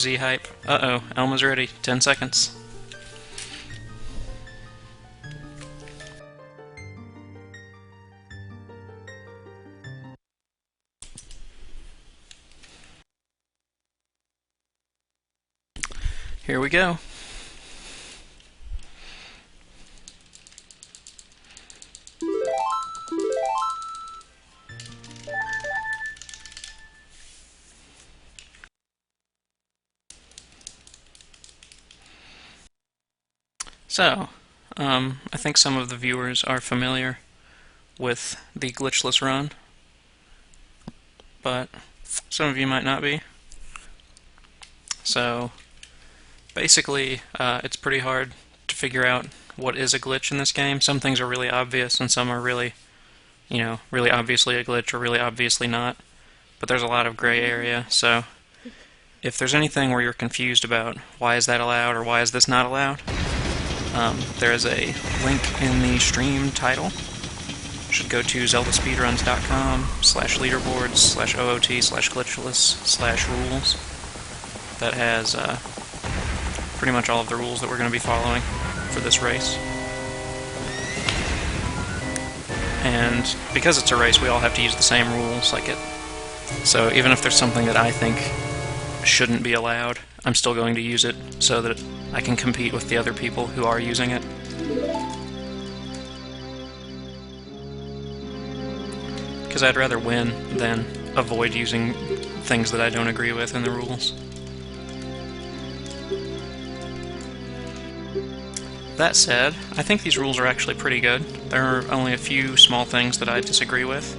Z hype. Uh-oh, Elma's ready. 10 seconds. Here we go. So, I think some of the viewers are familiar with the glitchless run, but some of you might not be. So, basically, it's pretty hard to figure out what is a glitch in this game. Some things are really obvious, and some are really, really obviously a glitch or really obviously not. But there's a lot of gray area, so if there's anything where you're confused about why is that allowed or why is this not allowed, there is a link in the stream title. You should go to zeldaspeedruns.com/leaderboards/oot/glitchless/rules. That has pretty much all of the rules that we're going to be following for this race. And because it's a race, we all have to use the same rules. So even if there's something that I think shouldn't be allowed, I'm still going to use it so that I can compete with the other people who are using it. Because I'd rather win than avoid using things that I don't agree with in the rules. That said, I think these rules are actually pretty good. There are only a few small things that I disagree with,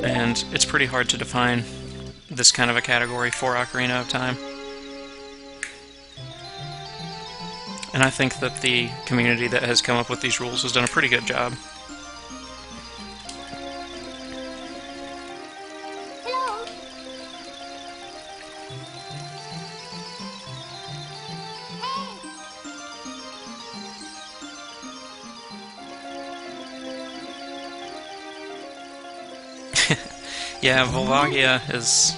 and it's pretty hard to define this kind of a category for Ocarina of Time. And I think that the community that has come up with these rules has done a pretty good job. Hello. Yeah, Volvagia is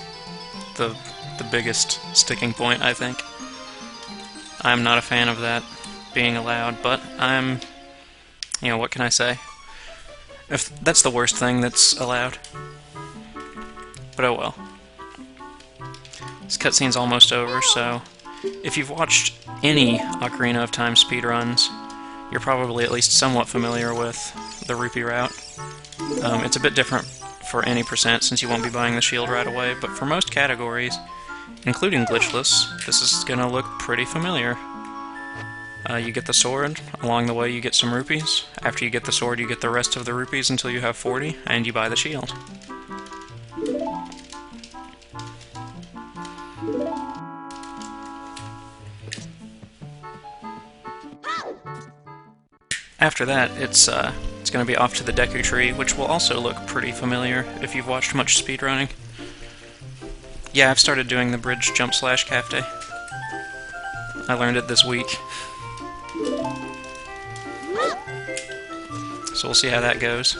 the biggest sticking point, I think. I'm not a fan of that being allowed, but what can I say? If that's the worst thing that's allowed. But oh well. This cutscene's almost over, so if you've watched any Ocarina of Time speedruns, you're probably at least somewhat familiar with the rupee route. It's a bit different for any percent since you won't be buying the shield right away, but for most categories, including glitchless, this is going to look pretty familiar. You get the sword, along the way you get some rupees. After you get the sword you get the rest of the rupees until you have 40, and you buy the shield. After that, it's going to be off to the Deku Tree, which will also look pretty familiar if you've watched much speedrunning. Yeah, I've started doing the bridge jump slash cafte. I learned it this week. So we'll see how that goes.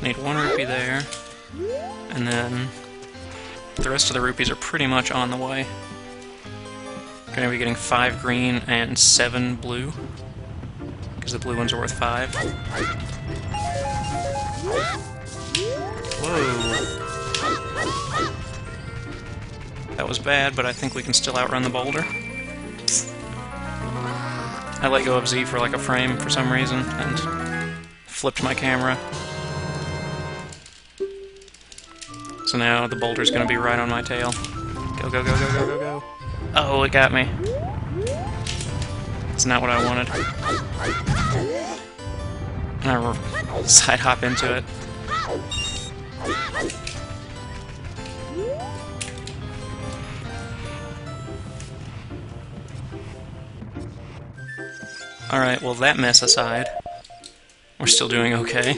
Need 1 rupee there, and then the rest of the rupees are pretty much on the way. Going to be getting 5 green and 7 blue, because the blue ones are worth 5. Whoa. That was bad, but I think we can still outrun the boulder. I let go of Z for like a frame for some reason, and flipped my camera. So now the boulder's gonna be right on my tail. Go, go, go, go, go, go, go. Oh, it got me. It's not what I wanted. And I side hop into it. Alright, well that mess aside, we're still doing okay.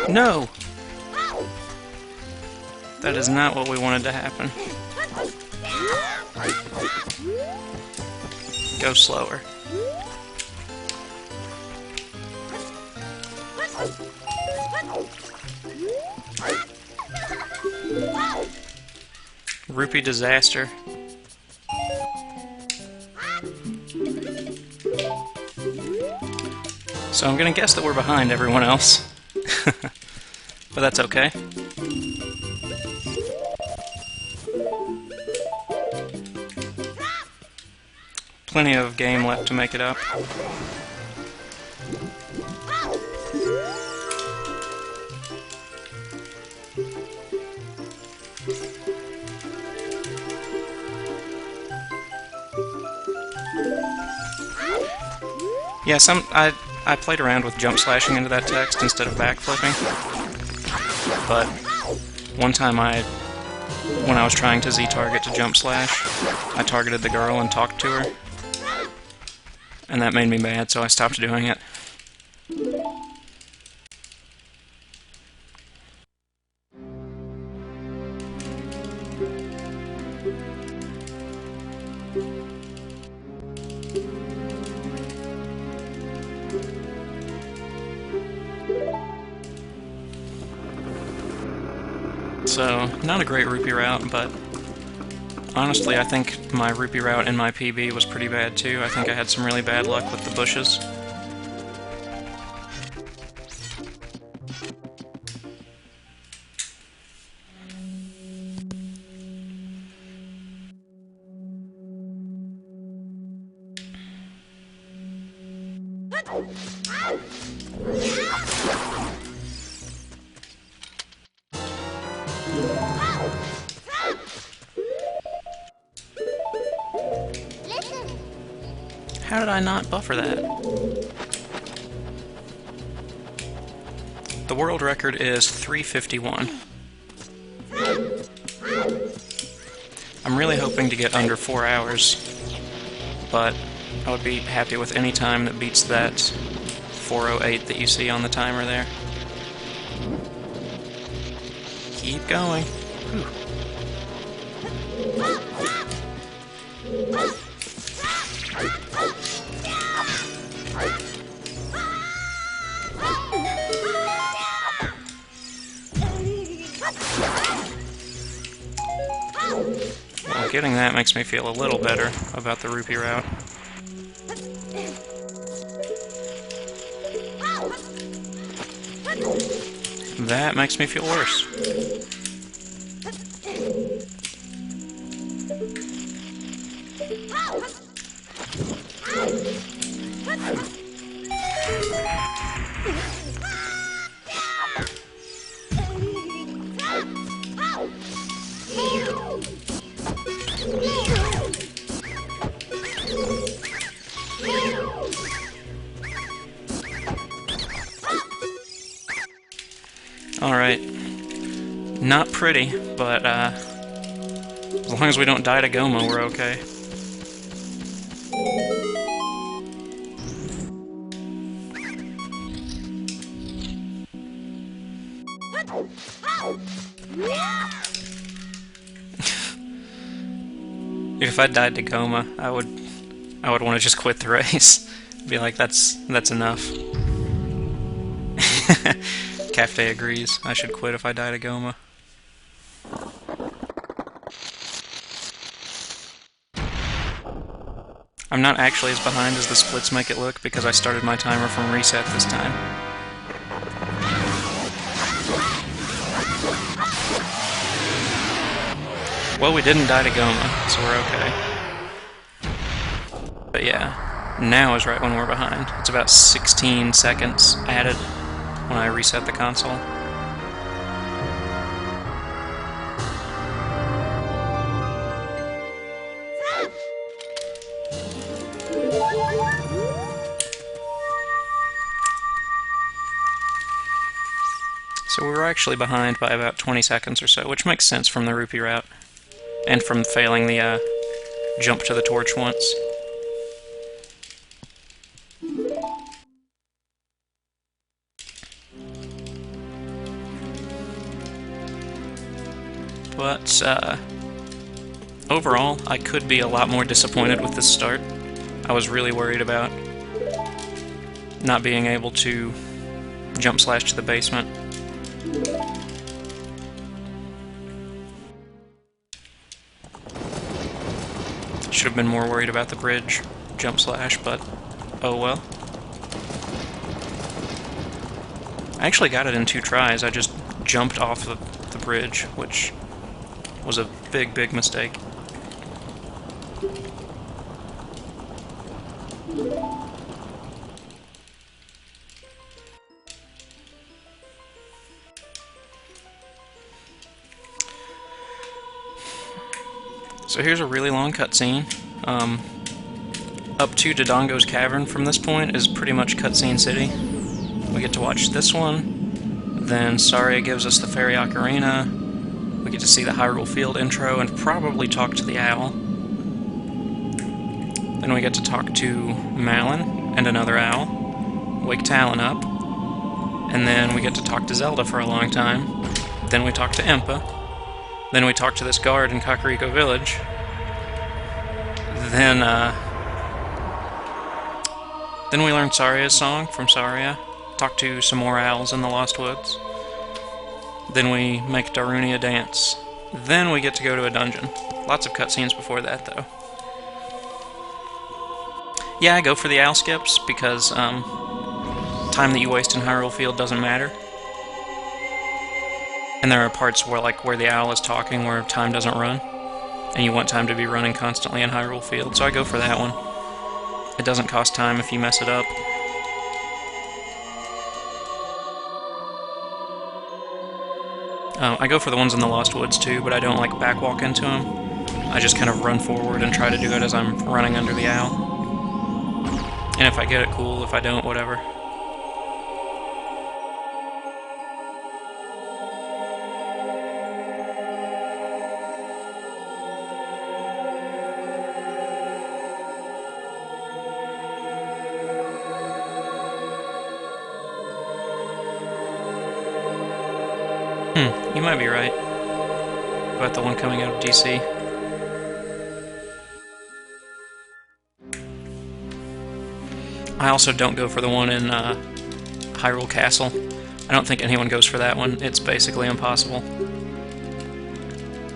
No! That is not what we wanted to happen. Go slower. Rupee disaster. So I'm gonna guess that we're behind everyone else. But that's okay. Plenty of game left to make it up. Yeah, I played around with jump slashing into that text instead of backflipping. But one time when I was trying to Z-target to jump slash, I targeted the girl and talked to her. And that made me mad, so I stopped doing it. So, not a great rupee route, but honestly I think my rupee route in my PB was pretty bad too. I think I had some really bad luck with the bushes. How did I not buffer that? The world record is 351. I'm really hoping to get under 4 hours, but I would be happy with any time that beats that 4:08 that you see on the timer there. Keep going. Whew. Well, getting that makes me feel a little better about the rupee route. That makes me feel worse. Alright. Not pretty, but as long as we don't die to Goma, we're okay. If I died to Goma, I would want to just quit the race. Be like, that's enough. Cafe agrees. I should quit if I die to Goma. I'm not actually as behind as the splits make it look because I started my timer from reset this time. Well, we didn't die to Goma, so we're okay. But yeah, now is right when we're behind. It's about 16 seconds added when I reset the console. So we were actually behind by about 20 seconds or so, which makes sense from the rupee route, and from failing the jump to the torch once. But overall, I could be a lot more disappointed with this start. I was really worried about not being able to jump slash to the basement. Should have been more worried about the bridge jump slash, but oh well. I actually got it in 2 tries. I just jumped off the bridge, which was a big, big mistake. So here's a really long cutscene. Up to Dodongo's Cavern from this point is pretty much Cutscene City. We get to watch this one, then Saria gives us the Fairy Ocarina, we get to see the Hyrule Field intro and probably talk to the owl. Then we get to talk to Malon and another owl, wake Talon up, and then we get to talk to Zelda for a long time. Then we talk to Impa. Then we talk to this guard in Kakariko Village. Then we learn Saria's song from Saria, talk to some more owls in the Lost Woods. Then we make Darunia dance. Then we get to go to a dungeon. Lots of cutscenes before that, though. Yeah, I go for the owl skips, because time that you waste in Hyrule Field doesn't matter. And there are parts where the owl is talking where time doesn't run, and you want time to be running constantly in Hyrule Field, so I go for that one. It doesn't cost time if you mess it up. I go for the ones in the Lost Woods too, but I don't like backwalk into them. I just kind of run forward and try to do it as I'm running under the owl. And if I get it, cool. If I don't, whatever. You might be right about the one coming out of DC. I also don't go for the one in Hyrule Castle. I don't think anyone goes for that one. It's basically impossible.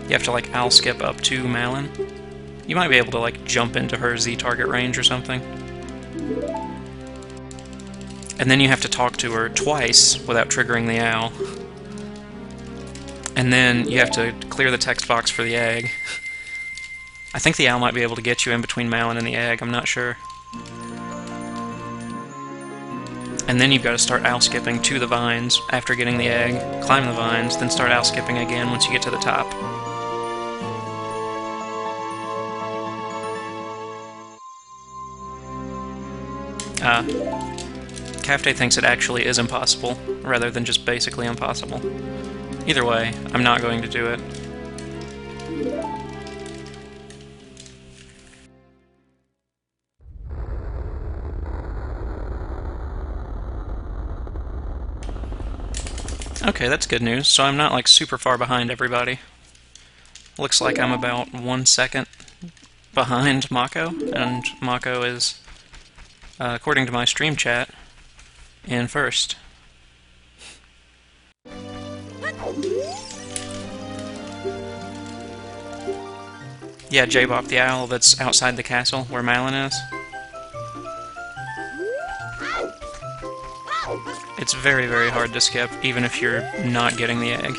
You have to like owl skip up to Malon. You might be able to like jump into her Z target range or something. And then you have to talk to her twice without triggering the owl. And then you have to clear the text box for the egg. I think the owl might be able to get you in between Malon and the egg, I'm not sure. And then you've got to start owl skipping to the vines after getting the egg, climb the vines, then start owl skipping again once you get to the top. Kafte thinks it actually is impossible, rather than just basically impossible. Either way, I'm not going to do it. Okay, that's good news. So I'm not like super far behind everybody. Looks like I'm about 1 second behind Mako, and Mako is, according to my stream chat, in first. Yeah, J-Bop the owl that's outside the castle where Malon is. It's very, very hard to skip, even if you're not getting the egg.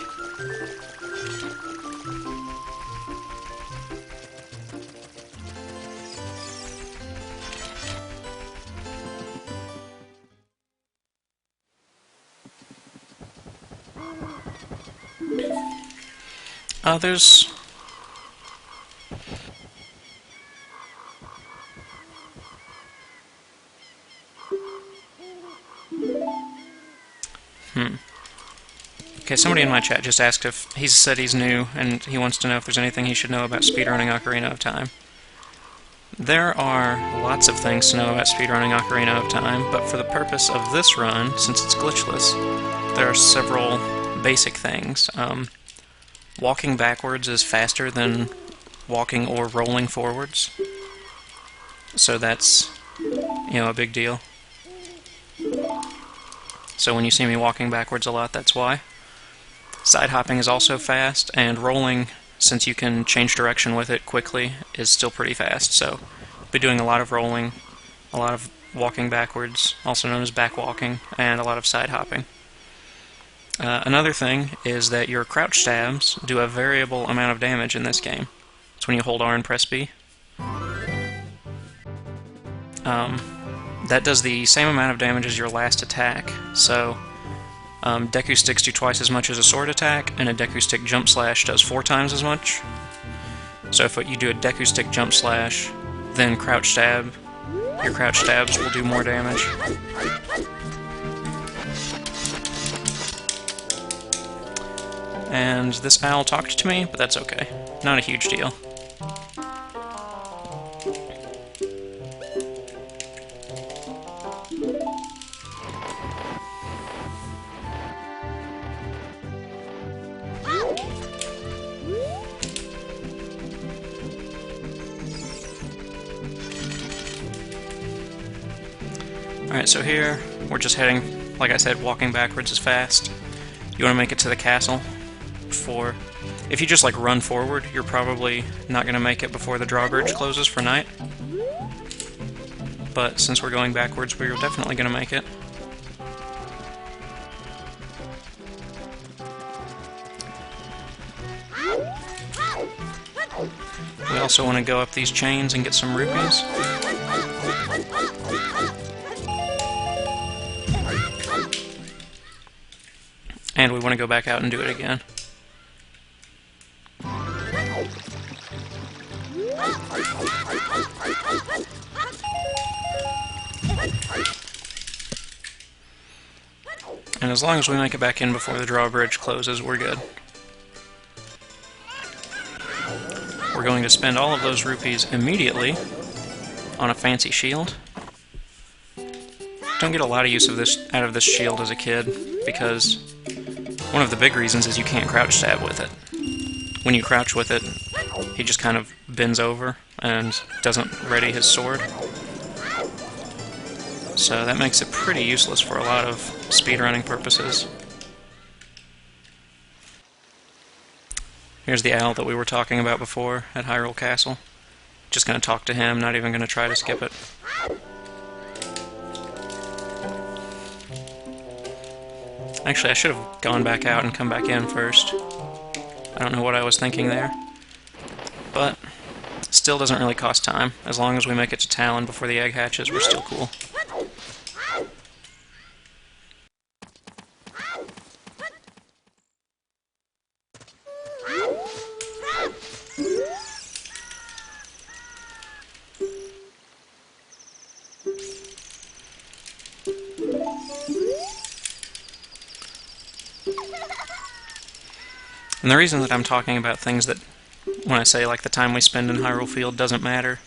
There's... Okay, somebody in my chat just asked if... He said he's new, and he wants to know if there's anything he should know about speedrunning Ocarina of Time. There are lots of things to know about speedrunning Ocarina of Time, but for the purpose of this run, since it's glitchless, there are several basic things. walking backwards is faster than walking or rolling forwards. So that's, a big deal. So when you see me walking backwards a lot, that's why. Side hopping is also fast, and rolling, since you can change direction with it quickly, is still pretty fast. So I'll be doing a lot of rolling, a lot of walking backwards, also known as back walking, and a lot of side hopping. Another thing is that your crouch stabs do a variable amount of damage in this game. It's when you hold R and press B. That does the same amount of damage as your last attack, so Deku Sticks do twice as much as a sword attack, and a Deku Stick Jump Slash does 4 times as much. So if you do a Deku Stick Jump Slash, then crouch stab, your crouch stabs will do more damage. And this owl talked to me, but that's okay. Not a huge deal. Alright, so here, we're just heading, like I said, walking backwards is fast. You want to make it to the castle before... If you just, run forward, you're probably not going to make it before the drawbridge closes for night. But since we're going backwards, we're definitely going to make it. We also want to go up these chains and get some rupees. And we want to go back out and do it again. And as long as we make it back in before the drawbridge closes, we're good. We're going to spend all of those rupees immediately on a fancy shield. Don't get a lot of use out of this shield as a kid, because one of the big reasons is you can't crouch stab with it. When you crouch with it, he just kind of bends over and doesn't ready his sword. So that makes it pretty useless for a lot of speedrunning purposes. Here's the owl that we were talking about before at Hyrule Castle. Just gonna talk to him, not even gonna try to skip it. Actually, I should have gone back out and come back in first. I don't know what I was thinking there. But, still doesn't really cost time. As long as we make it to Talon before the egg hatches, we're still cool. And the reason that I'm talking about things that, when I say the time we spend in Hyrule Field doesn't matter,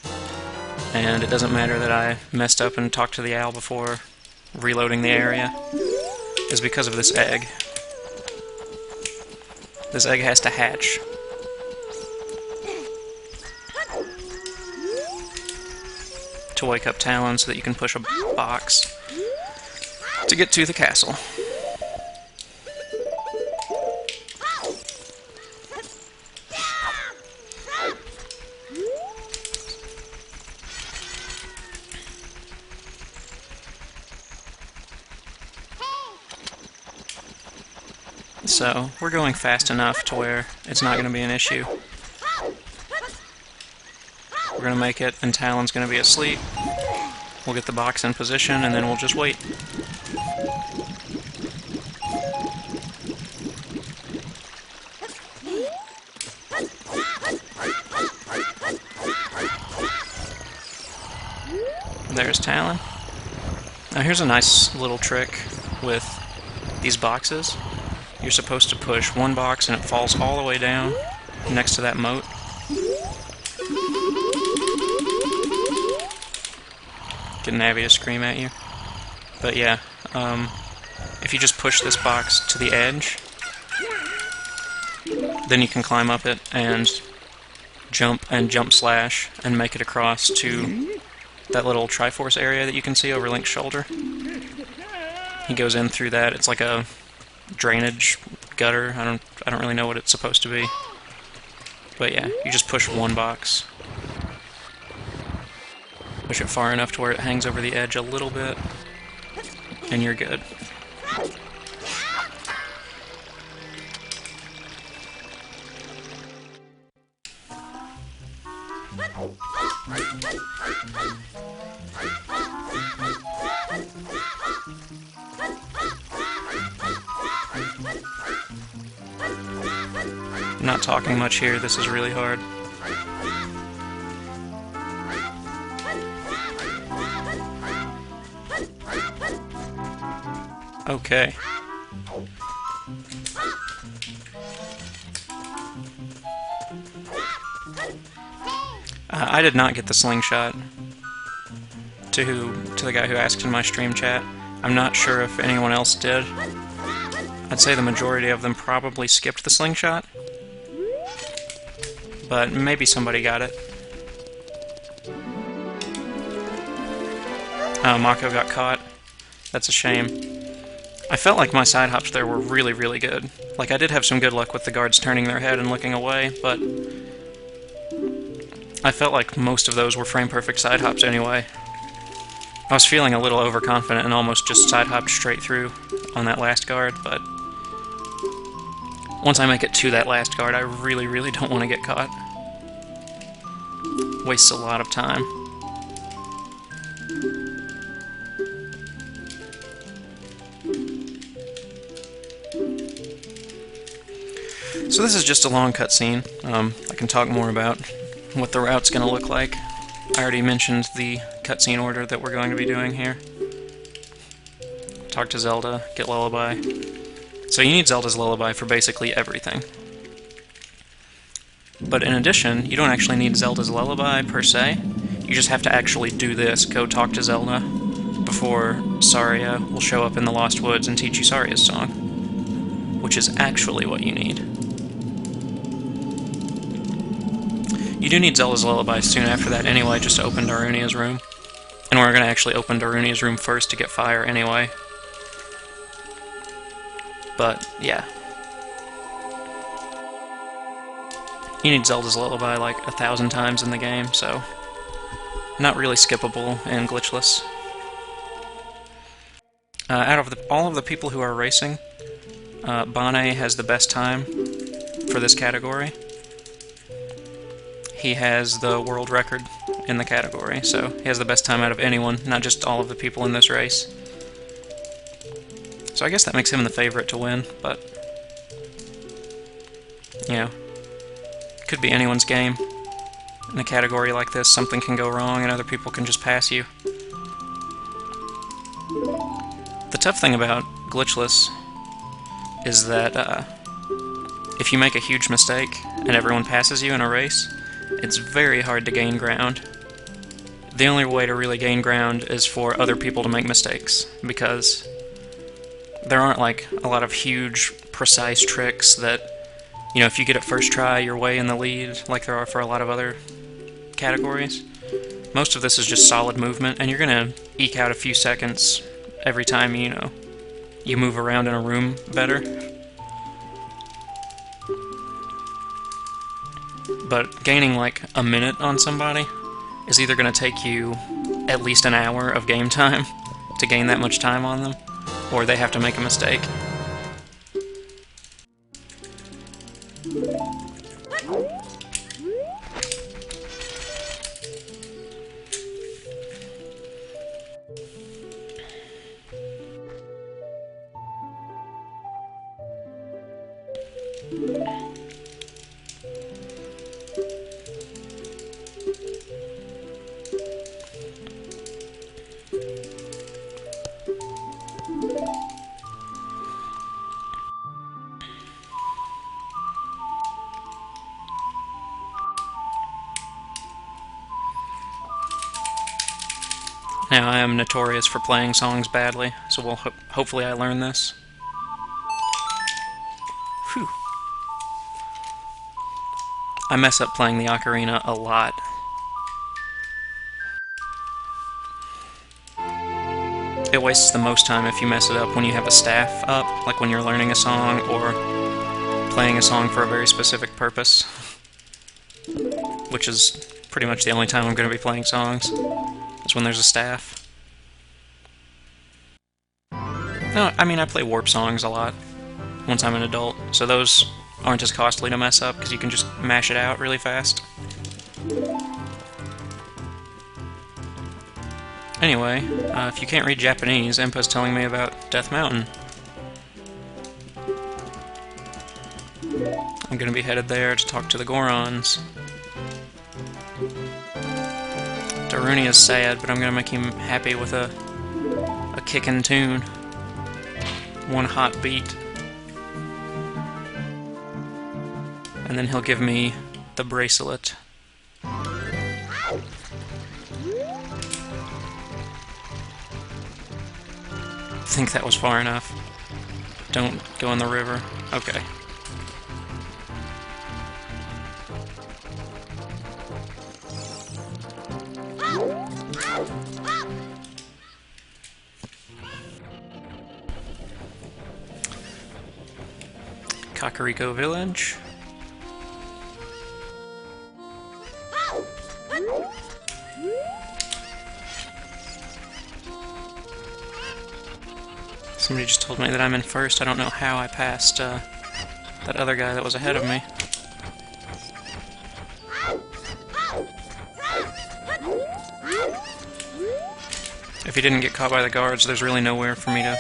and it doesn't matter that I messed up and talked to the owl before reloading the area, is because of this egg. This egg has to hatch. To wake up Talon so that you can push a box to get to the castle. So, we're going fast enough to where it's not going to be an issue. We're going to make it, and Talon's going to be asleep. We'll get the box in position, and then we'll just wait. There's Talon. Now here's a nice little trick with these boxes. You're supposed to push one box and it falls all the way down next to that moat. Get Navi to scream at you. But yeah, if you just push this box to the edge, then you can climb up it and jump slash and make it across to that little Triforce area that you can see over Link's shoulder. He goes in through that. It's like a drainage gutter. I don't really know what it's supposed to be. But yeah, you just push one box. Push it far enough to where it hangs over the edge a little bit, and you're good. Not talking much here, this is really hard. Okay. I did not get the slingshot to the guy who asked in my stream chat. I'm not sure if anyone else did. I'd say the majority of them probably skipped the slingshot, but maybe somebody got it. Mako got caught. That's a shame. I felt like my side hops there were really, really good. Like, I did have some good luck with the guards turning their head and looking away, but I felt like most of those were frame-perfect side hops anyway. I was feeling a little overconfident and almost just side hopped straight through on that last guard, but once I make it to that last guard, I really, really don't want to get caught. Wastes a lot of time. So this is just a long cutscene. I can talk more about what the route's going to look like. I already mentioned the cutscene order that we're going to be doing here. Talk to Zelda, get Lullaby. So you need Zelda's Lullaby for basically everything. But in addition, you don't actually need Zelda's Lullaby per se. You just have to actually do this, go talk to Zelda, before Saria will show up in the Lost Woods and teach you Saria's song. Which is actually what you need. You do need Zelda's Lullaby soon after that anyway, just to open Darunia's room. And we're going to actually open Darunia's room first to get fire anyway. But, yeah. You need Zelda's Lullaby like 1,000 times in the game, so not really skippable and glitchless. Out of all of the people who are racing, Bane has the best time for this category. He has the world record in the category, so he has the best time out of anyone, not just all of the people in this race. So I guess that makes him the favorite to win, but, you know, could be anyone's game. In a category like this, something can go wrong and other people can just pass you. The tough thing about Glitchless is that if you make a huge mistake and everyone passes you in a race, it's very hard to gain ground. The only way to really gain ground is for other people to make mistakes, because there aren't like a lot of huge, precise tricks that, you know, if you get it first try, you're way in the lead, like there are for a lot of other categories. Most of this is just solid movement, and you're gonna eke out a few seconds every time, you know, you move around in a room better. But gaining like a minute on somebody is either going to take you at least an hour of game time to gain that much time on them, or they have to make a mistake. Now, I am notorious for playing songs badly, so hopefully I learn this. Whew. I mess up playing the ocarina a lot. It wastes the most time if you mess it up when you have a staff up, like when you're learning a song or playing a song for a very specific purpose, which is pretty much the only time I'm going to be playing songs, is when there's a staff. No, I mean, I play warp songs a lot once I'm an adult, so those aren't as costly to mess up because you can just mash it out really fast. Anyway, if you can't read Japanese, Empa's telling me about Death Mountain. I'm gonna be headed there to talk to the Gorons. Daruni is sad, but I'm gonna make him happy with a kickin' tune. One hot beat. And then he'll give me the bracelet. I think that was far enough. Don't go in the river. Okay. Kakariko Village. Somebody just told me that I'm in first. I don't know how I passed that other guy that was ahead of me. If he didn't get caught by the guards, there's really nowhere for me to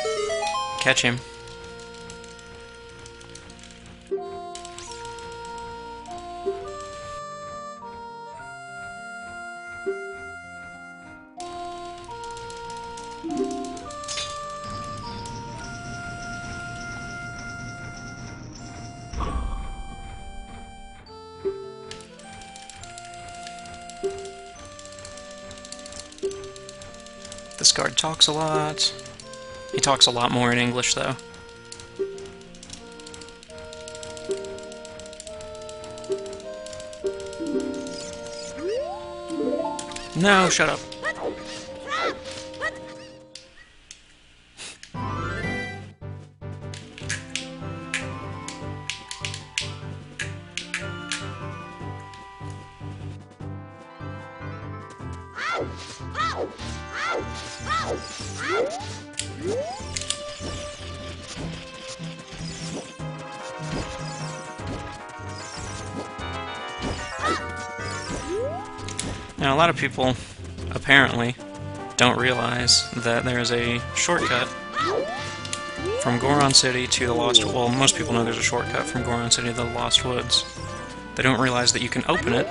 catch him. This guard talks a lot. He talks a lot more in English, though. No, shut up. Now, a lot of people, apparently, don't realize that there is a shortcut from Goron City to the Lost... Well, most people know there's a shortcut from Goron City to the Lost Woods. They don't realize that you can open it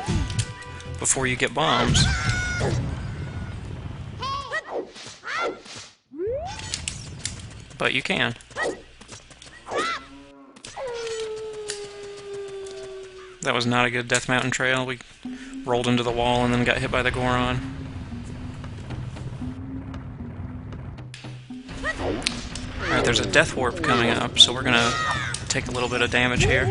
before you get bombs. But you can. That was not a good Death Mountain trail. We rolled into the wall and then got hit by the Goron. Alright, there's a death warp coming up, so we're gonna take a little bit of damage here.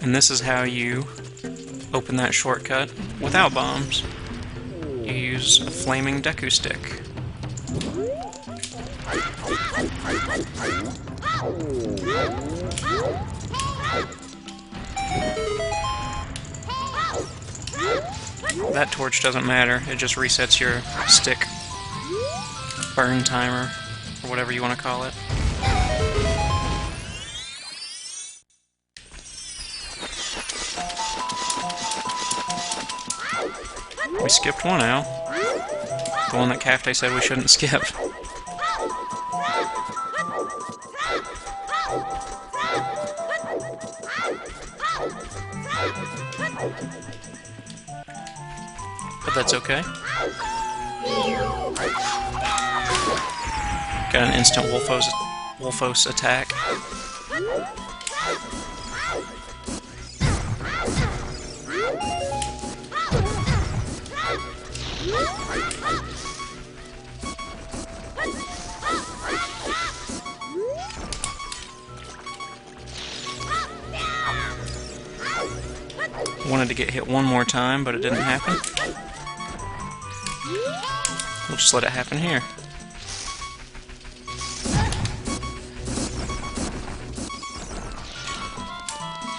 And this is how you open that shortcut without bombs. You use a flaming Deku stick. That torch doesn't matter, it just resets your stick burn timer, or whatever you want to call it. We skipped one out. The one that Cafte said we shouldn't skip. But that's okay. Got an instant Wolfos attack. Wanted to get hit one more time, but it didn't happen. We'll just let it happen here.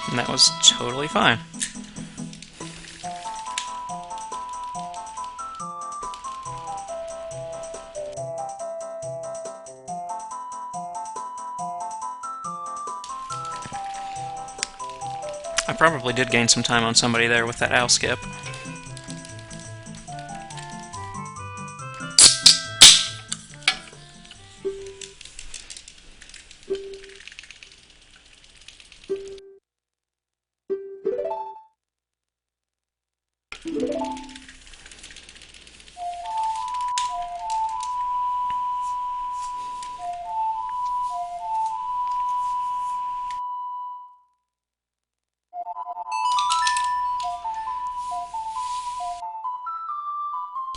And that was totally fine. I probably did gain some time on somebody there with that owl skip.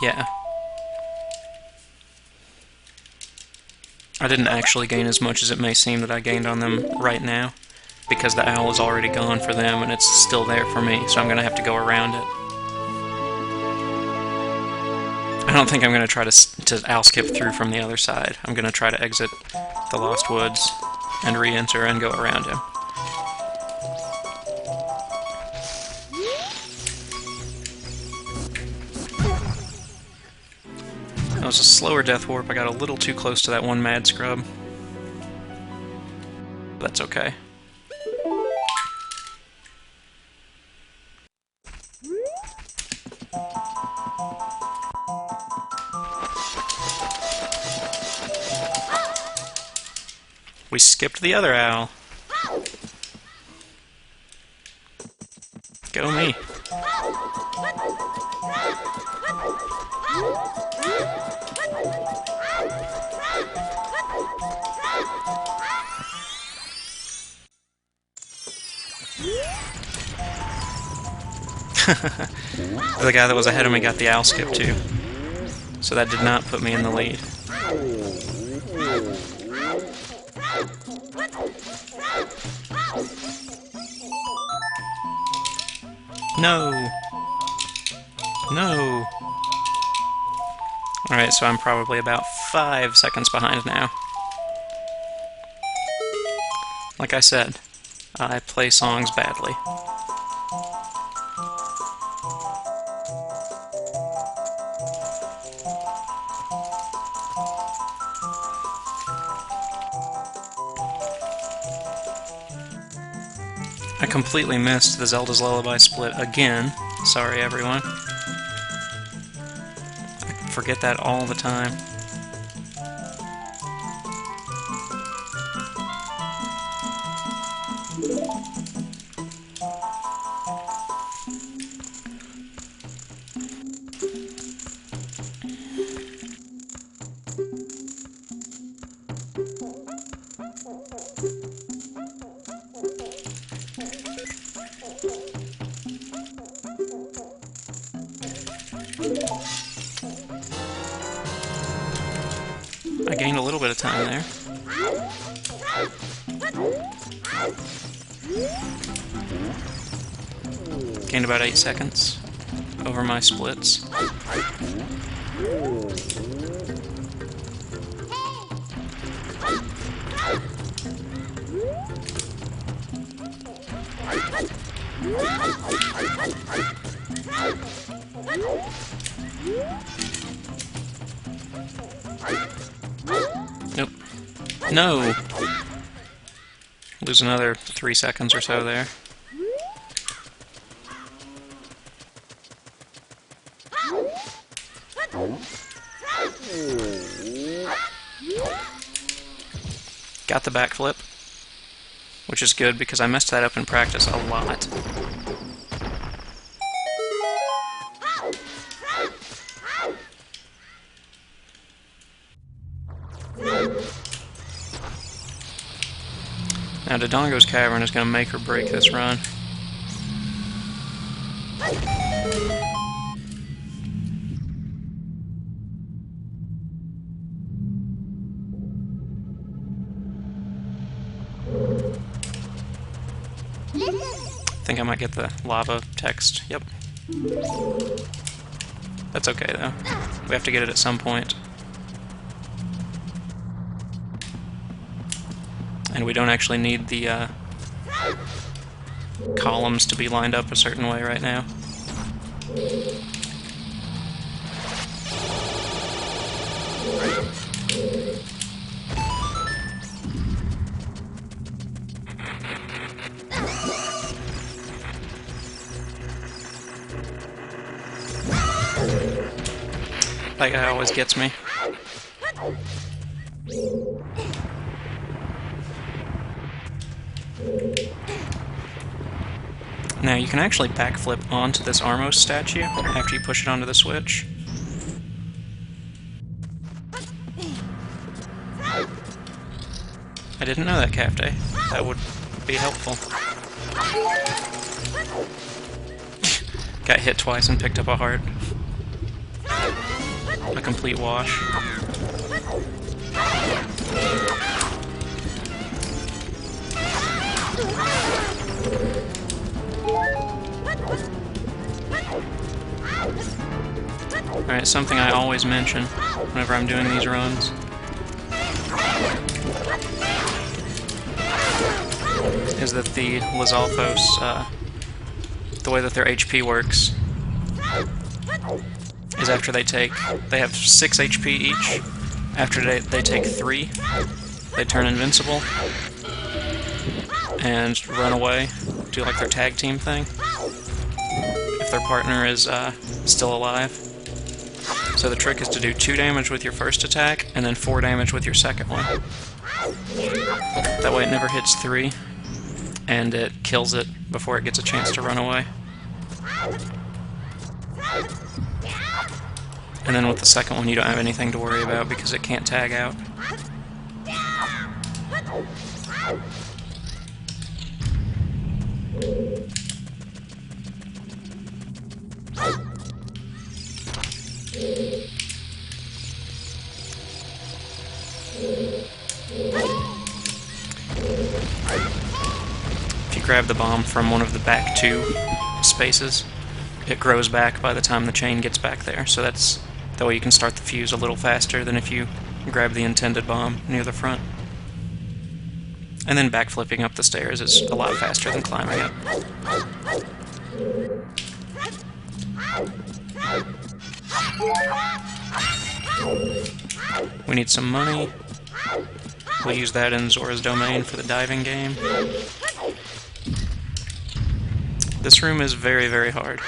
Yeah. I didn't actually gain as much as it may seem that I gained on them right now, because the owl is already gone for them and it's still there for me, so I'm going to have to go around it. I don't think I'm going to try to owl skip through from the other side. I'm going to try to exit the Lost Woods and re-enter and go around him. That was a slower death warp. I got a little too close to that one mad scrub. That's okay. We skipped the other owl. Go me. The guy that was ahead of me got the owl skip too, so that did not put me in the lead. No! No! Alright, so I'm probably about 5 seconds behind now. Like I said, I play songs badly. I completely missed the Zelda's Lullaby split again. Sorry, everyone. I forget that all the time. I gained a little bit of time there. Gained about 8 seconds over my splits. Nope. No! Lose another 3 seconds or so there. Got the backflip, which is good because I messed that up in practice a lot. Now, Dodongo's Cavern is going to make or break this run. I think I might get the lava text. Yep. That's okay, though. We have to get it at some point. And we don't actually need the columns to be lined up a certain way right now. That guy always gets me. Now you can actually backflip onto this Armos statue after you push it onto the switch. I didn't know that, Cafte. That would be helpful. Got hit twice and picked up a heart. A complete wash. Alright, something I always mention whenever I'm doing these runs is that the Lizalfos, the way that their HP works is after they have 6 HP each. After they take 3, they turn invincible and run away, do like their tag team thing, if their partner is still alive. So the trick is to do 2 damage with your first attack, and then 4 damage with your second one. That way it never hits 3, and it kills it before it gets a chance to run away. And then with the second one you don't have anything to worry about because it can't tag out. If you grab the bomb from one of the back 2 spaces, it grows back by the time the chain gets back there, so that way you can start the fuse a little faster than if you grab the intended bomb near the front. And then backflipping up the stairs is a lot faster than climbing up. We need some money. We'll use that in Zora's Domain for the diving game. This room is very, very hard.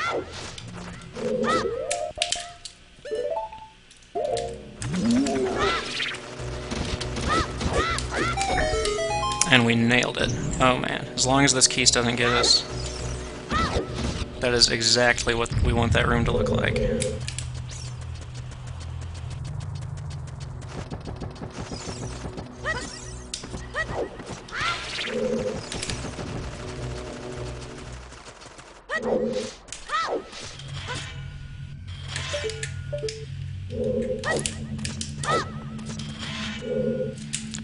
And we nailed it. Oh man, as long as this keys doesn't get us, that is exactly what we want that room to look like.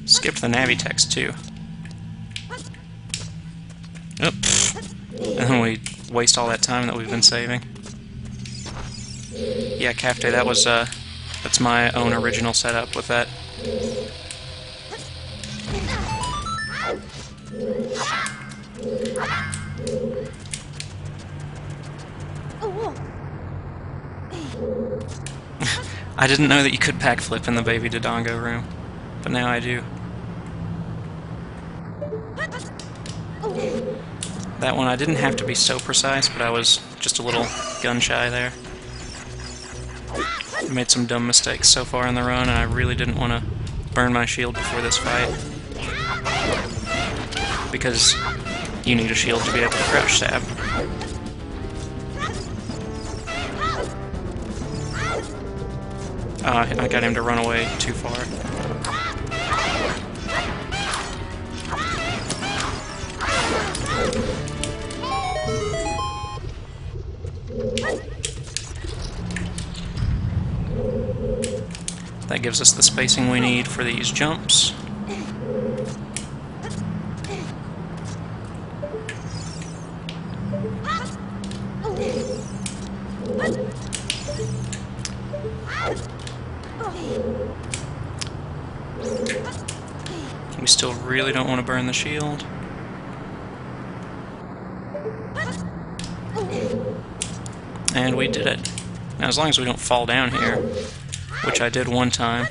Skipped the Navi text too. Oops. And then we waste all that time that we've been saving. Yeah, Cafte, that's my own original setup with that. I didn't know that you could backflip in the Baby Dodongo room, but now I do. That one I didn't have to be so precise, but I was just a little gun-shy there. I made some dumb mistakes so far in the run, and I really didn't want to burn my shield before this fight. Because you need a shield to be able to crouch stab. I got him to run away too far. That gives us the spacing we need for these jumps. We still really don't want to burn the shield. And we did it. Now, as long as we don't fall down here, which I did one time,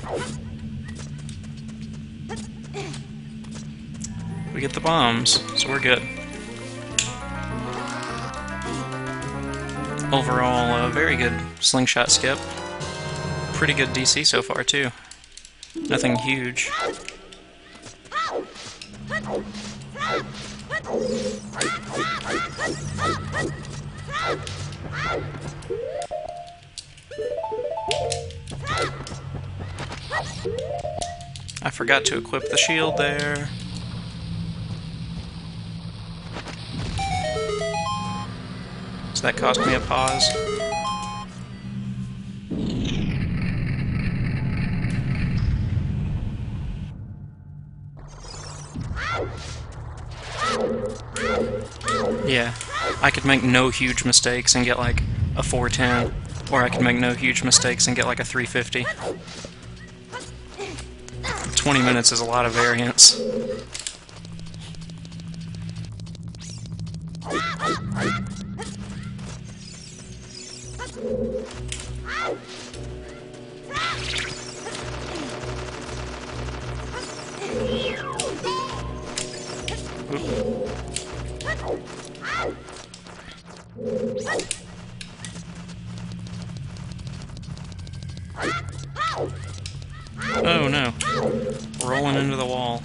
we get the bombs, so we're good. Overall, a very good slingshot skip. Pretty good DC so far, too. Nothing huge. I forgot to equip the shield there. So that cost me a pause. Yeah, I could make no huge mistakes and get like a 410, or I could make no huge mistakes and get like a 350. 20 minutes is a lot of variance. Oh no. Rolling into the wall.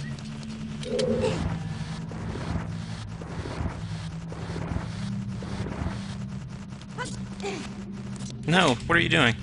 No, what are you doing?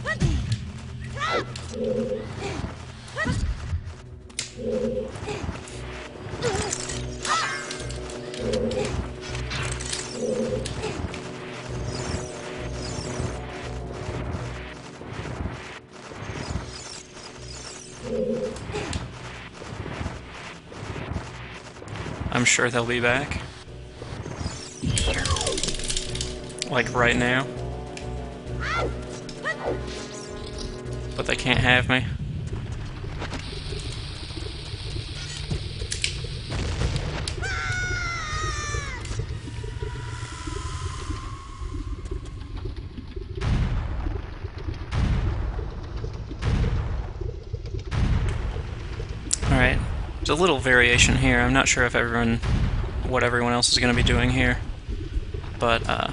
I'm sure they'll be back. Like right now. But they can't have me. Alright, there's a little variation here. I'm not sure if what everyone else is going to be doing here. But I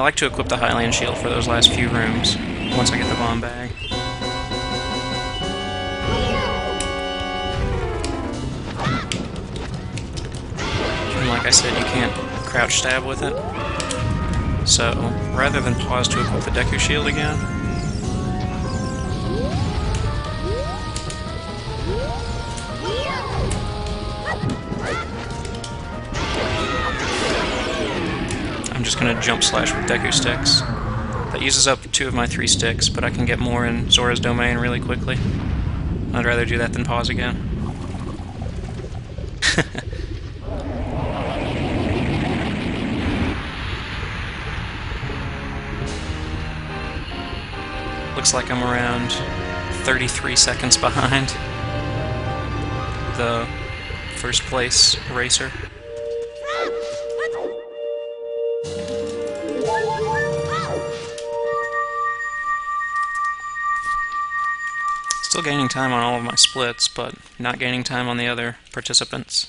like to equip the Highland Shield for those last few rooms, once I get the bomb bag. And like I said, you can't crouch stab with it. So, rather than pause to equip the Deku Shield again, I'm just going to jump slash with Deku Sticks. That uses up 2 of my 3 sticks, but I can get more in Zora's Domain really quickly. I'd rather do that than pause again. Looks like I'm around 33 seconds behind the first place racer. Still gaining time on all of my splits, but not gaining time on the other participants.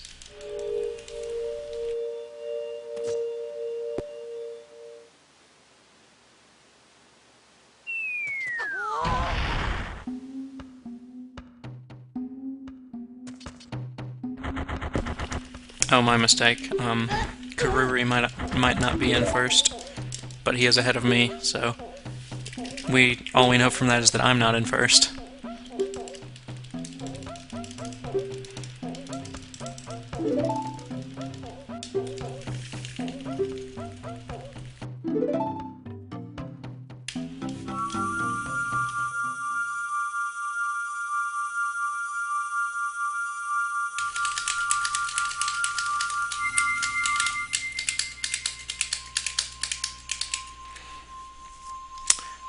Oh, my mistake. Karuri might not be in first, but he is ahead of me, so all we know from that is that I'm not in first.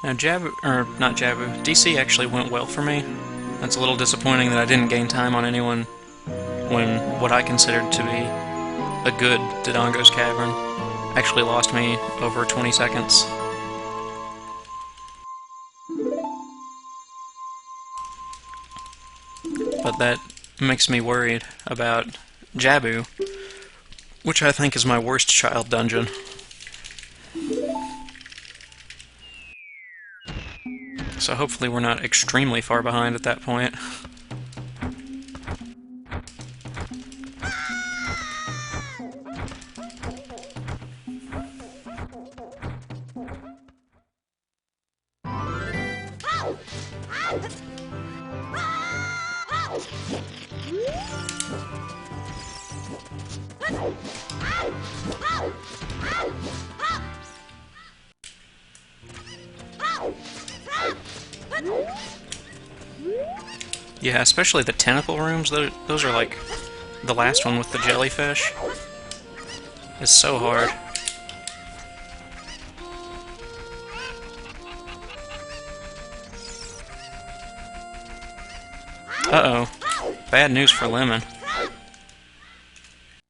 Now not Jabu, DC actually went well for me. It's a little disappointing that I didn't gain time on anyone when what I considered to be a good Dodongo's Cavern actually lost me over 20 seconds. But that makes me worried about Jabu, which I think is my worst child dungeon. So hopefully we're not extremely far behind at that point. Yeah, especially the tentacle rooms, those are like the last one with the jellyfish. It's so hard. Uh-oh. Bad news for Lemon.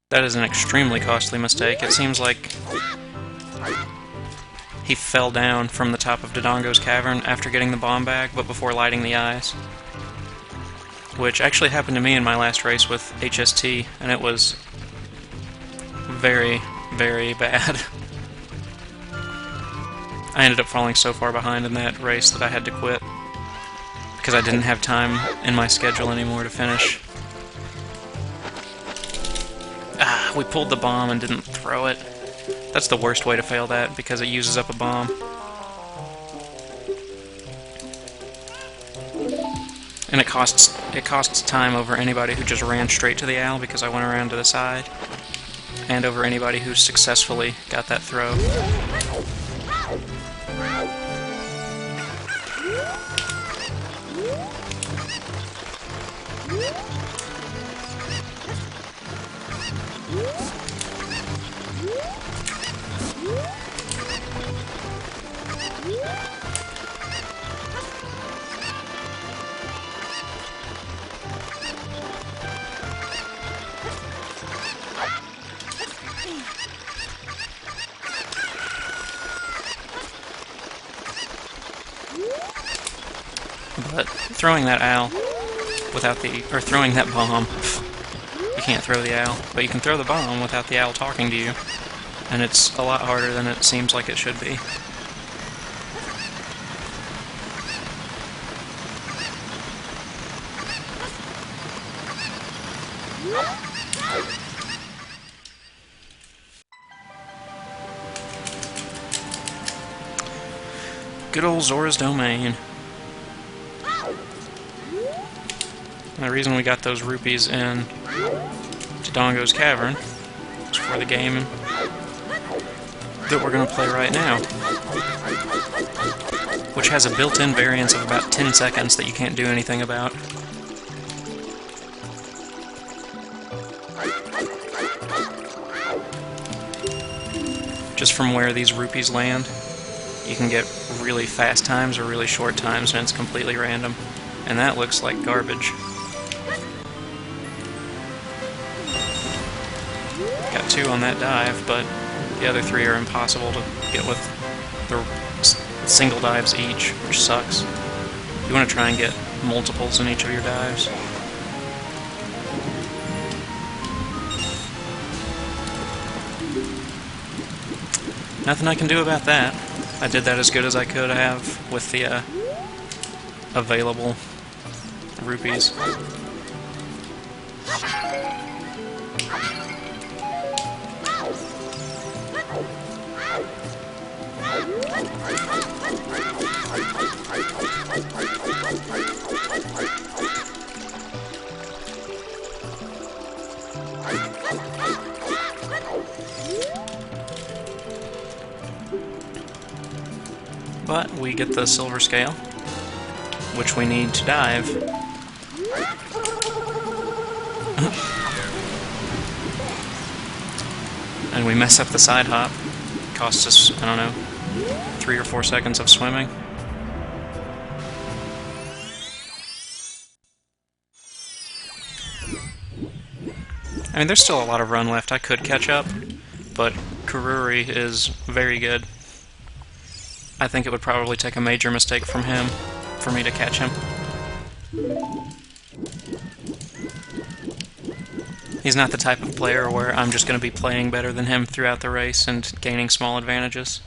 That is an extremely costly mistake. It seems like he fell down from the top of Dodongo's Cavern after getting the bomb bag, but before lighting the eyes. Which actually happened to me in my last race with HST, and it was very, very bad. I ended up falling so far behind in that race that I had to quit, because I didn't have time in my schedule anymore to finish. Ah, we pulled the bomb and didn't throw it. That's the worst way to fail that, because it uses up a bomb. And it costs time over anybody who just ran straight to the owl because I went around to the side, and over anybody who successfully got that throw. But throwing that owl without throwing that bomb, you can't throw the owl, but you can throw the bomb without the owl talking to you, and it's a lot harder than it seems like it should be. Good old Zora's Domain. And the reason we got those rupees in Dodongo's Cavern is for the game that we're going to play right now, which has a built-in variance of about 10 seconds that you can't do anything about. Just from where these rupees land, you can get really fast times or really short times, and it's completely random. And that looks like garbage. Got 2 on that dive, but the other 3 are impossible to get with the single dives each, which sucks. You want to try and get multiples in each of your dives. Nothing I can do about that. I did that as good as I could have with the available rupees. but we get the silver scale, which we need to dive. And we mess up the side hop. Costs us, I don't know, 3 or 4 seconds of swimming. I mean, there's still a lot of run left. I could catch up, but Kururi is very good. I think it would probably take a major mistake from him for me to catch him. He's not the type of player where I'm just going to be playing better than him throughout the race and gaining small advantages.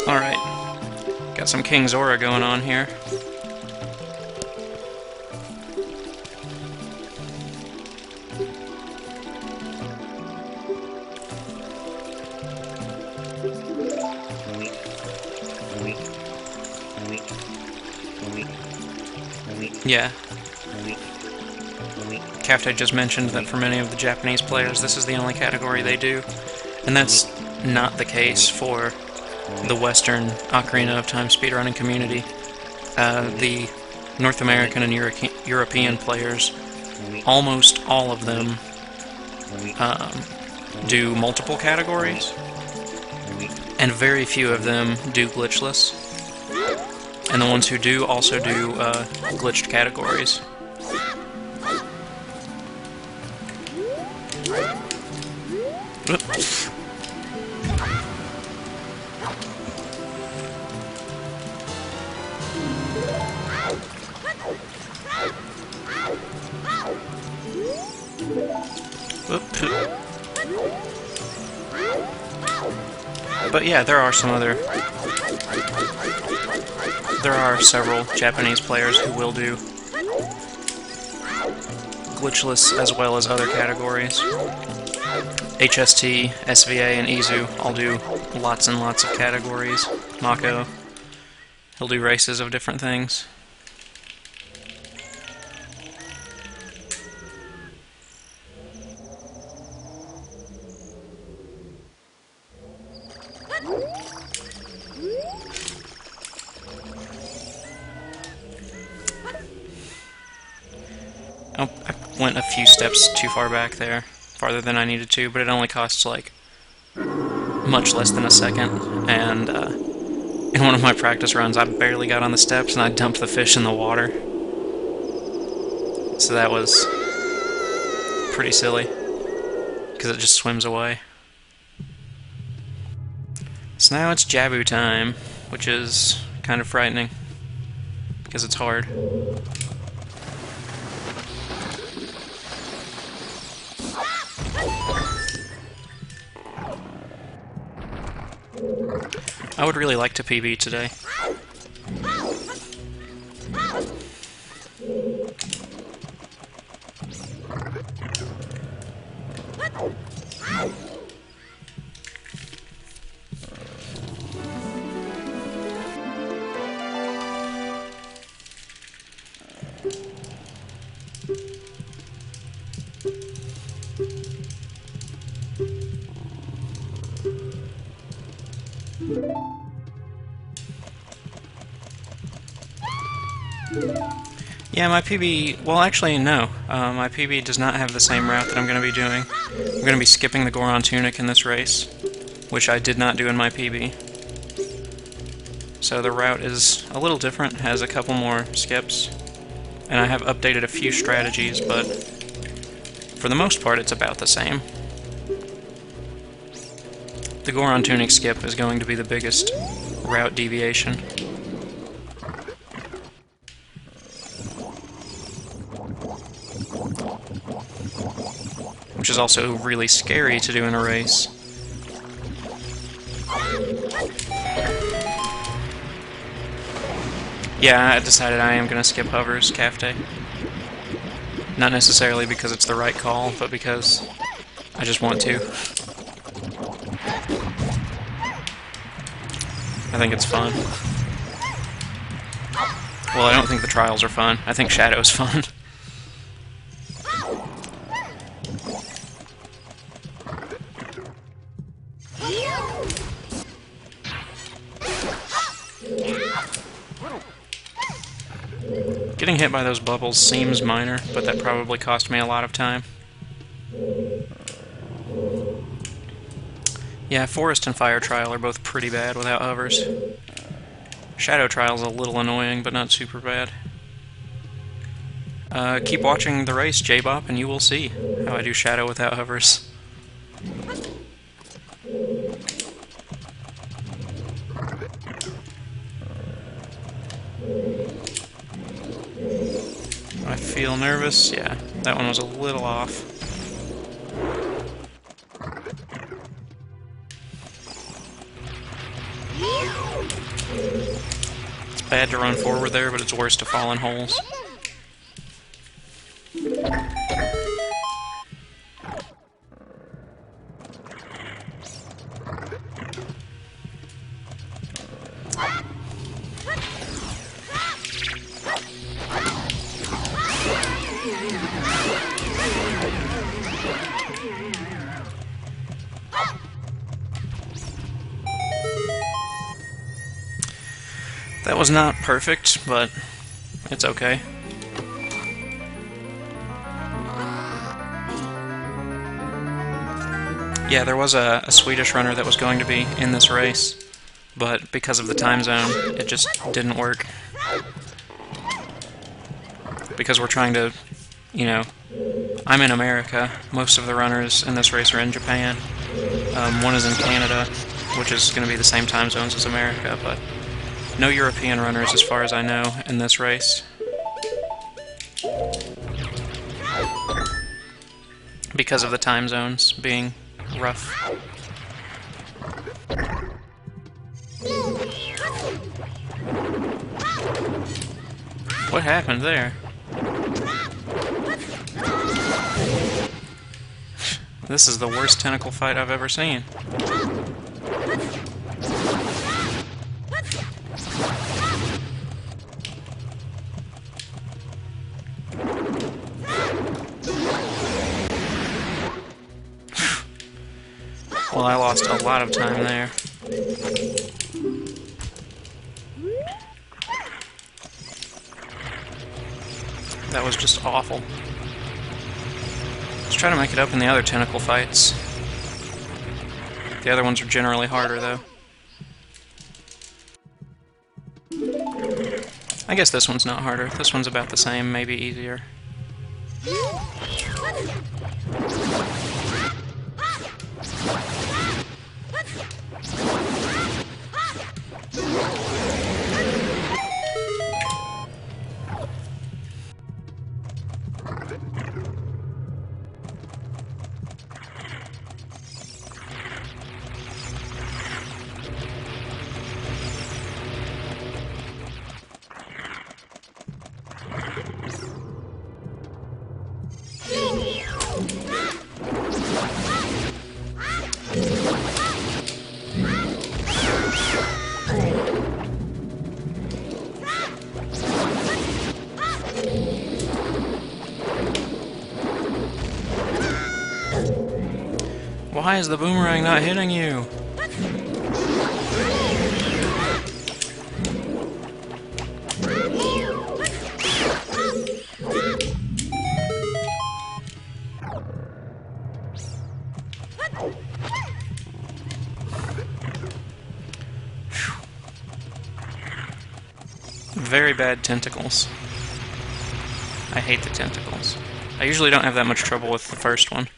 Alright, got some King's Aura going on here. Yeah. Cafe just mentioned that for many of the Japanese players, this is the only category they do, and that's not the case for the Western Ocarina of Time speedrunning community. The North American and European players, almost all of them do multiple categories, and very few of them do glitchless. And the ones who do also do glitched categories. Oops. But yeah, there are several Japanese players who will do glitchless as well as other categories. HST, SVA, and Izu all do lots and lots of categories. Mako, he'll do races of different things. Oh, I went a few steps too far back there, farther than I needed to, but it only costs like much less than a second, and in one of my practice runs I barely got on the steps and I dumped the fish in the water. So that was pretty silly, because it just swims away. So now it's Jabu time, which is kind of frightening, because it's hard. I would really like to PB today. Yeah, my PB... Well, actually, no. My PB does not have the same route that I'm going to be doing. I'm going to be skipping the Goron Tunic in this race, which I did not do in my PB. So the route is a little different, has a couple more skips, and I have updated a few strategies, but for the most part it's about the same. The Goron Tunic skip is going to be the biggest route deviation. Which is also really scary to do in a race. Yeah, I decided I am going to skip hovers, Cafte. Not necessarily because it's the right call, but because I just want to. I think it's fun. Well, I don't think the trials are fun. I think Shadow's fun. Getting hit by those bubbles seems minor, but that probably cost me a lot of time. Yeah, Forest and Fire Trial are both pretty bad without hovers. Shadow Trial's a little annoying, but not super bad. Keep watching the race, J-Bop, and you will see how I do Shadow without hovers. I feel nervous. Yeah, that one was a little off. It's bad to run forward there, but it's worse to fall in holes. That was not perfect, but it's okay. Yeah, there was a Swedish runner that was going to be in this race, but because of the time zone, it just didn't work. Because we're trying to, you know, I'm in America, most of the runners in this race are in Japan. One is in Canada, which is going to be the same time zones as America, but no European runners, as far as I know, in this race. Because of the time zones being rough. What happened there? This is the worst tentacle fight I've ever seen. Well, I lost a lot of time there. That was just awful. Let's try to make it up in the other tentacle fights. The other ones are generally harder, though. I guess this one's not harder. This one's about the same, maybe easier. Why is the boomerang not hitting you? Very bad tentacles. I hate the tentacles. I usually don't have that much trouble with the first one.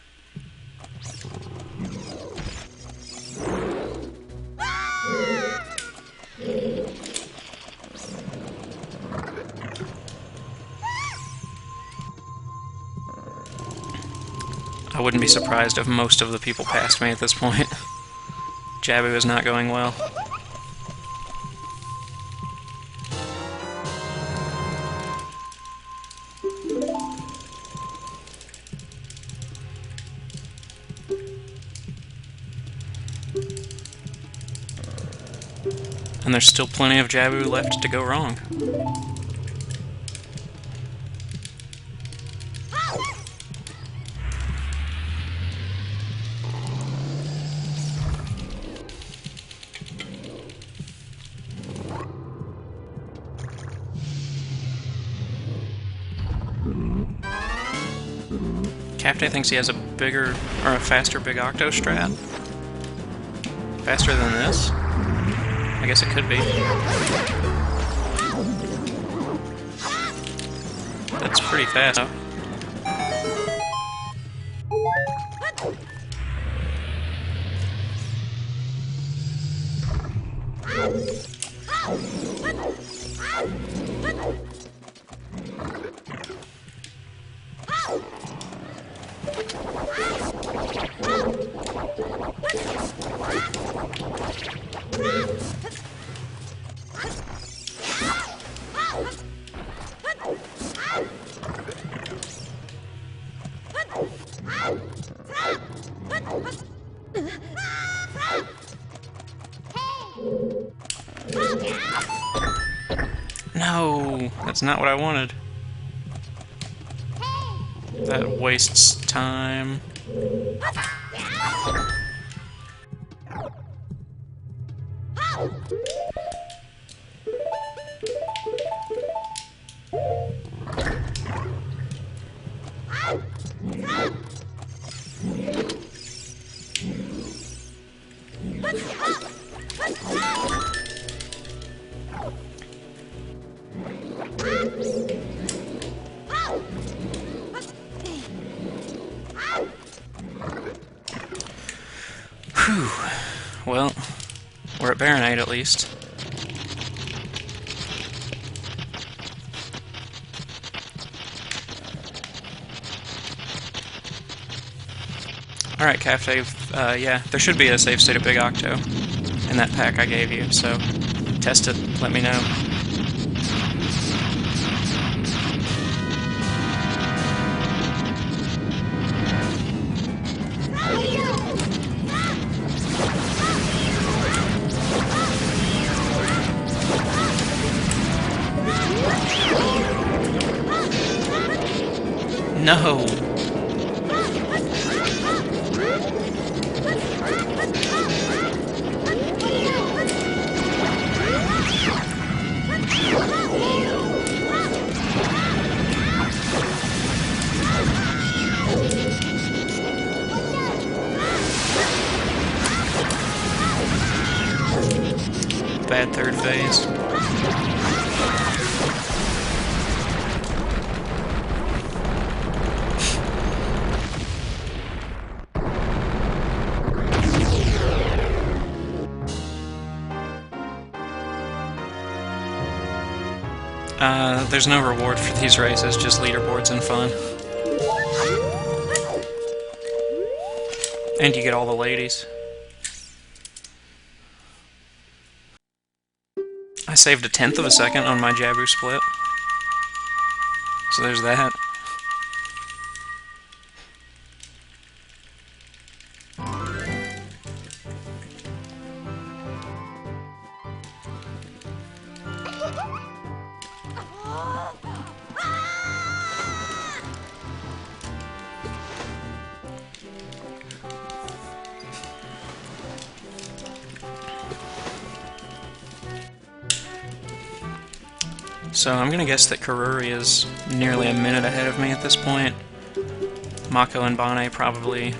I wouldn't be surprised if most of the people passed me at this point. Jabu is not going well. And there's still plenty of Jabu left to go wrong. Captain thinks he has a bigger, or a faster Big Octo strat. Faster than this? I guess it could be. That's pretty fast. No, that's not what I wanted. That wastes time. Whew. Well, we're at Baronite at least. Alright, Cafe, yeah, there should be a safe state of Big Octo in that pack I gave you, so test it, let me know. No! Bad third phase. There's no reward for these races, just leaderboards and fun. And you get all the ladies. I saved 1/10 of a second on my Jabu split. So there's that. So I'm gonna guess that Karuri is nearly a minute ahead of me at this point. Mako and Bane probably,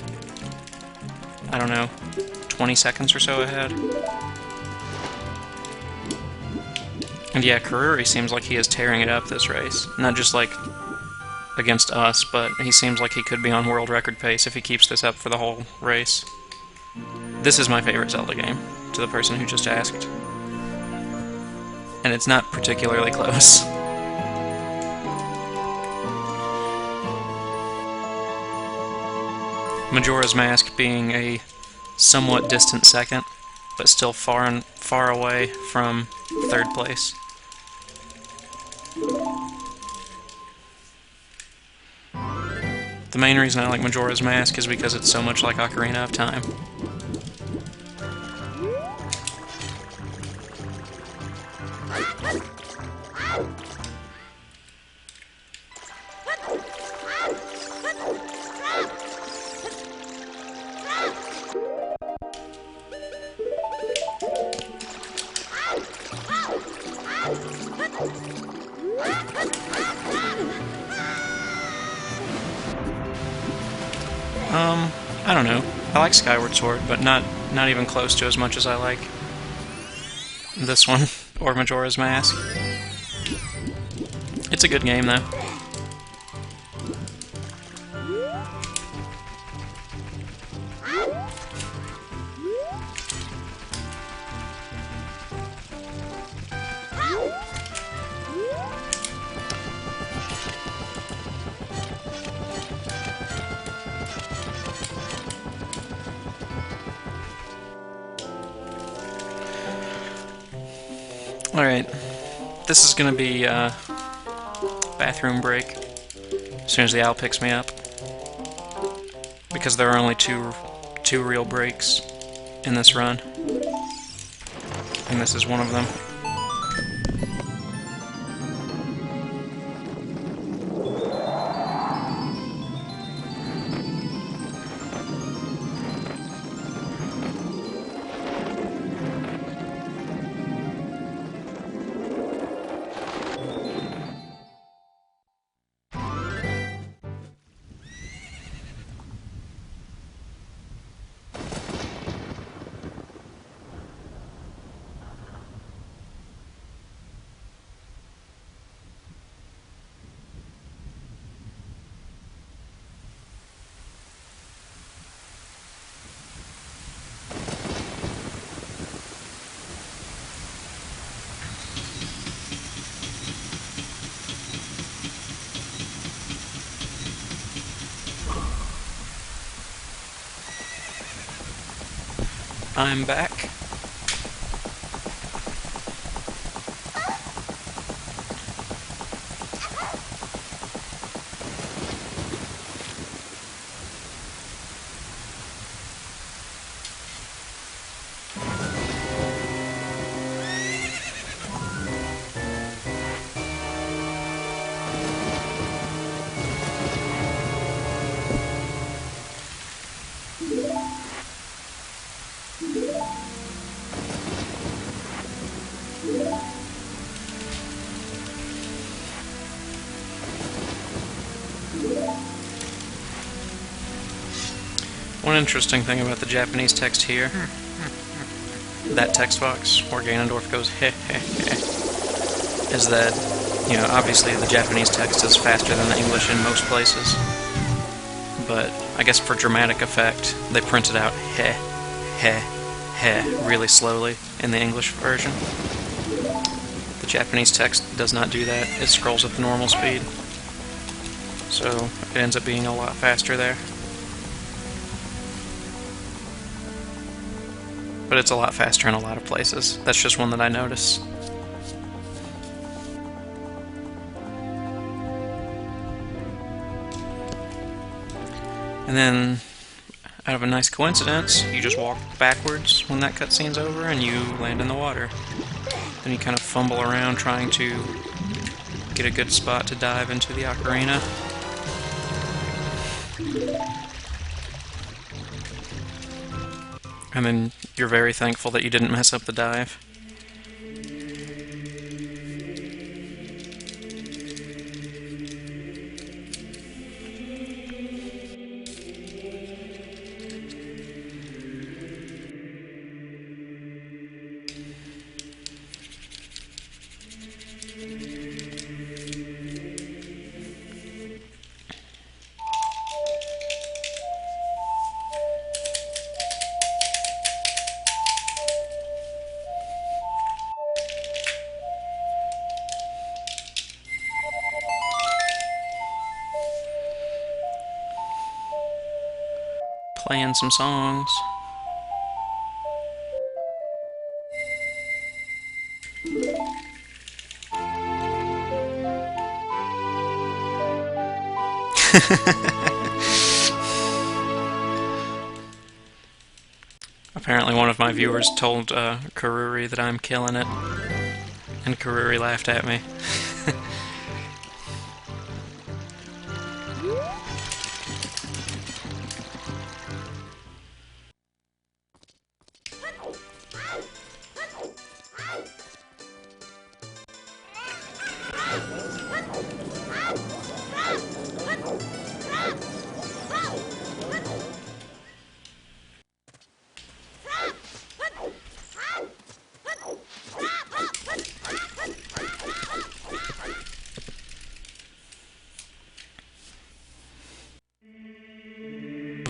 I don't know, 20 seconds or so ahead. And yeah, Karuri seems like he is tearing it up this race. Not just like against us, but he seems like he could be on world record pace if he keeps this up for the whole race. This is my favorite Zelda game, to the person who just asked. And it's not particularly close. Majora's Mask being a somewhat distant second, but still far away from third place. The main reason I like Majora's Mask is because it's so much like Ocarina of Time. I don't know. I like Skyward Sword, but not even close to as much as I like this one, or Majora's Mask. It's a good game, though. Alright, this is gonna be bathroom break as soon as the owl picks me up, because there are only two real breaks in this run, and this is one of them. I'm back. One interesting thing about the Japanese text here, that text box where Ganondorf goes heh heh heh, is that, you know, obviously the Japanese text is faster than the English in most places, but I guess for dramatic effect they printed out heh heh heh really slowly in the English version. The Japanese text does not do that, it scrolls at the normal speed, so it ends up being a lot faster there. But it's a lot faster in a lot of places. That's just one that I notice. And then, out of a nice coincidence, you just walk backwards when that cutscene's over and you land in the water. Then you kind of fumble around trying to get a good spot to dive into the ocarina. And then you're very thankful that you didn't mess up the dive. Playing some songs. Apparently one of my viewers told Karuri that I'm killing it, and Karuri laughed at me.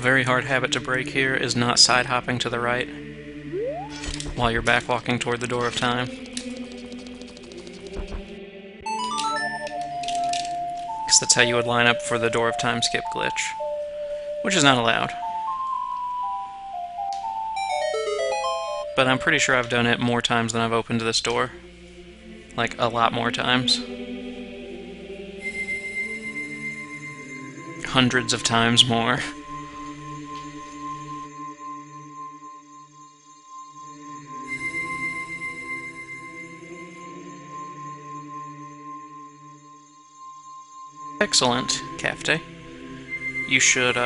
very hard habit to break here is not side-hopping to the right while you're backwalking toward the Door of Time. Because that's how you would line up for the Door of Time skip glitch, which is not allowed. But I'm pretty sure I've done it more times than I've opened this door. Like, a lot more times. Hundreds of times more. Excellent, Cafte. You should,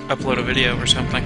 upload a video or something.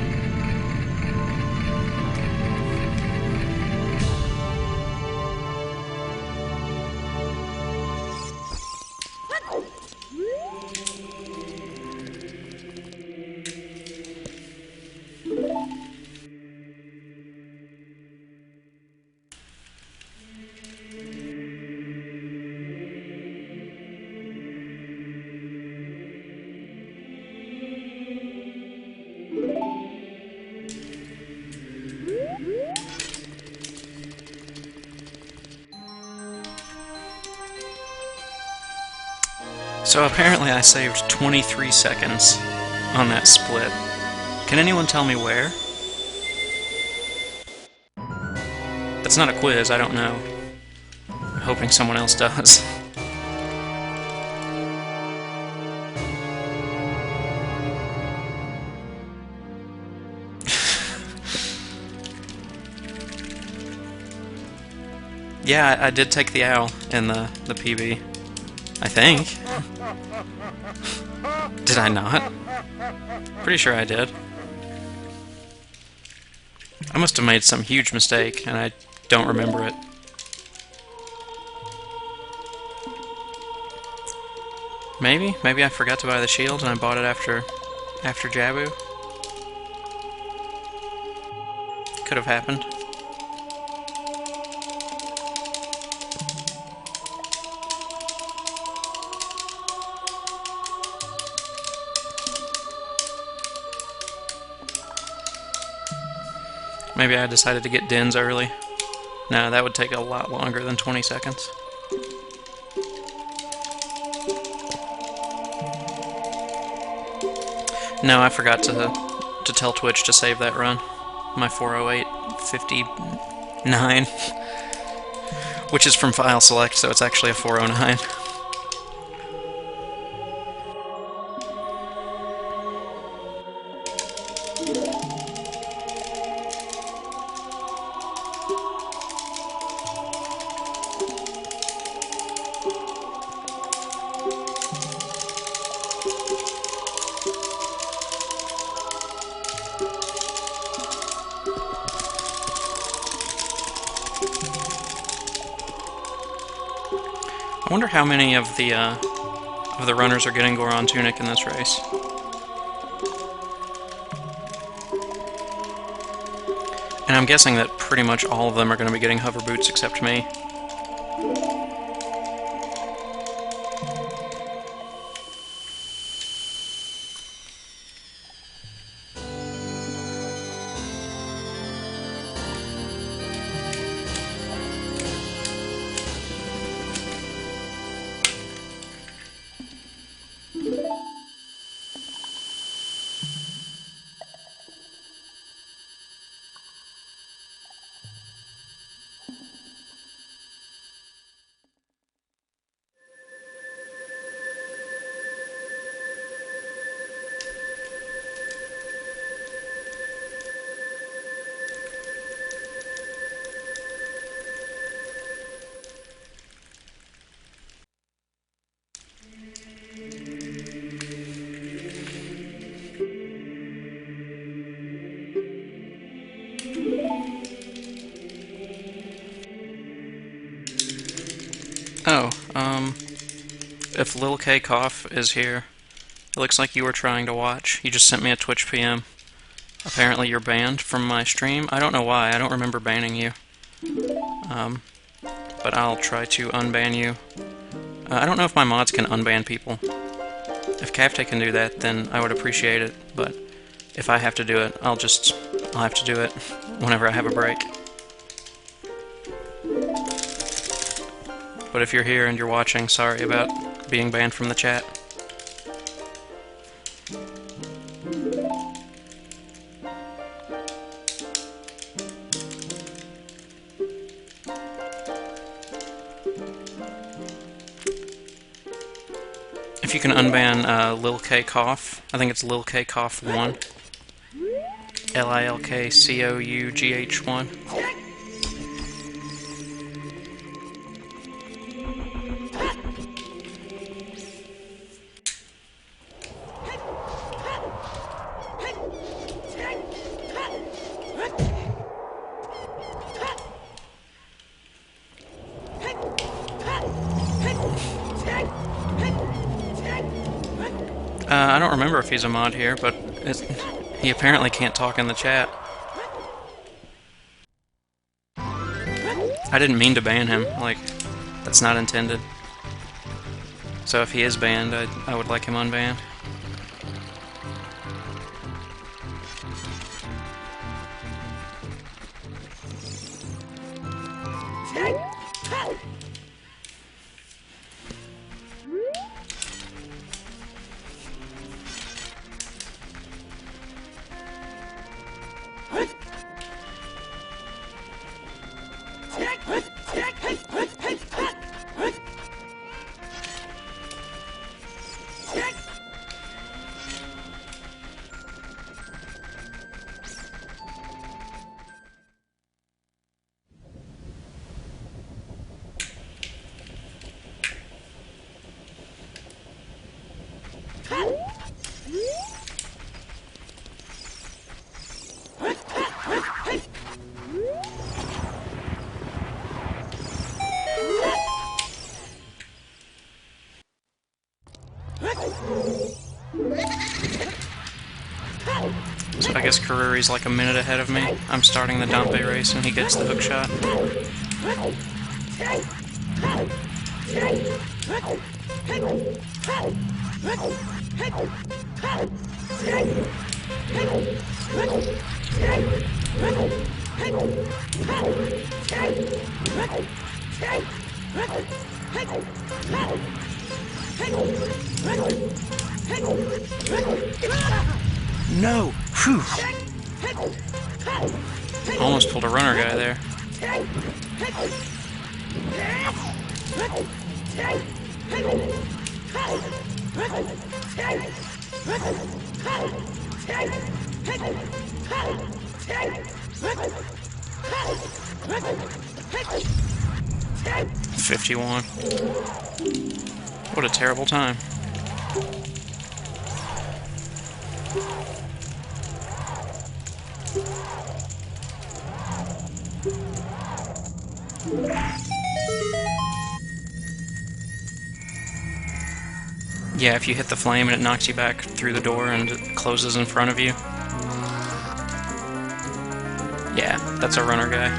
So apparently I saved 23 seconds on that split. Can anyone tell me where? That's not a quiz, I don't know. I'm hoping someone else does. Yeah, I did take the owl in the PB. I think. Did I not? Pretty sure I did. I must have made some huge mistake, and I don't remember it. Maybe? Maybe I forgot to buy the shield and I bought it after Jabu? Could have happened. Maybe I decided to get Dens early. No, that would take a lot longer than 20 seconds. No, I forgot to tell Twitch to save that run. My 408.59. Which is from file select, so it's actually a 409. I wonder how many of the runners are getting Goron Tunic in this race. And I'm guessing that pretty much all of them are going to be getting hover boots except me. Oh, if Lil K Cough is here, it looks like you were trying to watch. You just sent me a Twitch PM. Apparently you're banned from my stream. I don't know why, I don't remember banning you. But I'll try to unban you. I don't know if my mods can unban people. If Captain can do that, then I would appreciate it, but if I have to do it, I'll have to do it whenever I have a break. But if you're here and you're watching, sorry about being banned from the chat. If you can unban Lil K Cough, I think it's Lil K Cough 1. LILKCOUGH 1. I don't remember if he's a mod here, but he apparently can't talk in the chat. I didn't mean to ban him, like, that's not intended. So if he is banned, I would like him unbanned. So I guess Karuri's like a minute ahead of me. I'm starting the Dompe race and he gets the hook shot. No! Whew! Almost pulled a runner guy there. $51. What a terrible time. Yeah, if you hit the flame and it knocks you back through the door and it closes in front of you. Yeah, that's a runner guy.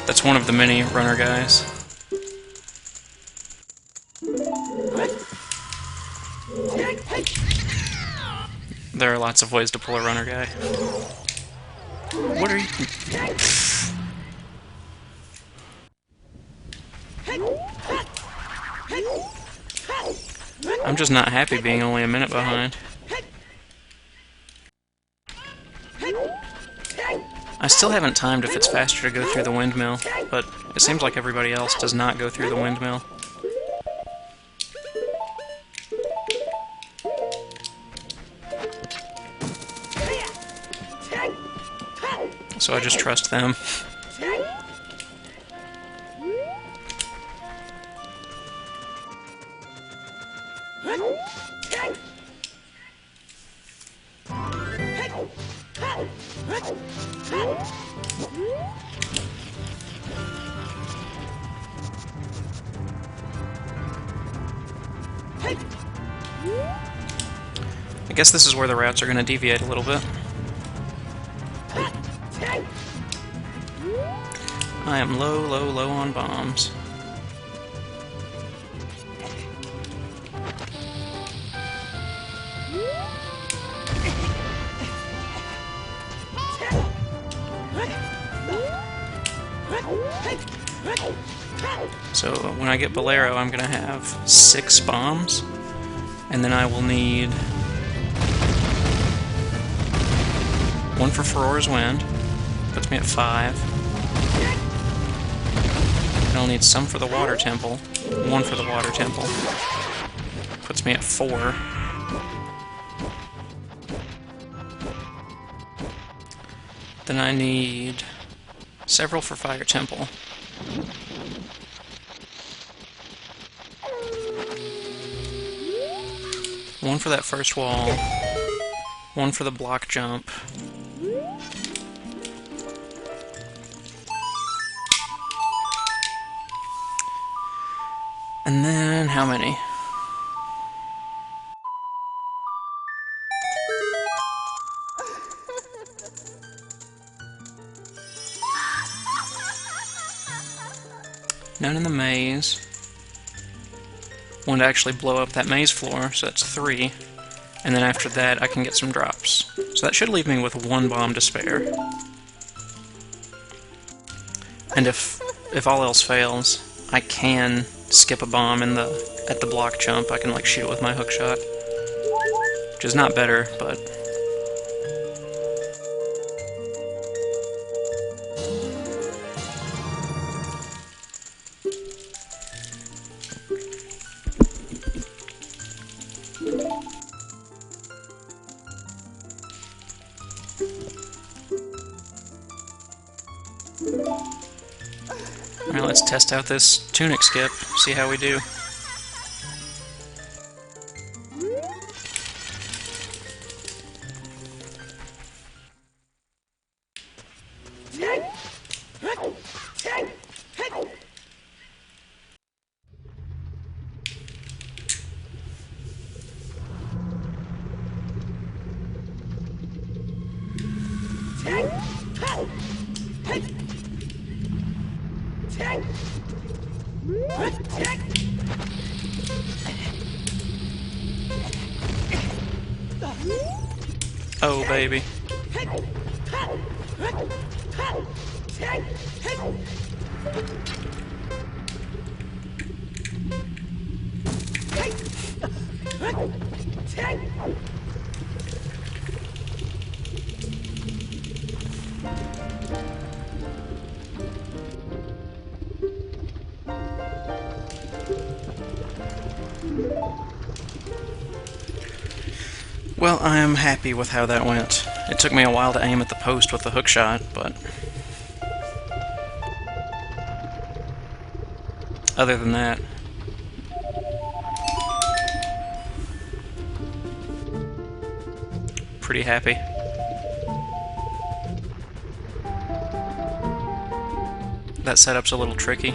That's one of the many runner guys. There are lots of ways to pull a runner guy. What are you... I'm just not happy being only a minute behind. I still haven't timed if it's faster to go through the windmill, but it seems like everybody else does not go through the windmill. So I just trust them. I guess this is where the routes are going to deviate a little bit. I am low, low, low on bombs. So when I get Bolero, I'm going to have 6 bombs, and then I will need 1 for Furora's Wind, puts me at 5. And I'll need some for the Water Temple, 1 for the Water Temple, puts me at 4. Then I need several for Fire Temple. One for that first wall, 1 for the block jump, and then how many? None in the maze. 1 to actually blow up that maze floor, so that's 3. And then after that, I can get some drops. So that should leave me with 1 bomb to spare. And if all else fails, I can skip a bomb at the block jump. I can like shoot it with my hook shot, which is not better, but. Alright, let's test out this tunic skip, see how we do. Oh, baby. Well, I am happy with how that went. It took me a while to aim at the post with the hookshot, but other than that, pretty happy. That setup's a little tricky,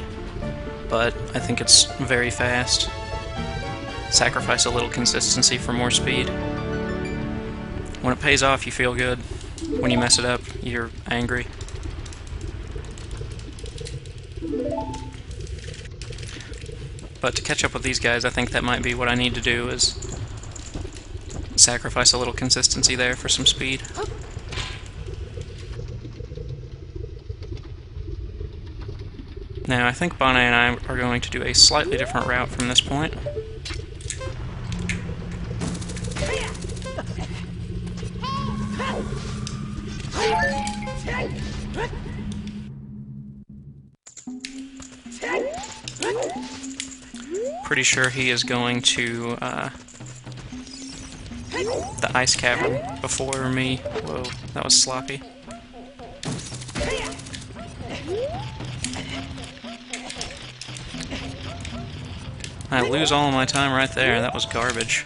but I think it's very fast. Sacrifice a little consistency for more speed. When it pays off, you feel good. When you mess it up, you're angry. But to catch up with these guys, I think that might be what I need to do, is sacrifice a little consistency there for some speed. Now, I think Bonnet and I are going to do a slightly different route from this point. Pretty sure he is going to the ice cavern before me. Whoa, that was sloppy. I lose all of my time right there. That was garbage.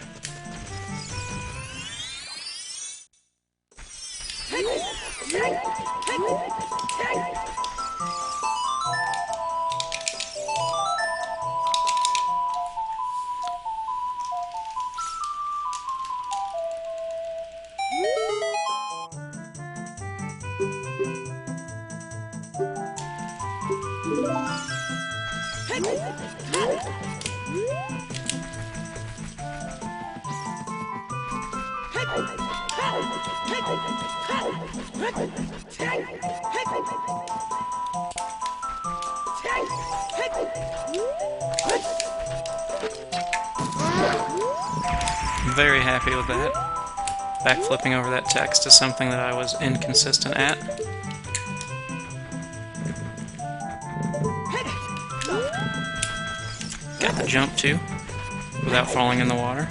very happy with that. Backflipping over that text is something that I was inconsistent at. Got the jump too, without falling in the water.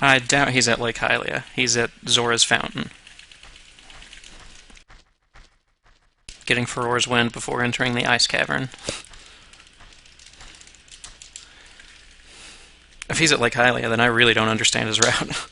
I doubt he's at Lake Hylia. He's at Zora's Fountain. Getting Farore's Wind before entering the Ice Cavern. If he's at Lake Hylia, then I really don't understand his route.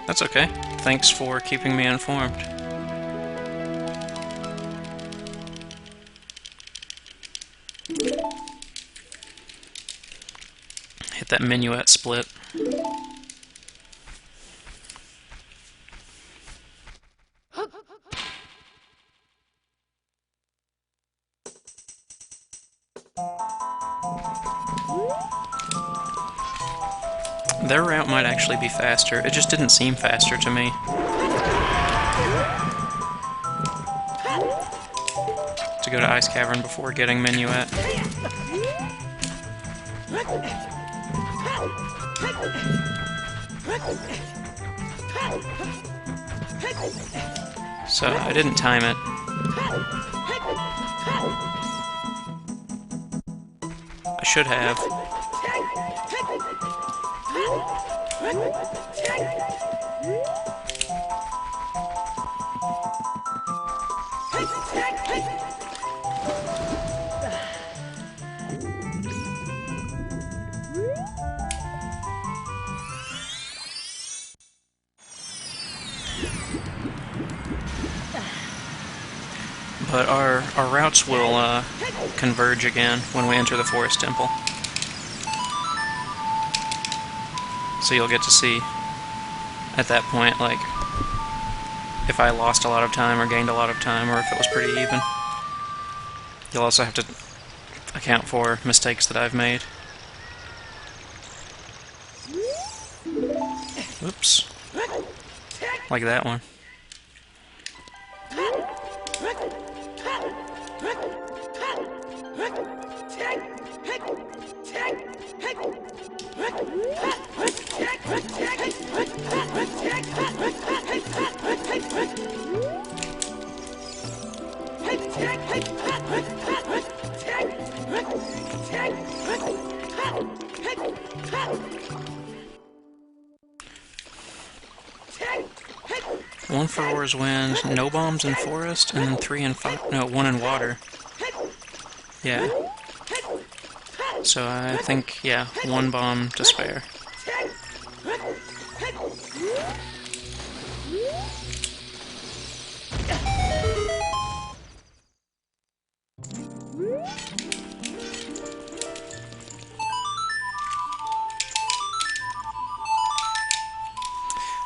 That's okay. Thanks for keeping me informed. Hit that minuet split. Their route might actually be faster. It just didn't seem faster to me. To go to Ice Cavern before getting Minuet. So I didn't time it. I should have. But our routes will converge again when we enter the Forest Temple. So you'll get to see at that point, like, if I lost a lot of time or gained a lot of time, or if it was pretty even. You'll also have to account for mistakes that I've made. Oops. Like that one. One Farore's Wind, no bombs in forest, and then 3 and 5. No, 1 in water. Yeah. So I think, yeah, 1 bomb to spare.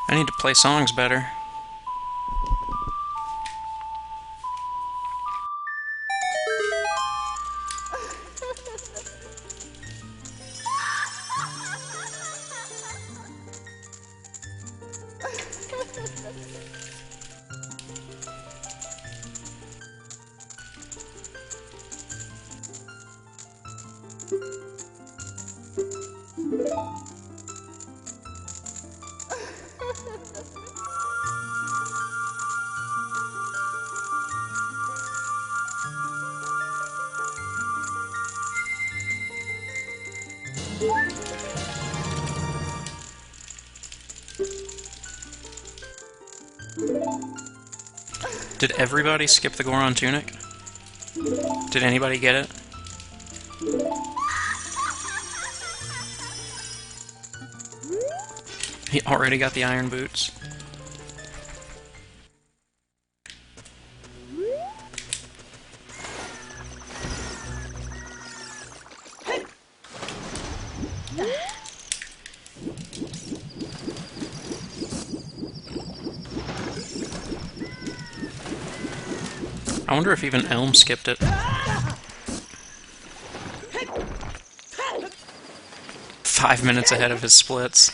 I need to play songs better. Did everybody skip the Goron tunic? Did anybody get it? He already got the iron boots. I wonder if even Elm skipped it. 5 minutes ahead of his splits.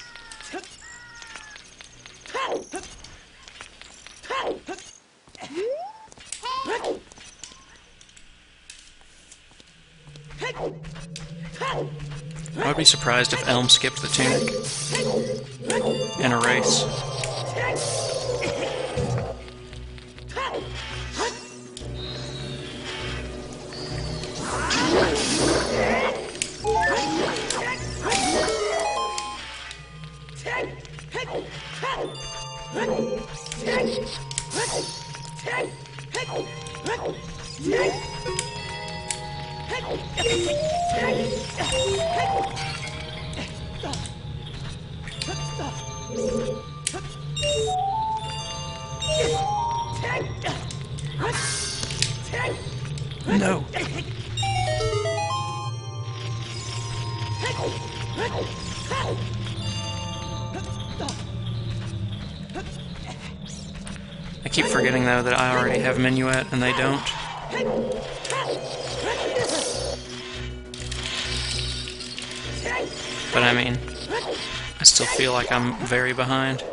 I would be surprised if Elm skipped the tunic in a race. No. I keep forgetting, though, that I already have Minuet and they don't. But I mean, I still feel like I'm very behind.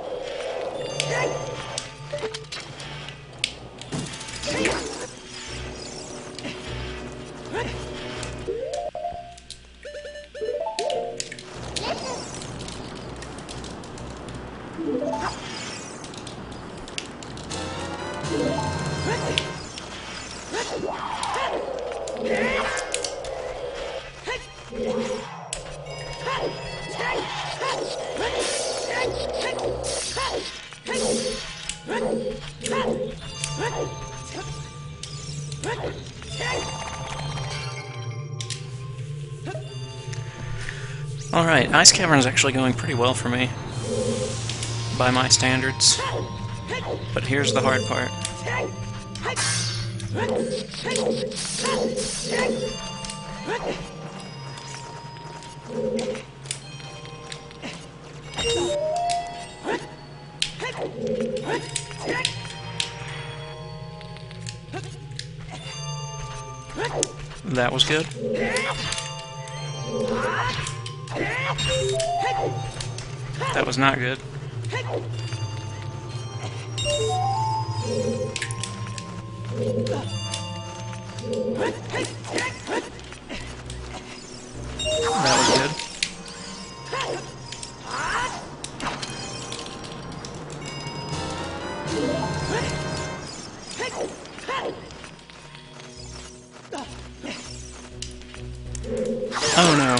Alright, Ice Cavern is actually going pretty well for me, by my standards. But here's the hard part. That was good. That was not good. That was good. Oh no.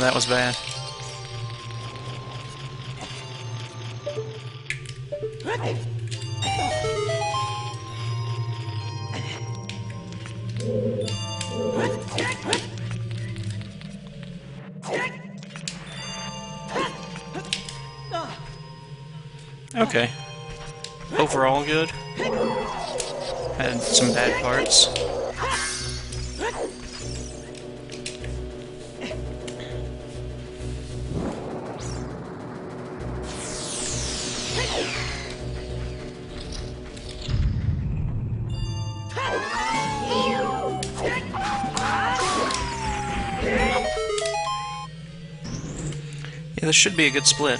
That was bad. Okay. Overall good. Had some bad parts. Yeah, this should be a good split.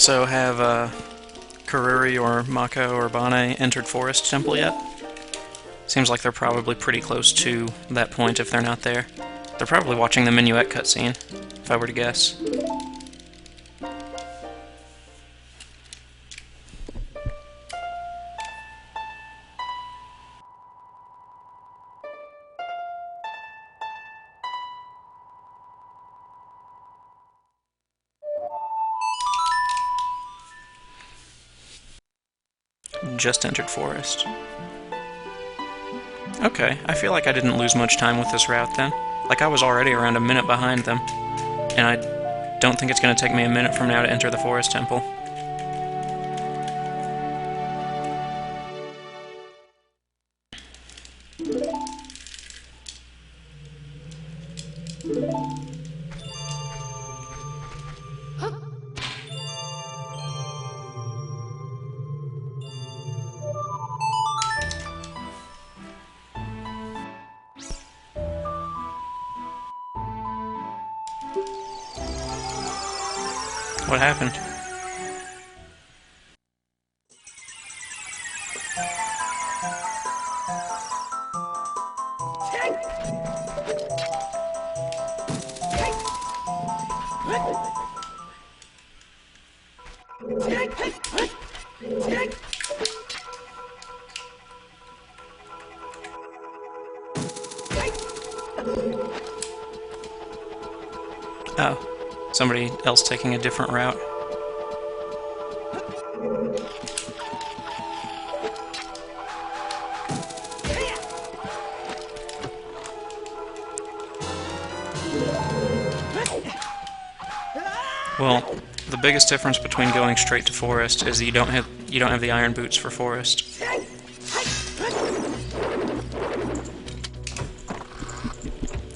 So have Karuri or Mako or Bane entered Forest Temple yet? Seems like they're probably pretty close to that point if they're not there. They're probably watching the Minuet cutscene, if I were to guess. Just entered Forest. Okay, I feel like I didn't lose much time with this route then. Like I was already around a minute behind them, and I don't think it's going to take me a minute from now to enter the Forest Temple. What happened? Oh, somebody else taking a different route. Well, the biggest difference between going straight to Forest is that you don't have the iron boots for Forest.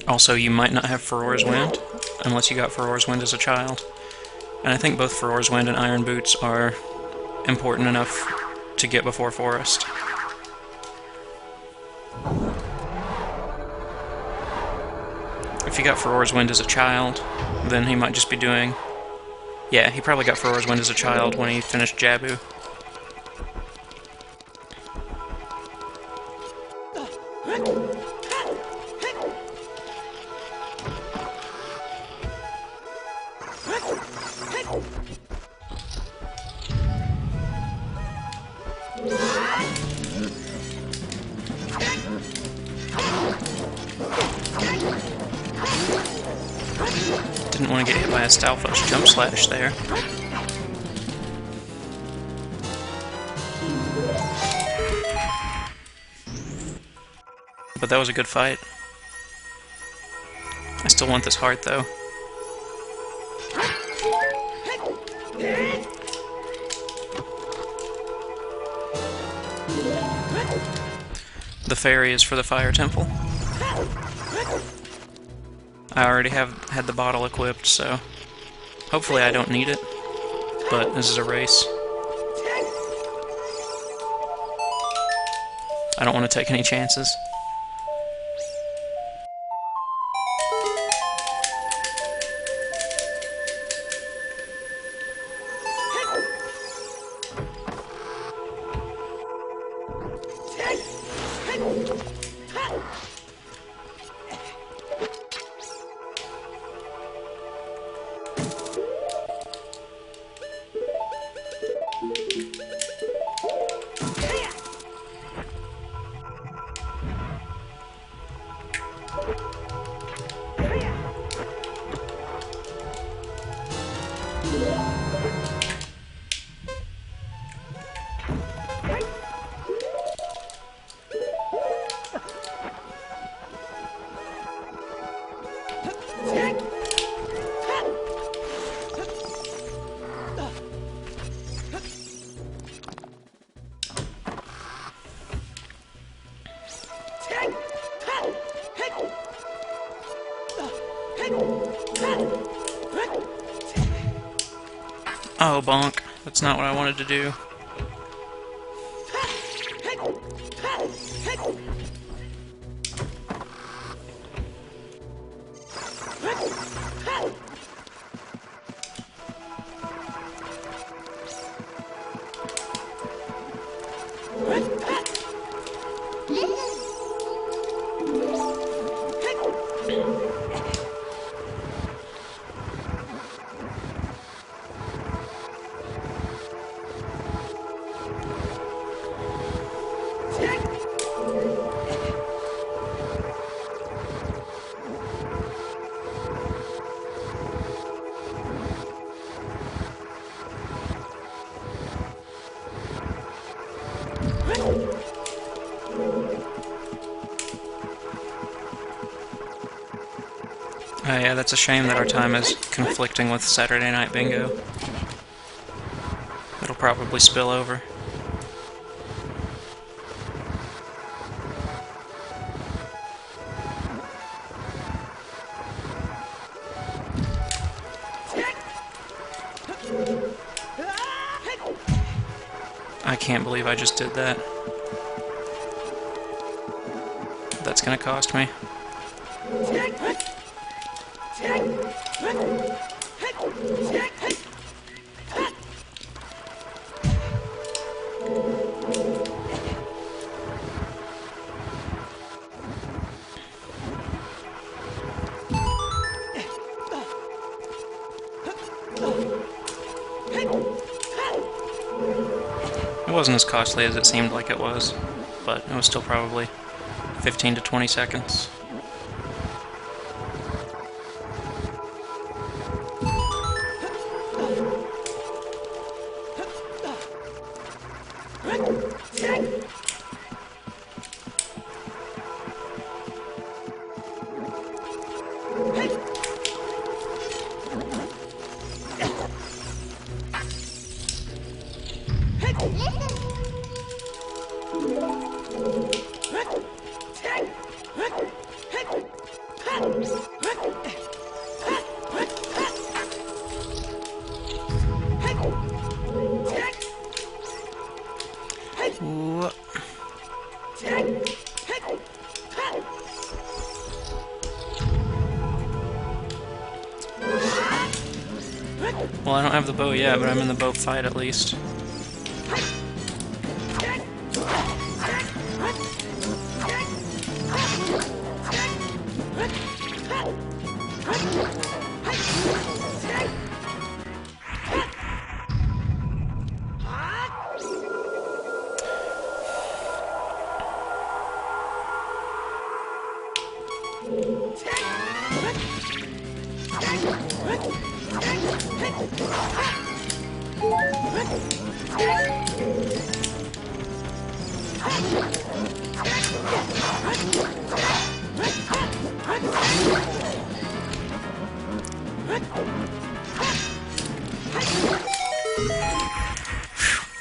Also, you might not have Farore's Wind, unless you got Farore's Wind as a child. And I think both Farore's Wind and Iron Boots are important enough to get before Forest. If you got Farore's Wind as a child, then he might just be doing... Yeah, he probably got Farore's Wind as a child when he finished Jabu. Didn't want to get hit by a Stalfos jump slash there. But that was a good fight. I still want this heart, though. The fairy is for the Fire Temple. I already had the bottle equipped, so hopefully I don't need it, but this is a race. I don't want to take any chances. Oh, bonk. That's not what I wanted to do. Oh yeah, that's a shame that our time is conflicting with Saturday Night Bingo. It'll probably spill over. I can't believe I just did that. That's gonna cost me. It wasn't as costly as it seemed like it was, but it was still probably 15 to 20 seconds. Well, I don't have the bow yet, but I'm in the bow fight at least.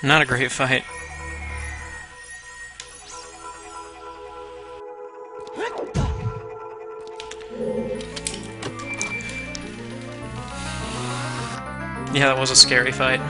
Not a great fight. Yeah, that was a scary fight.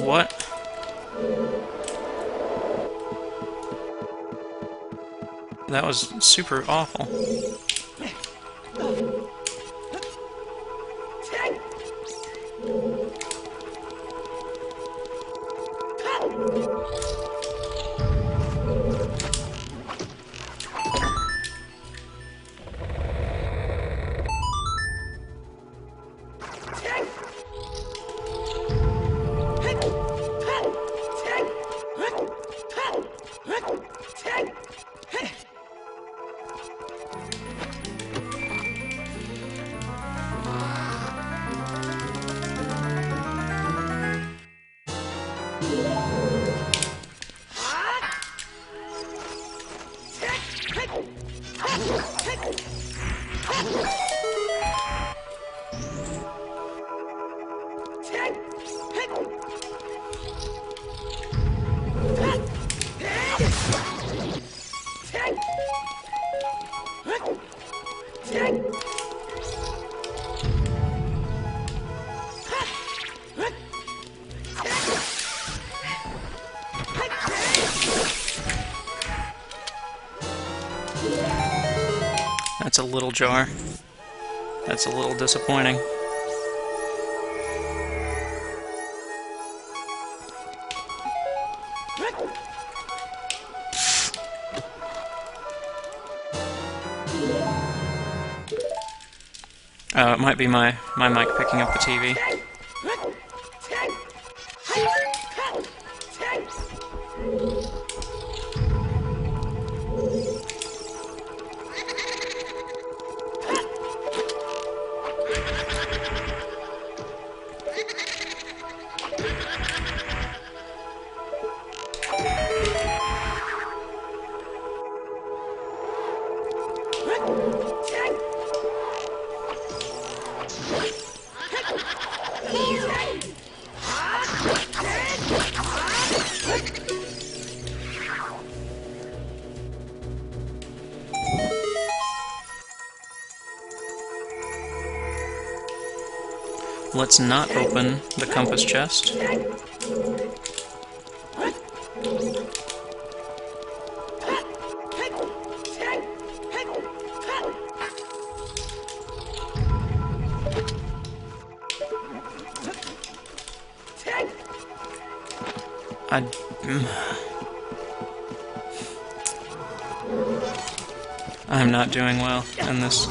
What? That was super awful. That's a little jar. That's a little disappointing. It might be my mic picking up the TV. Let's not open the compass chest. I'm not doing well in this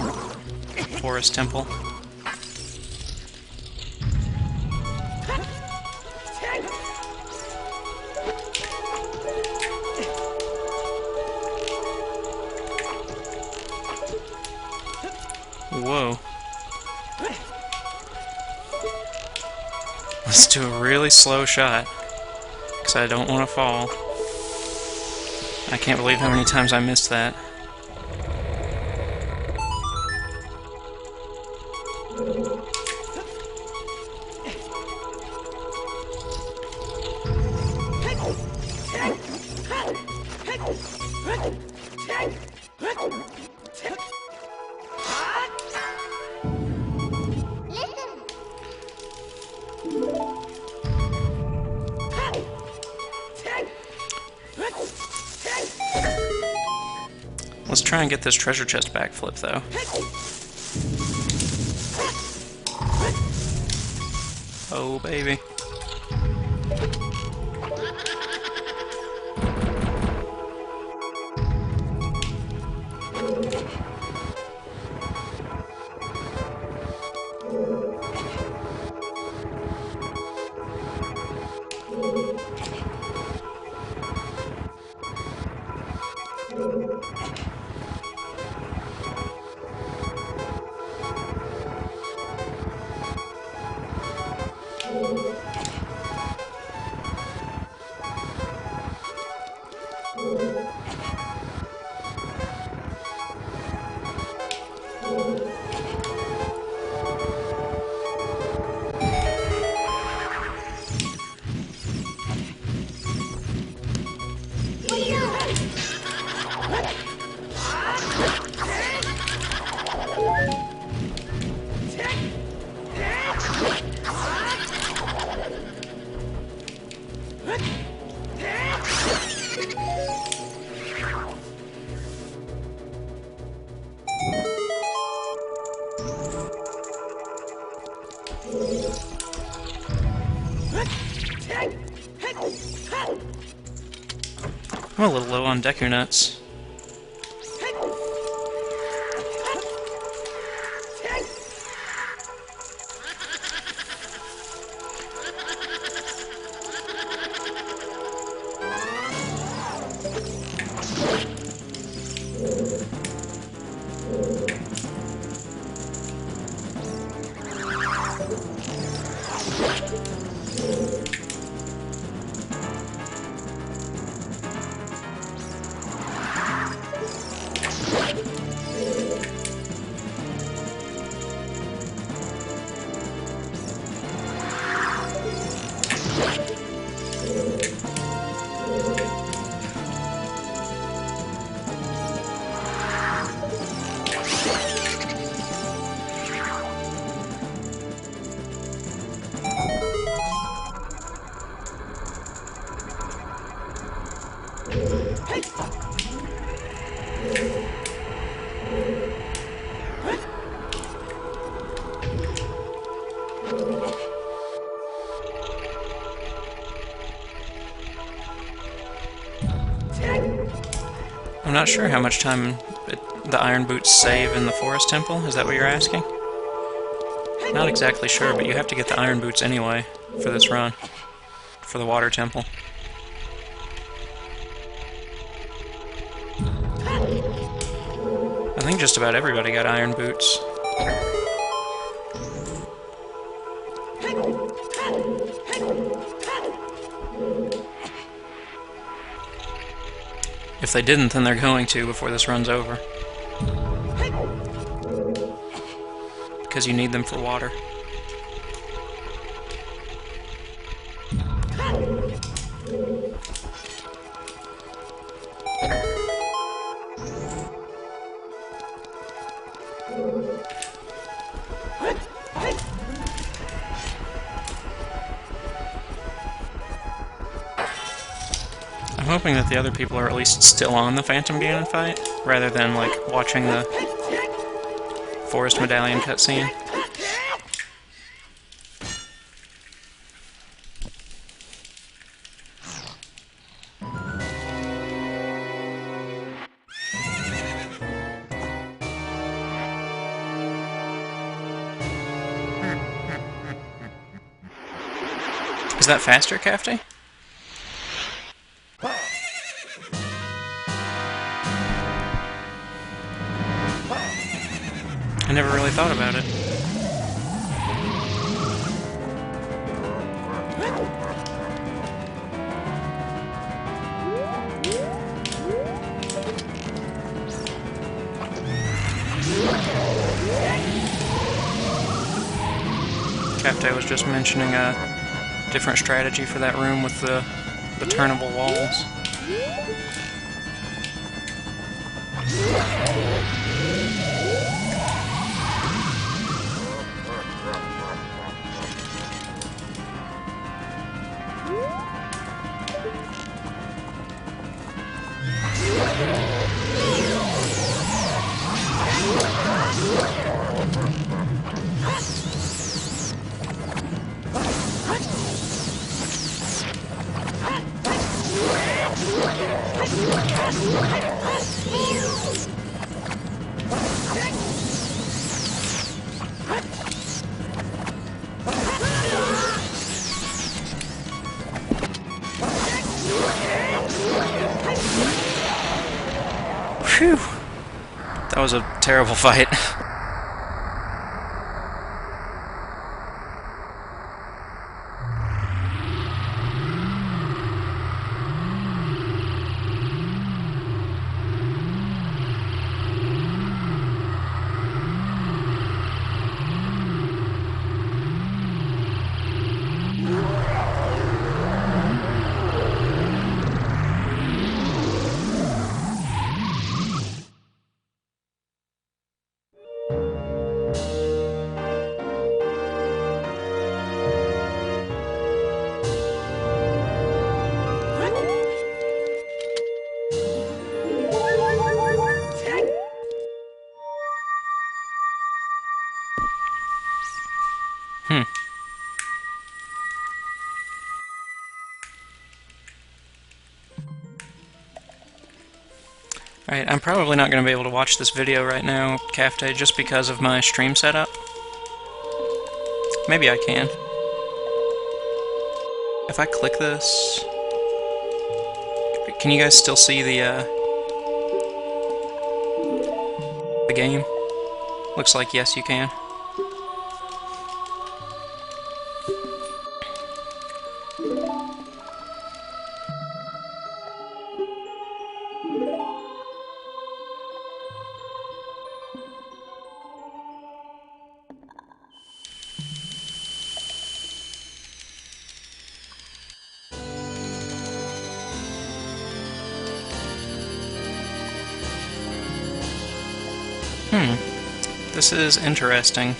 forest temple. Whoa. Let's do a really slow shot, because I don't want to fall. I can't believe how many times I missed that. Let's try and get this treasure chest backflip, though. Oh, baby. I'm a little low on Deku Nuts. I'm not sure how much time the Iron Boots save in the Forest Temple. Is that what you're asking? Not exactly sure, but you have to get the Iron Boots anyway for this run. For the Water Temple. I think just about everybody got Iron Boots. If they didn't, then they're going to before this run's over. Because you need them for water. I'm hoping that the other people are at least still on the Phantom Ganon fight, rather than, like, watching the Forest Medallion cutscene. Is that faster, Cafty? I never really thought about it. Cafty was just mentioning a different strategy for that room with the turnable walls. Phew! That was a terrible fight. Alright, I'm probably not going to be able to watch this video right now, Cafte, just because of my stream setup. Maybe I can. If I click this... Can you guys still see the game? Looks like yes, you can. This is interesting.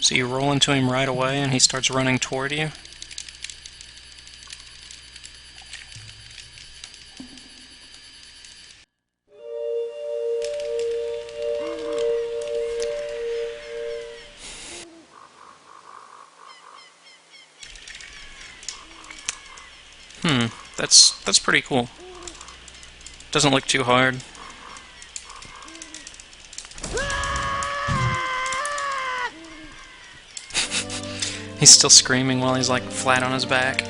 So you roll into him right away and he starts running toward you? That's pretty cool. Doesn't look too hard. He's still screaming while he's like flat on his back.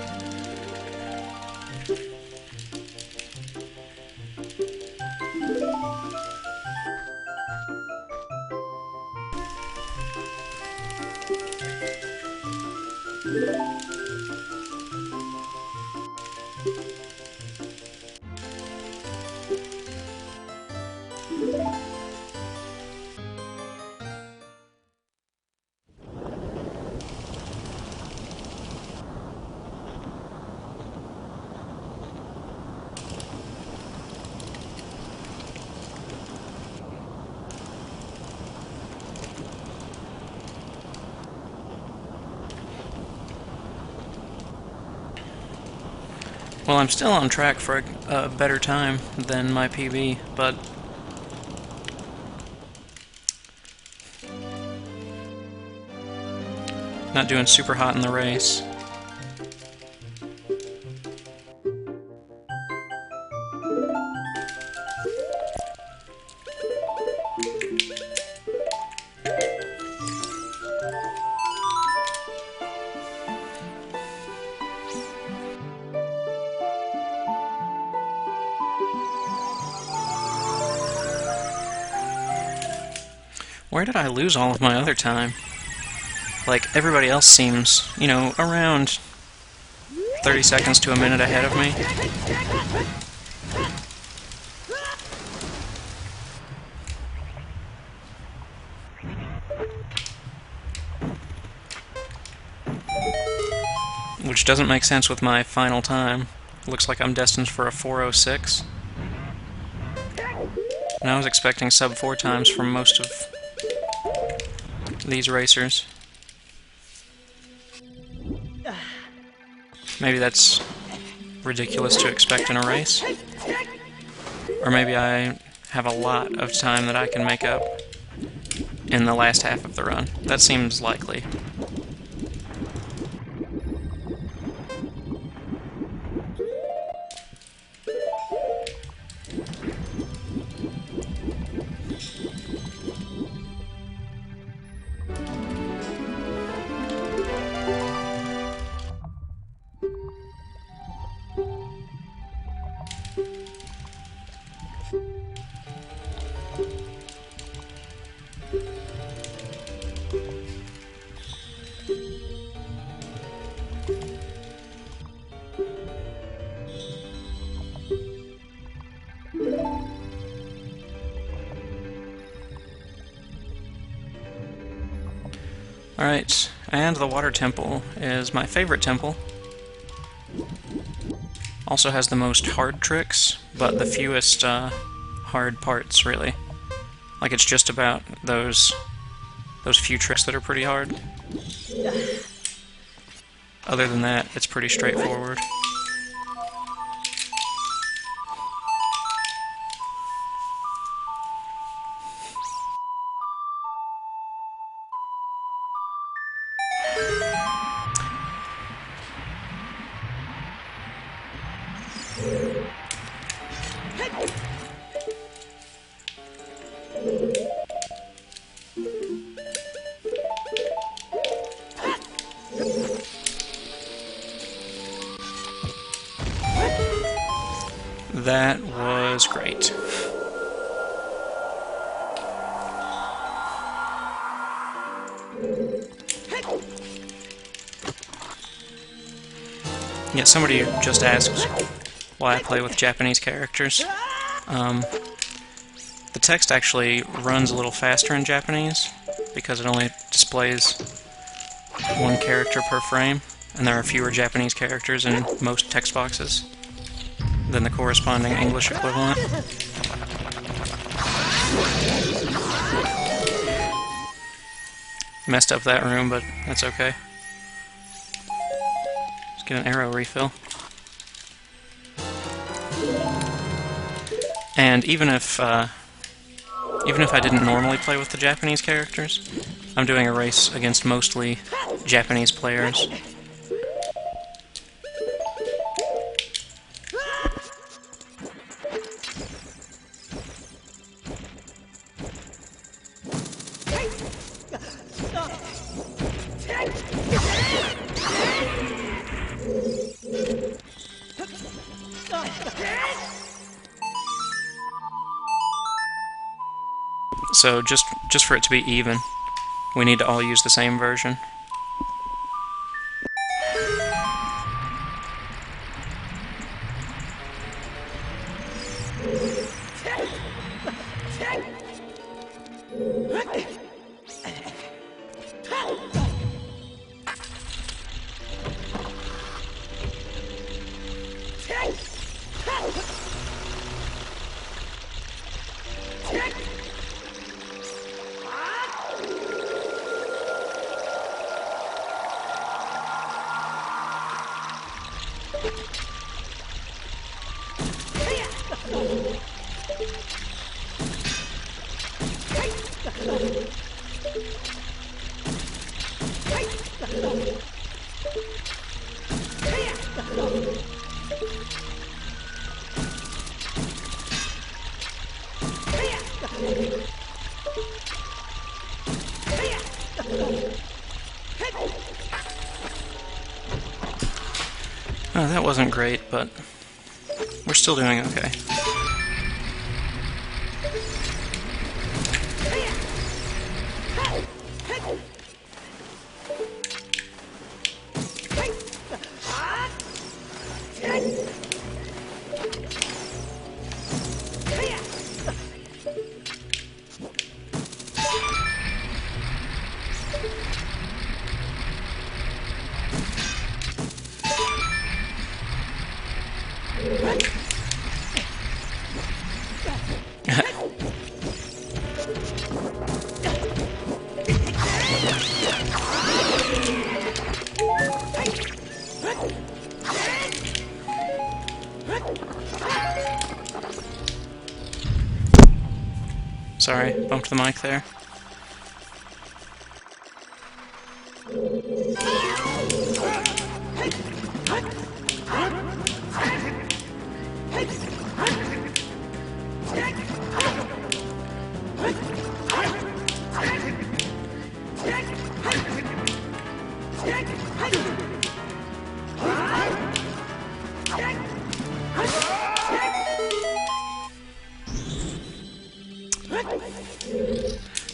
Well, I'm still on track for a better time than my PB, but not doing super hot in the race. Where did I lose all of my other time? Like, everybody else seems, you know, around 30 seconds to a minute ahead of me. Which doesn't make sense with my final time. Looks like I'm destined for a 4:06. And I was expecting sub 4 times from most of these racers. Maybe that's ridiculous to expect in a race. Or maybe I have a lot of time that I can make up in the last half of the run. That seems likely. Alright, and the water temple is my favorite temple. Also has the most hard tricks, but the fewest hard parts, really. Like, it's just about those few tricks that are pretty hard. Other than that, it's pretty straightforward. That was great. Yeah, somebody just asked why I play with Japanese characters. The text actually runs a little faster in Japanese because it only displays one character per frame, and there are fewer Japanese characters in most text boxes than the corresponding English equivalent. Messed up that room, but that's okay. Let's get an arrow refill. And even if I didn't normally play with the Japanese characters, I'm doing a race against mostly Japanese players. So just for it to be even, we need to all use the same version. Oh, that wasn't great, but we're still doing okay. Sorry, bumped the mic there.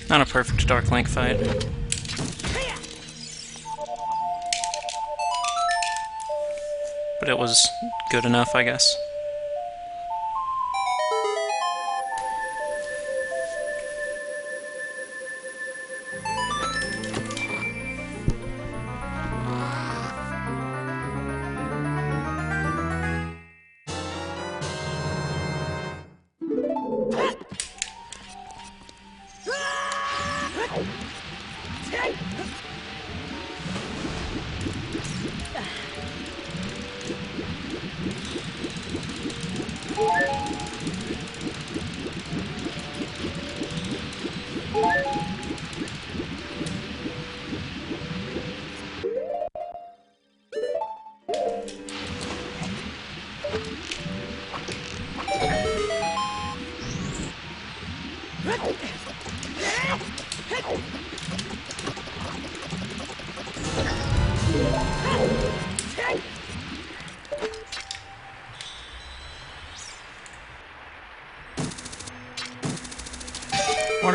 Not a perfect Dark Link fight. But it was good enough, I guess.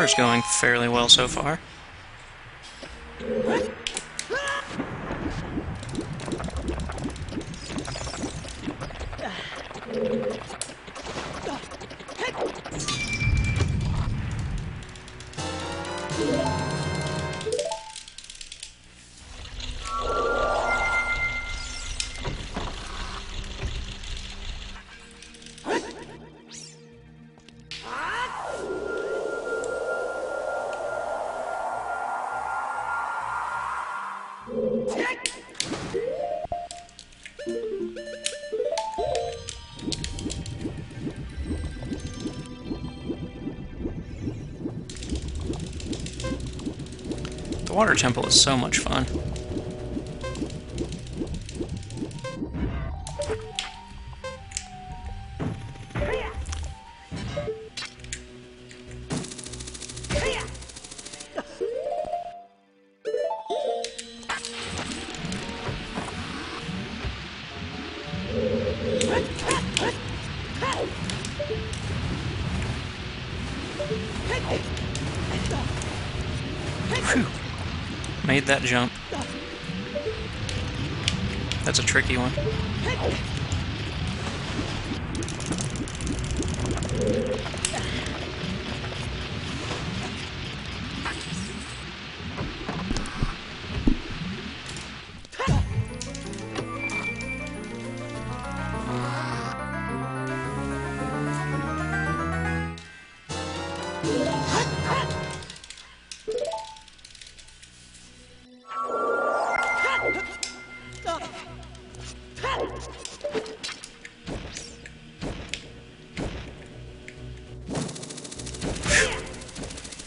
water's going fairly well so far. The water temple is so much fun. Whew. Made that jump. That's a tricky one.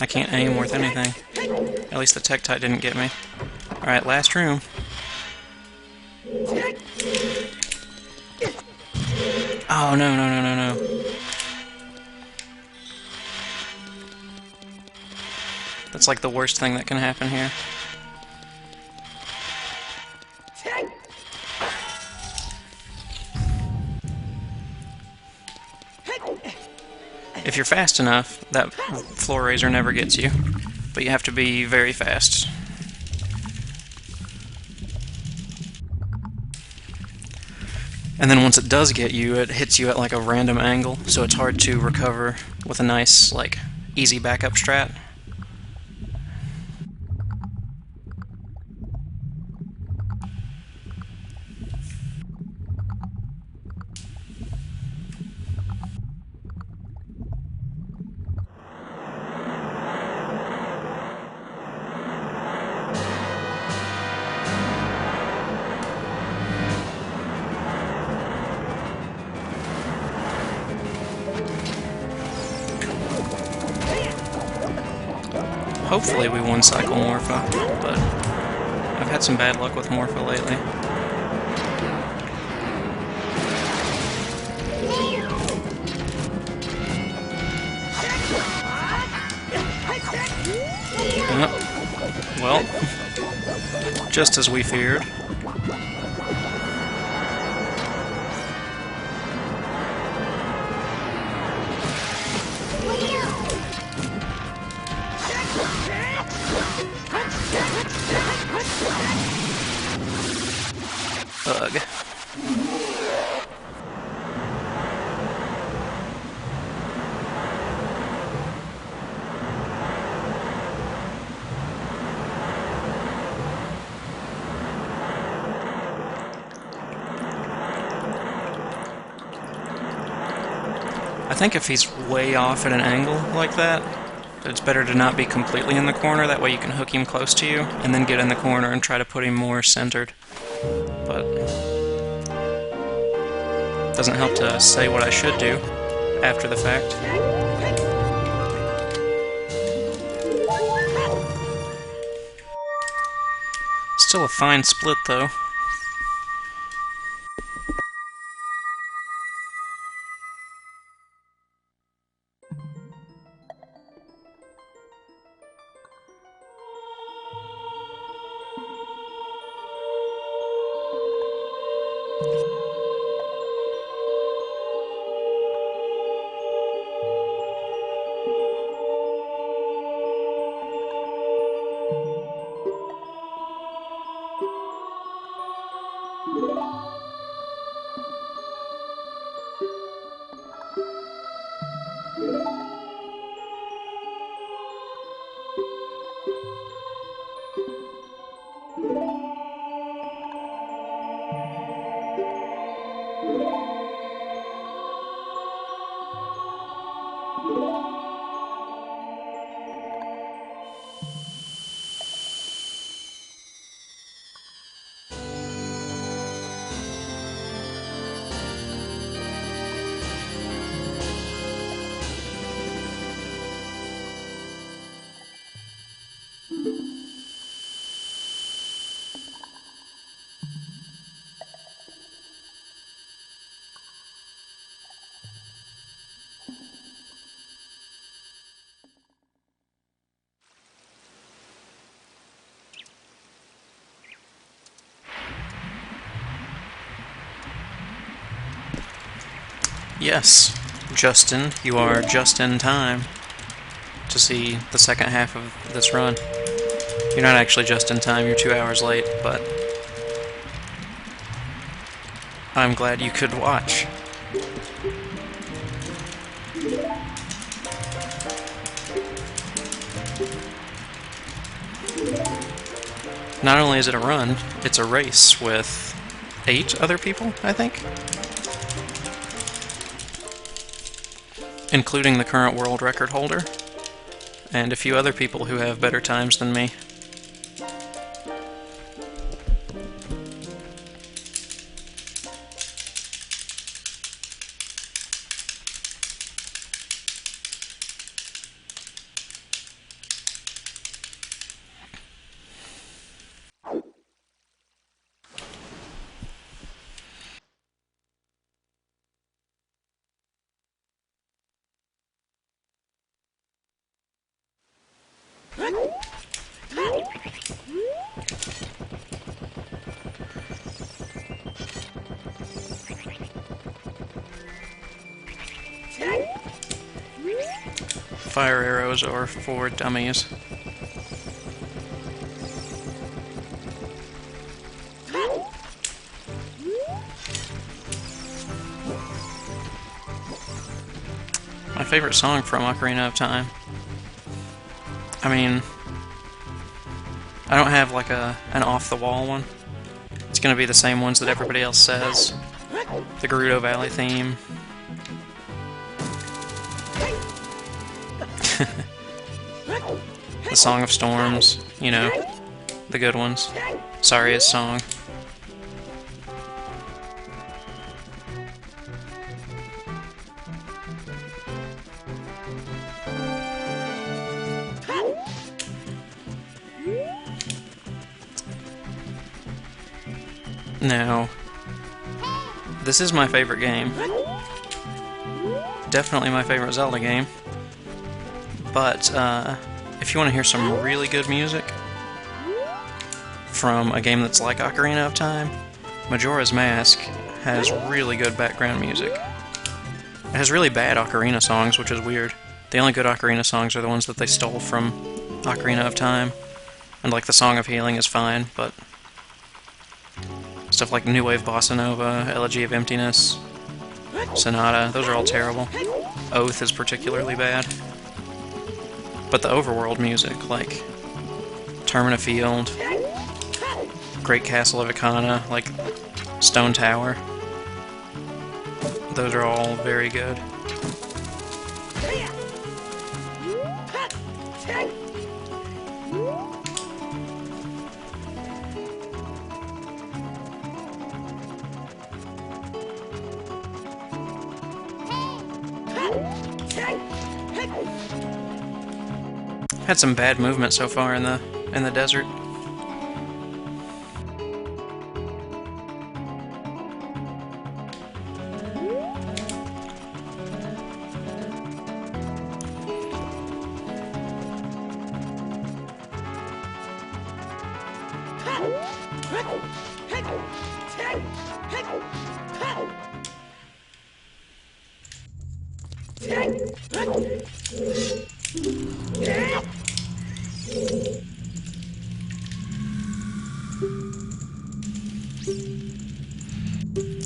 I can't aim worth anything. At least the Tektite didn't get me. Alright, last room. Oh, no, no, no, no, no. That's like the worst thing that can happen here. If you're fast enough, that floor raiser never gets you, but you have to be very fast. And then once it does get you, it hits you at like a random angle, so it's hard to recover with a nice, like, easy backup strat. Hopefully we one-cycle Morpha, but I've had some bad luck with Morpha lately. Yep. Well, just as we feared. Ugh. I think if he's way off at an angle like that, it's better to not be completely in the corner, that way you can hook him close to you, and then get in the corner and try to put him more centered. But it doesn't help to say what I should do after the fact. Still a fine split, though. Yes, Justin, you are just in time to see the second half of this run. You're not actually just in time, you're 2 hours late, but I'm glad you could watch. Not only is it a run, it's a race with 8 other people, I think? Including the current world record holder, and a few other people who have better times than me. Fire arrows are for dummies. My favorite song from Ocarina of Time. I mean, I don't have like an off-the-wall one. It's gonna be the same ones that everybody else says. The Gerudo Valley theme. The Song of Storms, you know, the good ones. Saria's song. Now, this is my favorite game. Definitely my favorite Zelda game. But, if you want to hear some really good music from a game that's like Ocarina of Time, Majora's Mask has really good background music. It has really bad Ocarina songs, which is weird. The only good Ocarina songs are the ones that they stole from Ocarina of Time. And like the Song of Healing is fine, but stuff like New Wave Bossa Nova, Elegy of Emptiness, Sonata, those are all terrible. Oath is particularly bad. But the overworld music, like Termina Field, Great Castle of Ikana, like Stone Tower, those are all very good. Had some bad movement so far in the desert.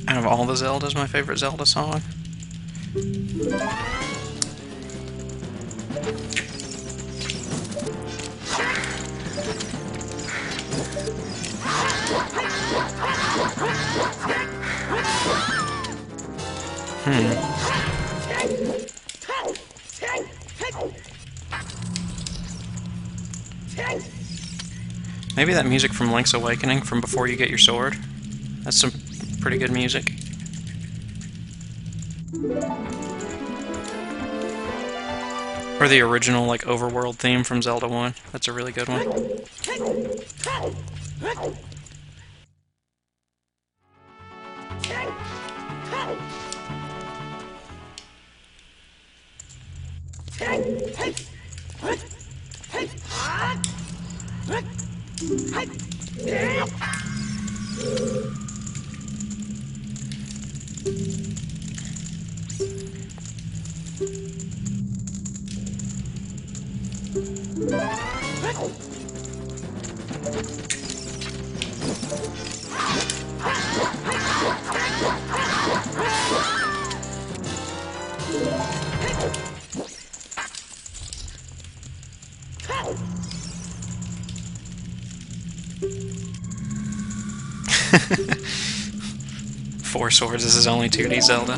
Out of all the Zeldas, my favorite Zelda song? Maybe that music from Link's Awakening, from before you get your sword. That's some pretty good music. Or the original, like, overworld theme from Zelda 1. That's a really good one. Four Swords, this is only 2D Zelda.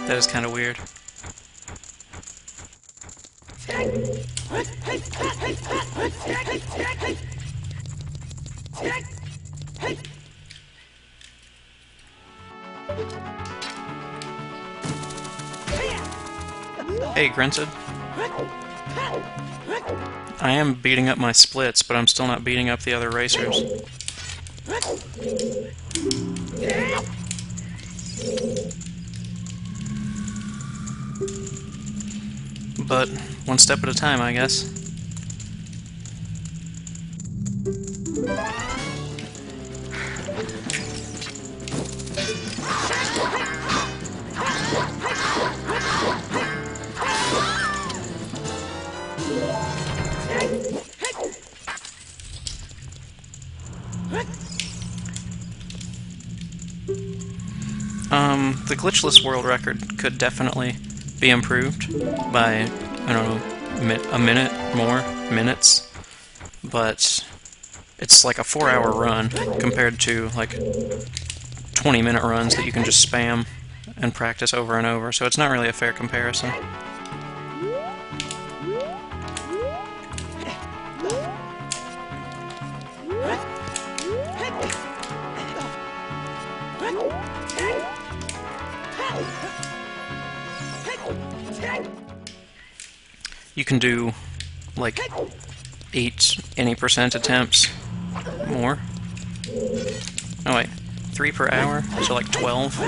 That is kind of weird. Hey, Grunted. I am beating up my splits, but I'm still not beating up the other racers. But one step at a time, I guess. The glitchless world record could definitely be improved by, I don't know, a minute more minutes, but it's like a 4-hour run compared to like 20-minute runs that you can just spam and practice over and over, so it's not really a fair comparison. You can do like 8 any percent attempts more. Oh wait, 3 per hour, so like 12.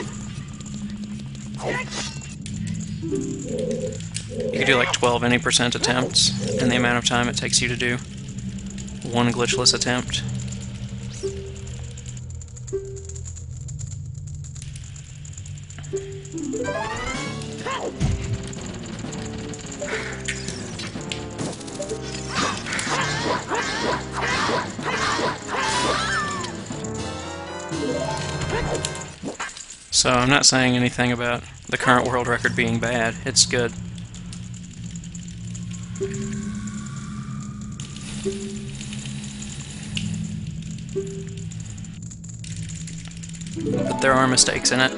You can do like 12 any percent attempts in the amount of time it takes you to do one glitchless attempt. So I'm not saying anything about the current world record being bad. It's good. But there are mistakes in it.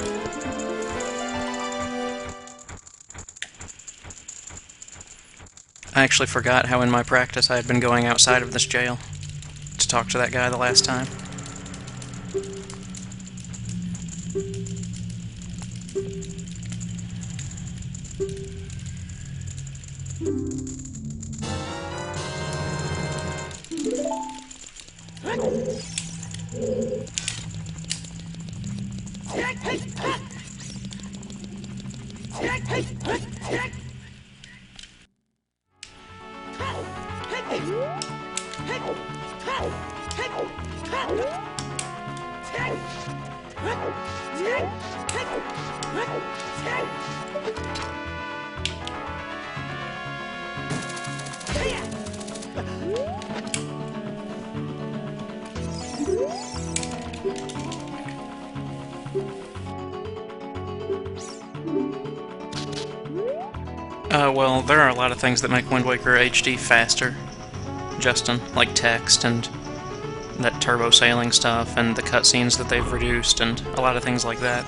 I actually forgot how in my practice I had been going outside of this jail to talk to that guy the last time. Well, there are a lot of things that make Wind Waker HD faster, Justin, like text and that turbo sailing stuff and the cutscenes that they've reduced and a lot of things like that.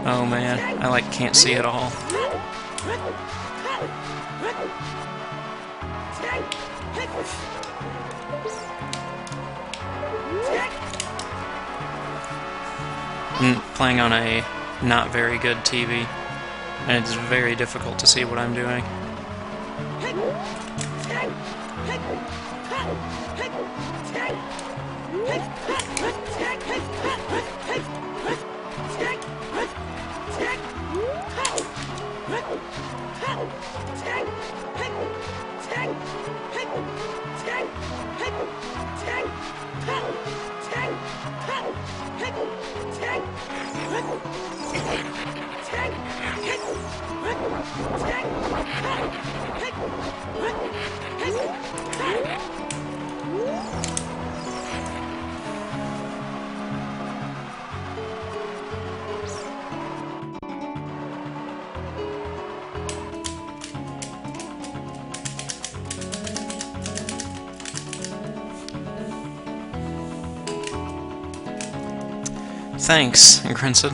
Oh man, I can't see it all. I'm playing on a not very good TV, and it's very difficult to see what I'm doing. Thanks, Grinsid.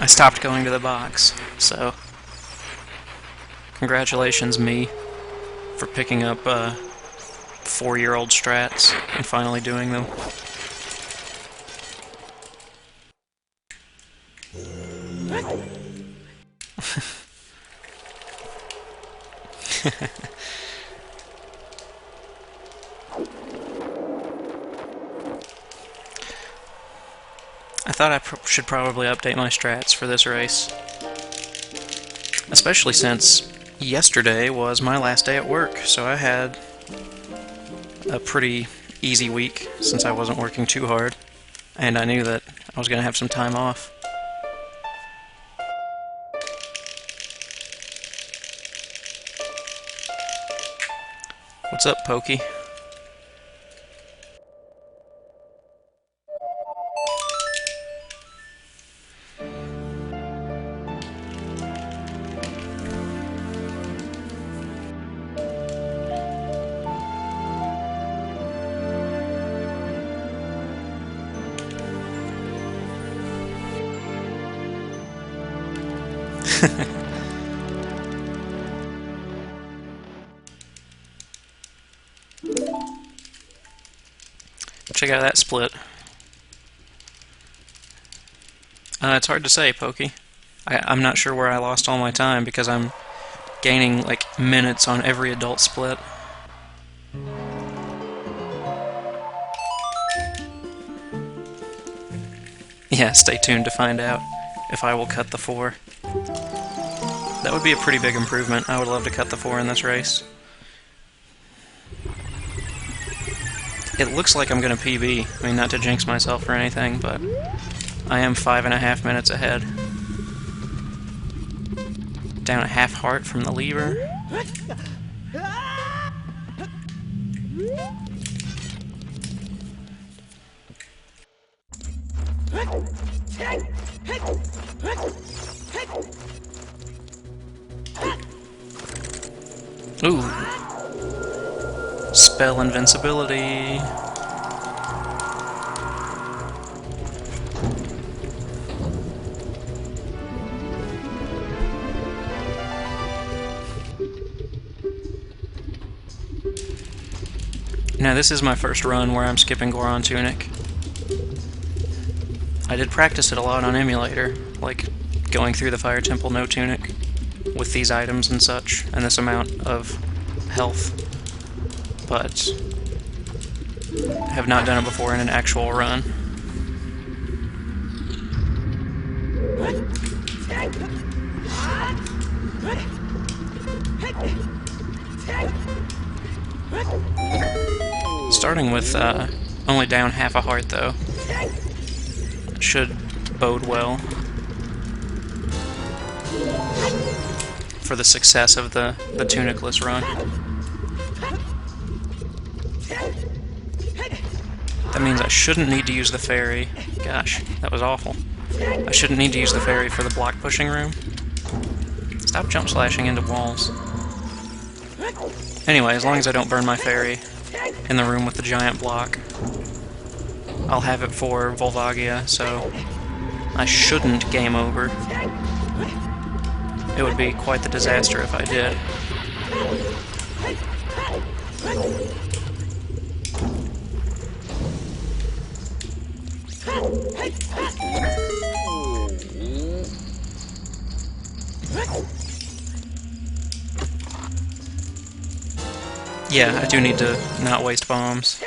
I stopped going to the box, so congratulations, me, for picking up 4-year-old strats and finally doing them. I thought I should probably update my strats for this race. Especially since yesterday was my last day at work, so I had a pretty easy week since I wasn't working too hard, and I knew that I was going to have some time off. What's up, Pokey? Check out that split. It's hard to say, Pokey. I'm not sure where I lost all my time because I'm gaining like minutes on every adult split. Yeah, stay tuned to find out if I will cut the 4. That would be a pretty big improvement. I would love to cut the 4 in this race. It looks like I'm going to PB. I mean, not to jinx myself or anything, but I am 5.5 minutes ahead. Down a half heart from the lever. Ooh. Spell invincibility. Now this is my first run where I'm skipping Goron Tunic. I did practice it a lot on emulator, like going through the Fire Temple no Tunic with these items and such, and this amount of health, but have not done it before in an actual run. Starting with only down half a heart, though, should bode well for the success of the tunicless run. That means I shouldn't need to use the fairy. Gosh, that was awful. I shouldn't need to use the fairy for the block pushing room. Stop jump slashing into walls. Anyway, as long as I don't burn my fairy in the room with the giant block, I'll have it for Volvagia, so I shouldn't game over. It would be quite the disaster if I did. Yeah, I do need to not waste bombs.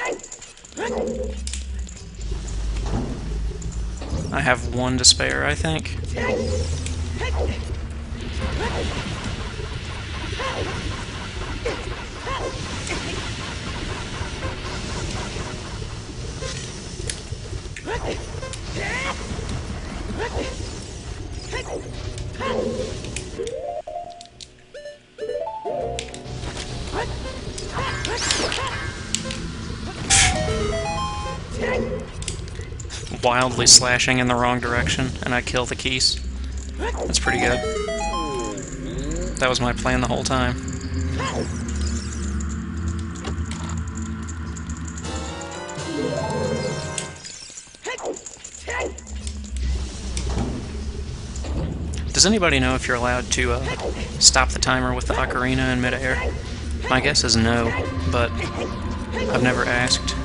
I have one to spare, I think. Wildly slashing in the wrong direction, and I kill the keys. That's pretty good. That was my plan the whole time. Does anybody know if you're allowed to stop the timer with the ocarina in midair? My guess is no, but I've never asked.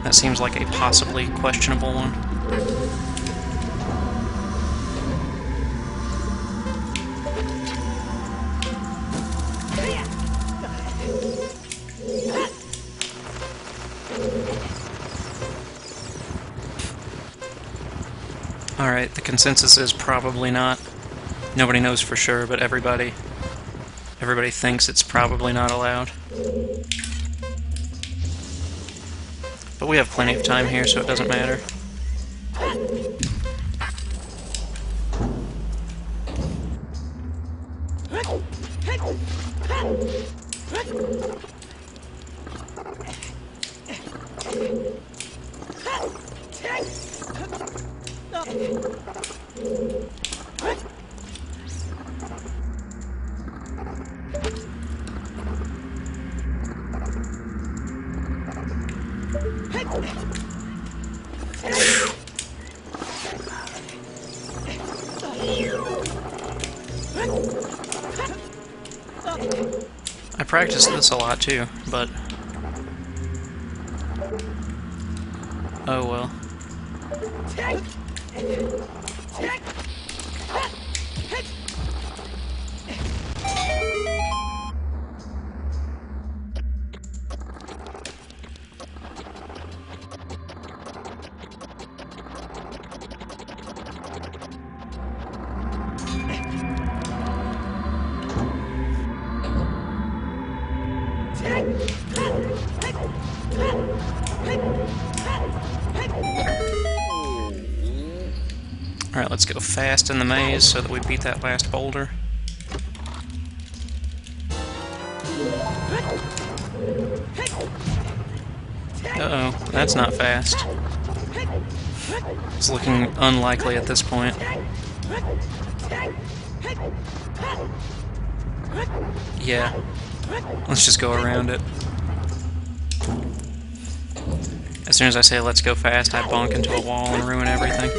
That seems like a possibly questionable one. Alright, the consensus is probably not. Nobody knows for sure, but everybody thinks it's probably not allowed. But we have plenty of time here, so it doesn't matter. I practiced this a lot too, but oh well. Alright, let's go fast in the maze so that we beat that last boulder. Uh-oh, that's not fast. It's looking unlikely at this point. Yeah, let's just go around it. As soon as I say let's go fast, I bonk into a wall and ruin everything.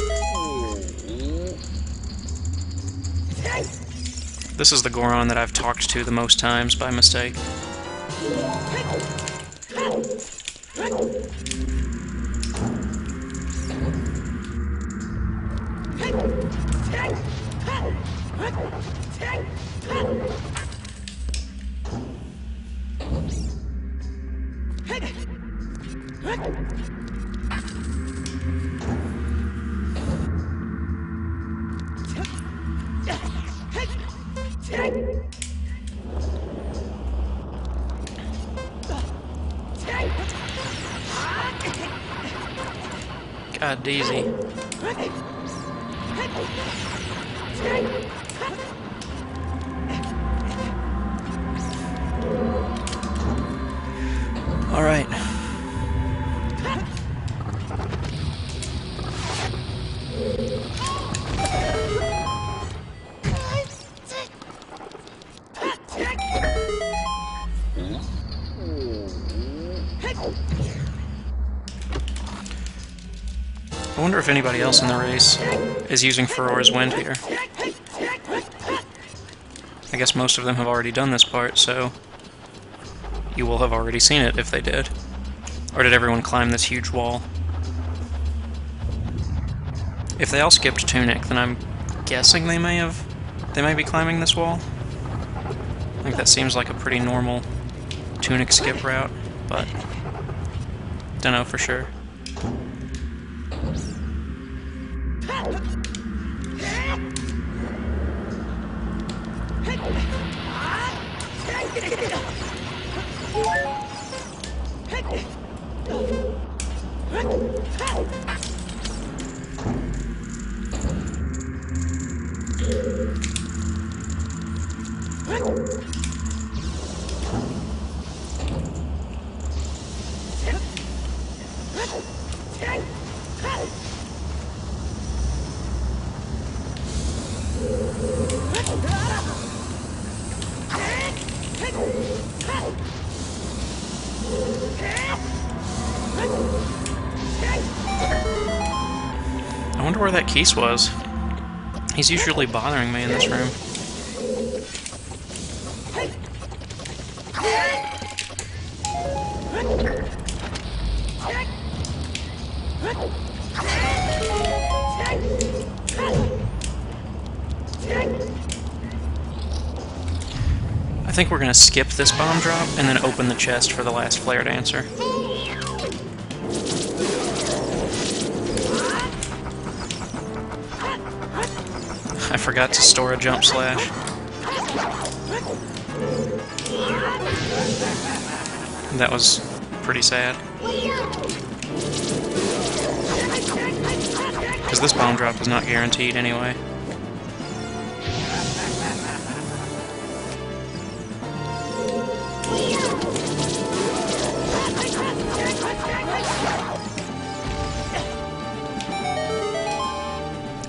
This is the Goron that I've talked to the most times by mistake. easy. Alright. I wonder if anybody else in the race is using Furore's Wind here. I guess most of them have already done this part, so you will have already seen it if they did. Or did everyone climb this huge wall? If they all skipped Tunic, then I'm guessing they may be climbing this wall. I think that seems like a pretty normal Tunic skip route, but don't know for sure. I wonder where that Keese was. He's usually bothering me in this room. I think we're gonna skip this bomb drop and then open the chest for the last Flare Dancer. I forgot to store a jump slash. That was pretty sad. Because this bomb drop is not guaranteed anyway.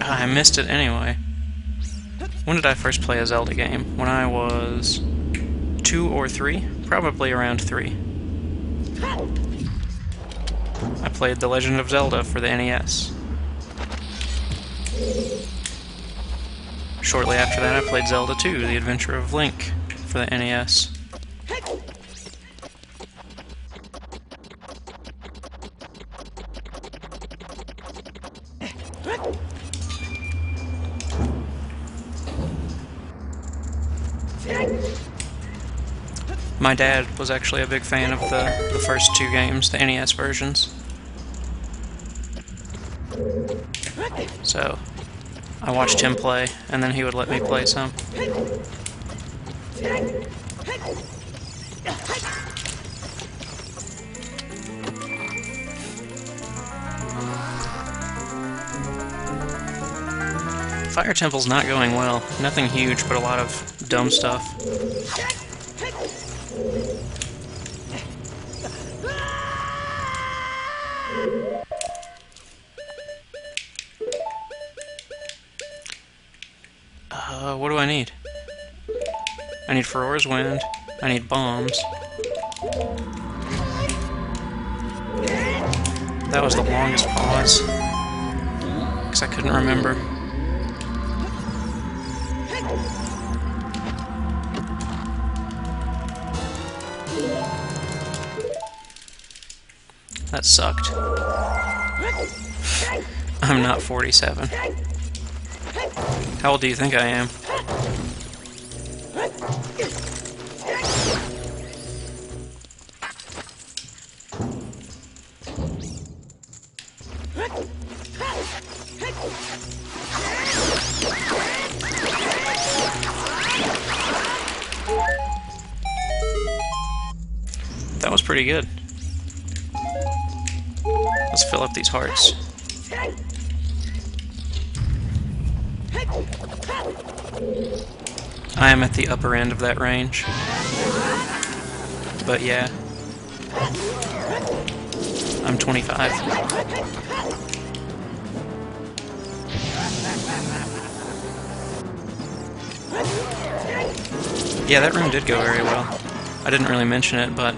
I missed it anyway. When did I first play a Zelda game? When I was 2 or 3? Probably around 3. I played The Legend of Zelda for the NES. Shortly after that I played Zelda 2, The Adventure of Link, for the NES. My dad was actually a big fan of the first 2 games, the NES versions. So, I watched him play, and then he would let me play some. Fire Temple's not going well. Nothing huge, but a lot of dumb stuff. What do I need? I need Furore's Wind. I need bombs. That was the longest pause, because I couldn't remember. That sucked. I'm not 47. How old do you think I am? That was pretty good. Let's fill up these hearts. I am at the upper end of that range. But yeah. I'm 25. Yeah, that room did go very well. I didn't really mention it, but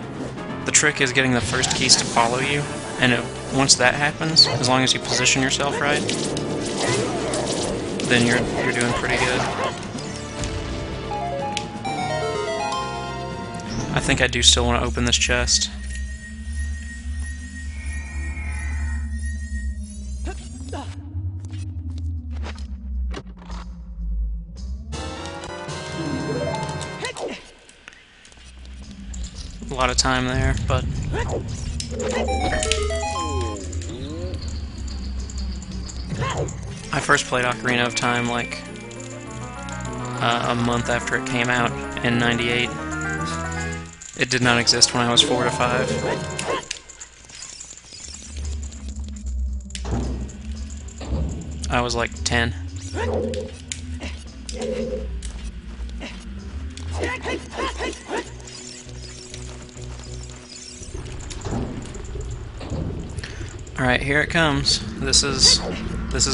the trick is getting the first keys to follow you, and once that happens, as long as you position yourself right, then you're doing pretty good. I think I do still want to open this chest. A lot of time there, but I first played Ocarina of Time like a month after it came out in '98. It did not exist when I was 4 to 5. I was like 10. Alright, here it comes. This is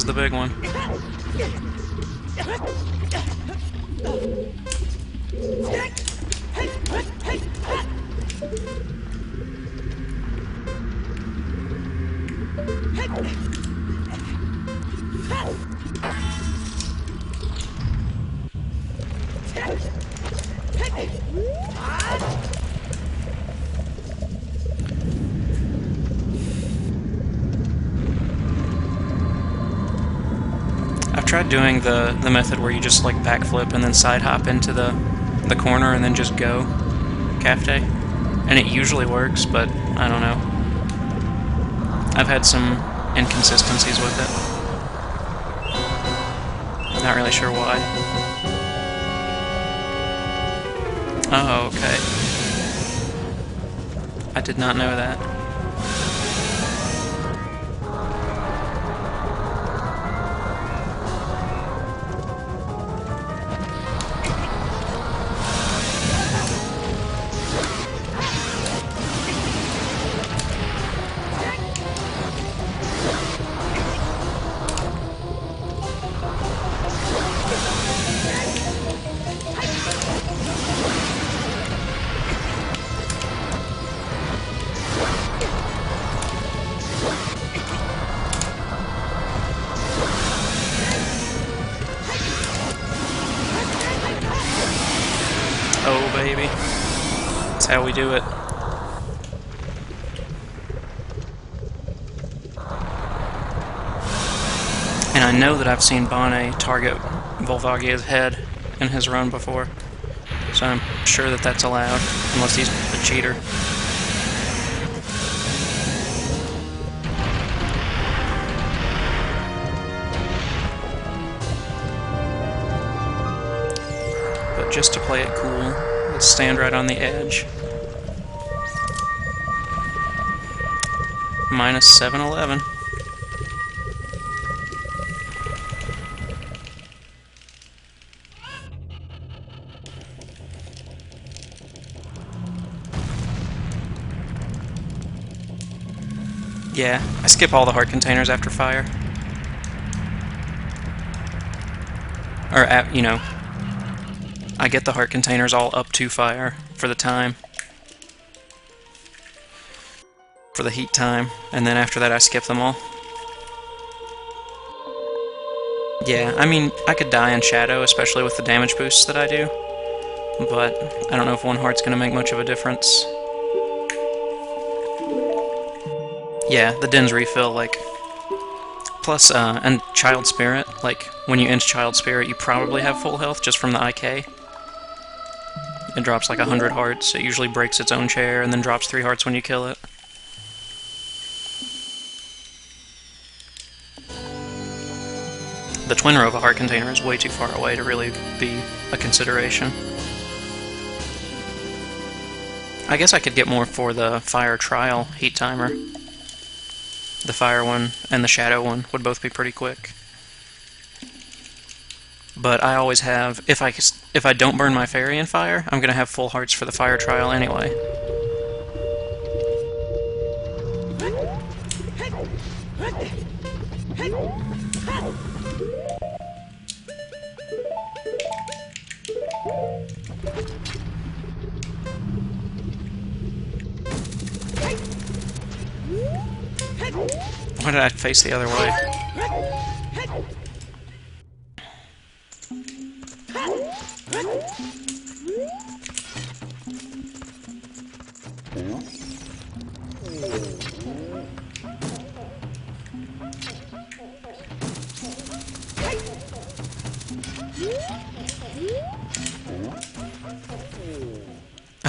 the big one. I've tried doing the method where you just like backflip and then side hop into the corner and then just go cafte, and it usually works, but I don't know. I've had some inconsistencies with it. Not really sure why. Oh, okay. I did not know that. Oh, baby. That's how we do it. And I know that I've seen Bane target Volvagia's head in his run before, so I'm sure that that's allowed, unless he's a cheater. But just to play it cool, let's stand right on the edge. Minus 711. Yeah, I skip all the heart containers after fire. Or, you know, I get the heart containers all up to fire for the time. For the heat time, and then after that I skip them all. Yeah, I mean, I could die in Shadow, especially with the damage boosts that I do, but I don't know if one heart's gonna make much of a difference. Yeah, the Dens refill, like... Plus, and Child Spirit, like, when you end Child Spirit, you probably have full health just from the IK. It drops like 100 hearts, it usually breaks its own chair, and then drops 3 hearts when you kill it. The Twin Row of a heart container is way too far away to really be a consideration. I guess I could get more for the Fire Trial heat timer. The Fire one and the Shadow one would both be pretty quick. but I always have, if I don't burn my fairy in fire, I'm gonna have full hearts for the fire trial anyway. Why did I face the other way?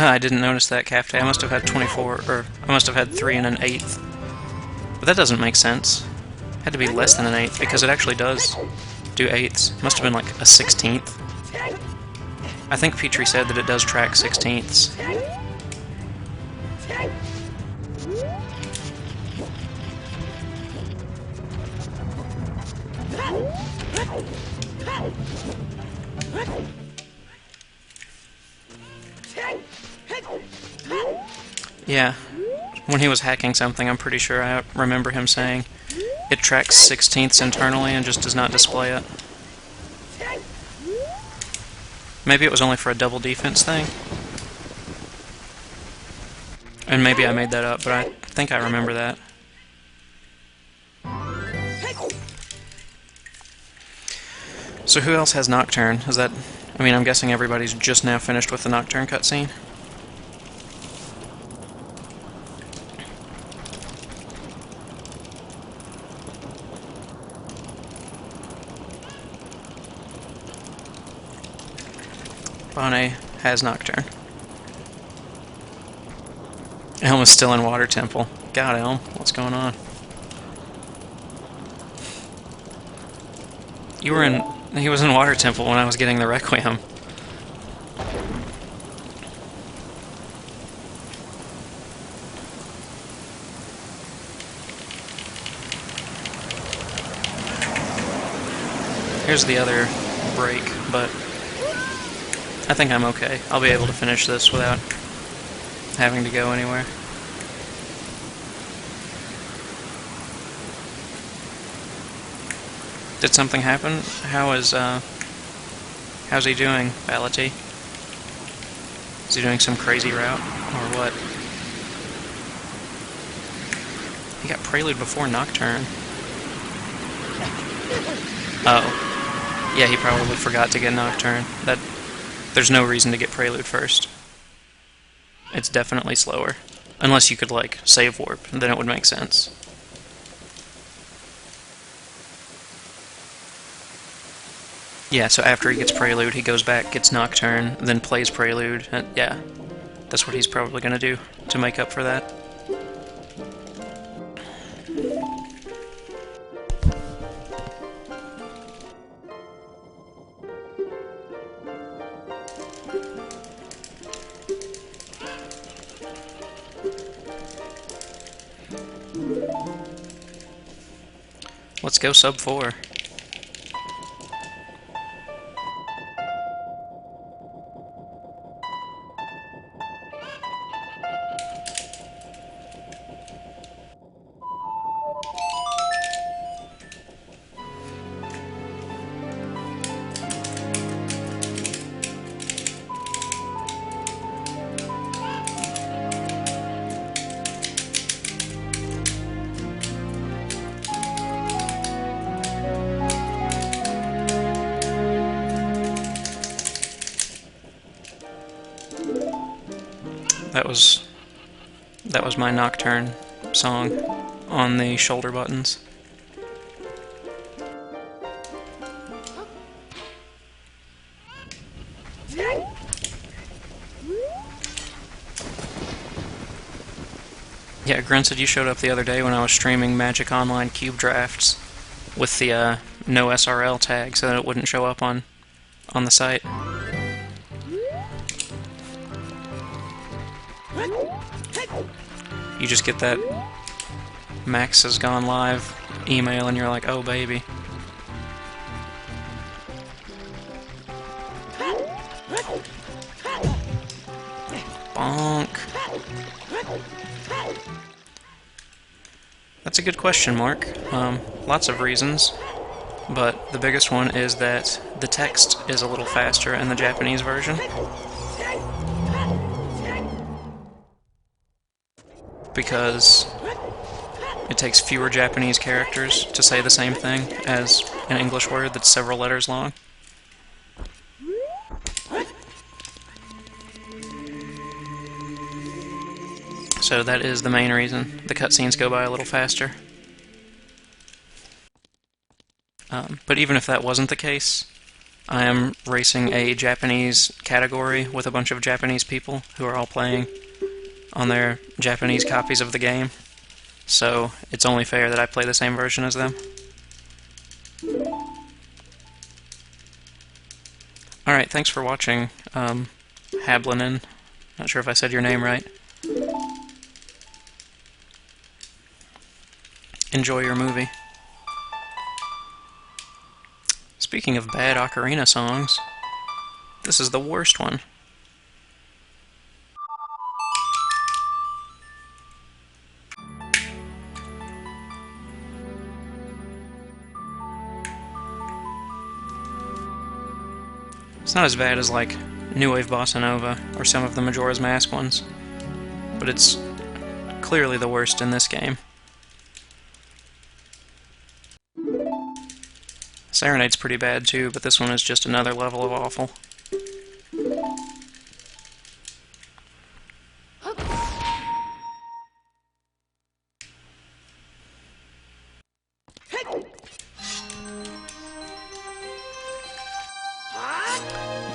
I didn't notice that, Café. I must have had 24, or I must have had 3 and an 1/8. But that doesn't make sense. It had to be less than an 1/8, because it actually does do 8ths. Must have been like a 16th. I think Petrie said that it does track 16ths. Yeah, when he was hacking something, I'm pretty sure I remember him saying it tracks 16ths internally and just does not display it. Maybe it was only for a double defense thing. And maybe I made that up, but I think I remember that. So who else has Nocturne? Is that... I mean, I'm guessing everybody's just now finished with the Nocturne cutscene. Bonnet has Nocturne. Elm is still in Water Temple. God, Elm, what's going on? You were in... He was in Water Temple when I was getting the Requiem. Here's the other break, but I think I'm okay. I'll be able to finish this without having to go anywhere. Did something happen? How's he doing, Vality? Is he doing some crazy route, or what? He got Prelude before Nocturne. Oh. Yeah, he probably forgot to get Nocturne. There's no reason to get Prelude first. It's definitely slower. Unless you could, like, save warp, then it would make sense. Yeah, so after he gets Prelude, he goes back, gets Nocturne, then plays Prelude, and yeah. That's what he's probably gonna do to make up for that. Let's go sub 4. That was my Nocturne song on the shoulder buttons. Yeah, Grunt said you showed up the other day when I was streaming Magic Online Cube Drafts with the no SRL tag so that it wouldn't show up on the site. You just get that Max has gone live email and you're like, oh baby. Bonk. That's a good question, Mark. Lots of reasons, but the biggest one is that the text is a little faster in the Japanese version. Because it takes fewer Japanese characters to say the same thing as an English word that's several letters long. So that is the main reason the cutscenes go by a little faster. But even if that wasn't the case, I am racing a Japanese category with a bunch of Japanese people who are all playing on their Japanese copies of the game, so it's only fair that I play the same version as them. Alright, thanks for watching, Hablinen. Not sure if I said your name right. Enjoy your movie. Speaking of bad Ocarina songs, this is the worst one. It's not as bad as, like, New Wave Bossa Nova or some of the Majora's Mask ones, but it's clearly the worst in this game. Serenade's pretty bad too, but this one is just another level of awful.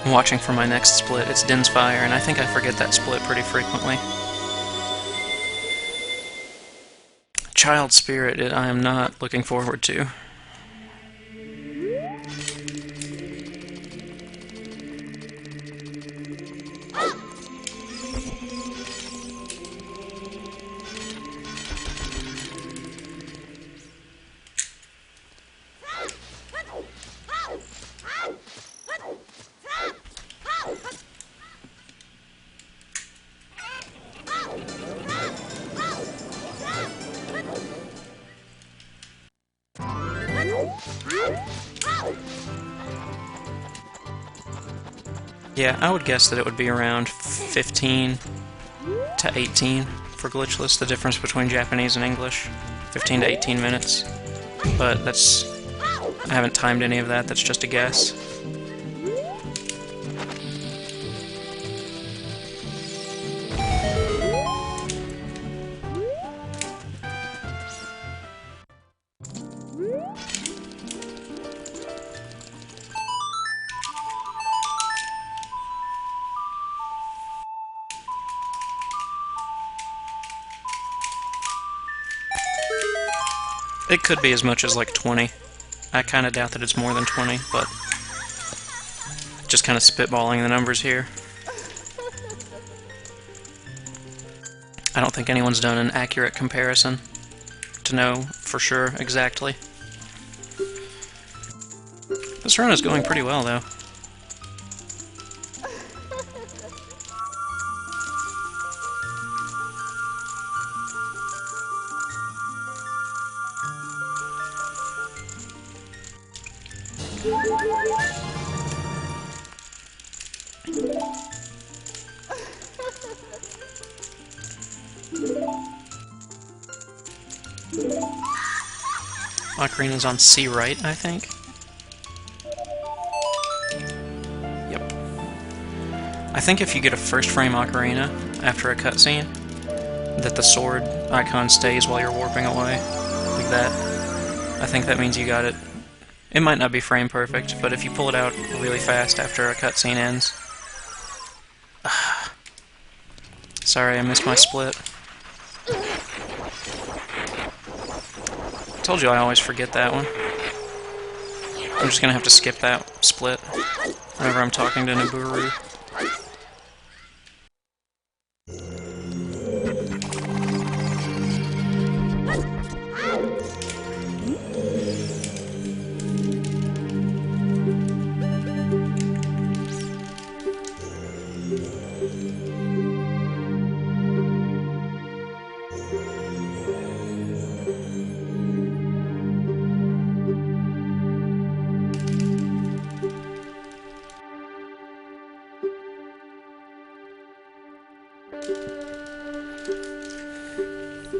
I'm watching for my next split. It's Din's Fire, and I think I forget that split pretty frequently. Child Spirit, I am not looking forward to. Yeah, I would guess that it would be around 15 to 18 for Glitchless, the difference between Japanese and English. 15 to 18 minutes. But that's... I haven't timed any of that, that's just a guess. It could be as much as like 20. I kind of doubt that it's more than 20, but just kind of spitballing the numbers here. I don't think anyone's done an accurate comparison to know for sure exactly. This run is going pretty well, though. Ocarina's on C right, I think. Yep. I think if you get a first frame Ocarina after a cutscene, that the sword icon stays while you're warping away, like that. I think that means you got it. It might not be frame perfect, but if you pull it out really fast after a cutscene ends... Sorry, I missed my split. Told you I always forget that one. I'm just gonna have to skip that split whenever I'm talking to Naburu.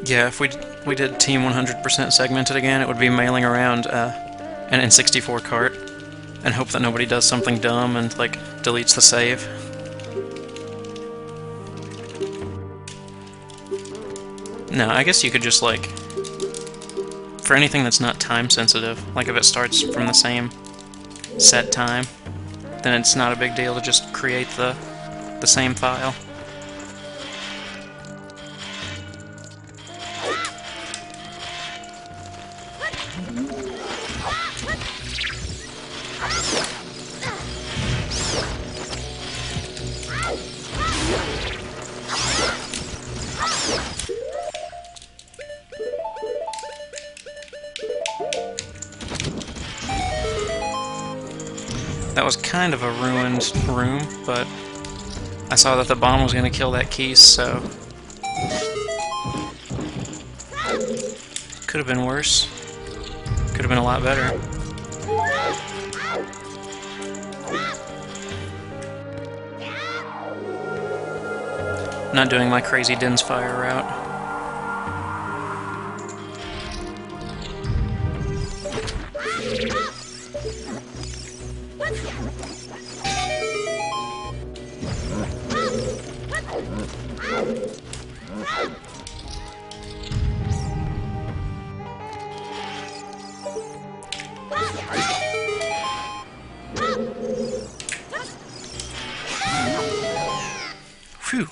Yeah, if we did Team 100% segmented again, it would be mailing around an N64 cart and hope that nobody does something dumb and, like, deletes the save. No, I guess you could just, like, for anything that's not time sensitive, like if it starts from the same set time, then it's not a big deal to just create the same file. That was kind of a ruined room, but I saw that the bomb was going to kill that Keese, so could have been worse. Could have been a lot better. Not doing my crazy Din's Fire route. Phew.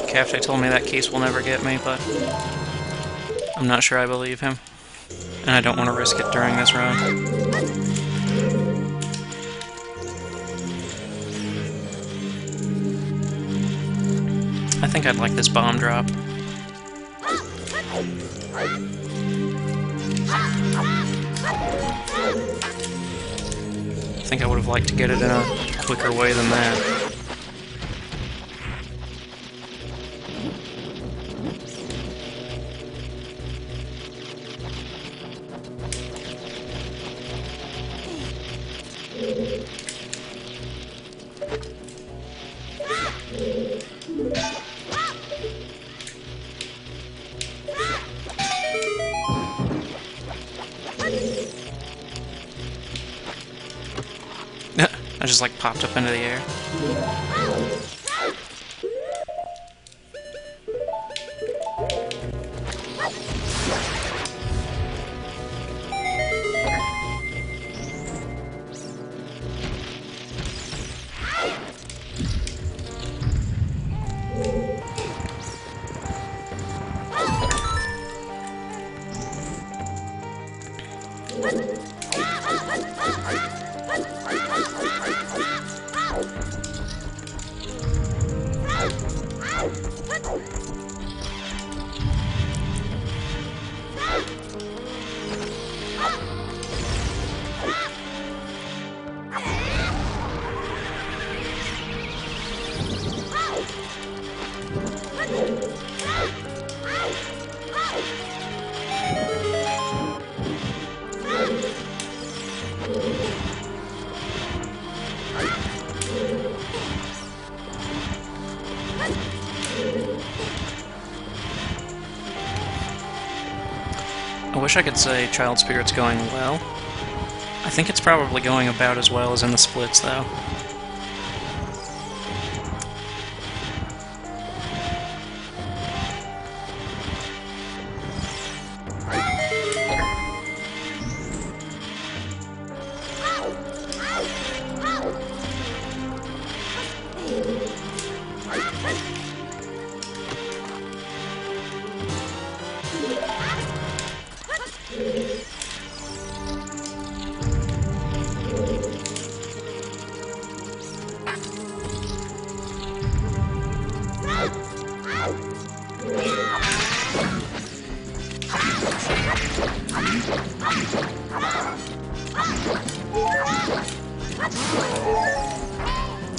Cafe told me that Keese will never get me, but I'm not sure I believe him. And I don't want to risk it during this run. I think I'd like this bomb drop. I think I would have liked to get it in a quicker way than that. I just like popped up into the air. I wish I could say Child Spirit's going well. I think it's probably going about as well as in the splits, though.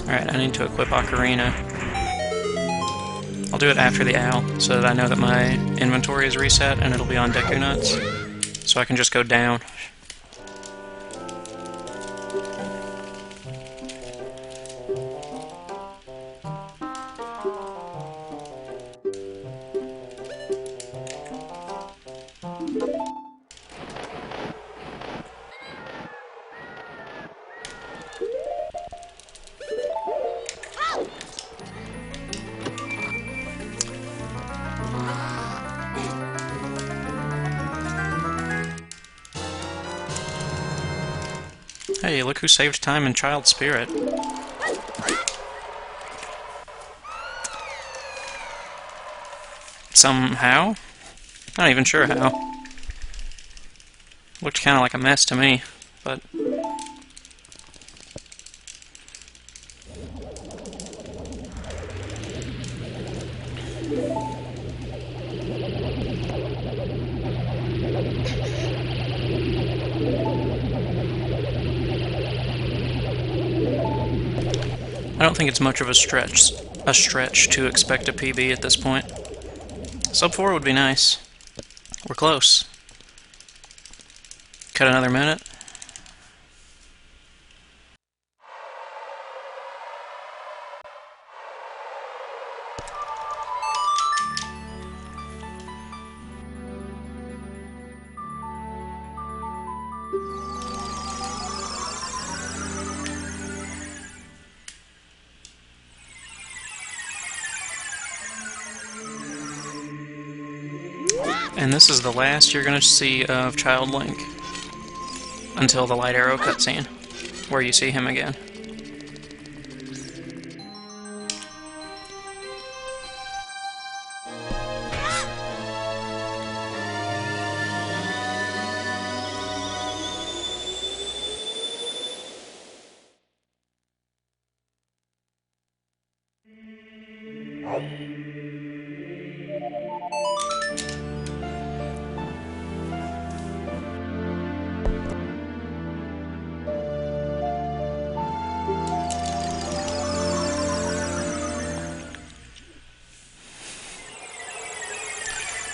Alright, I need to equip Ocarina. I'll do it after the owl, so that I know that my inventory is reset and it'll be on Deku Nuts. so I can just go down. Hey, look who saved time in Child Spirit. Somehow? Not even sure how. Looked kinda like a mess to me, but... I don't think it's much of a stretch to expect a PB at this point. Sub 4 would be nice. We're close. Cut another minute. And this is the last you're going to see of Child Link until the Light Arrow cutscene, where you see him again.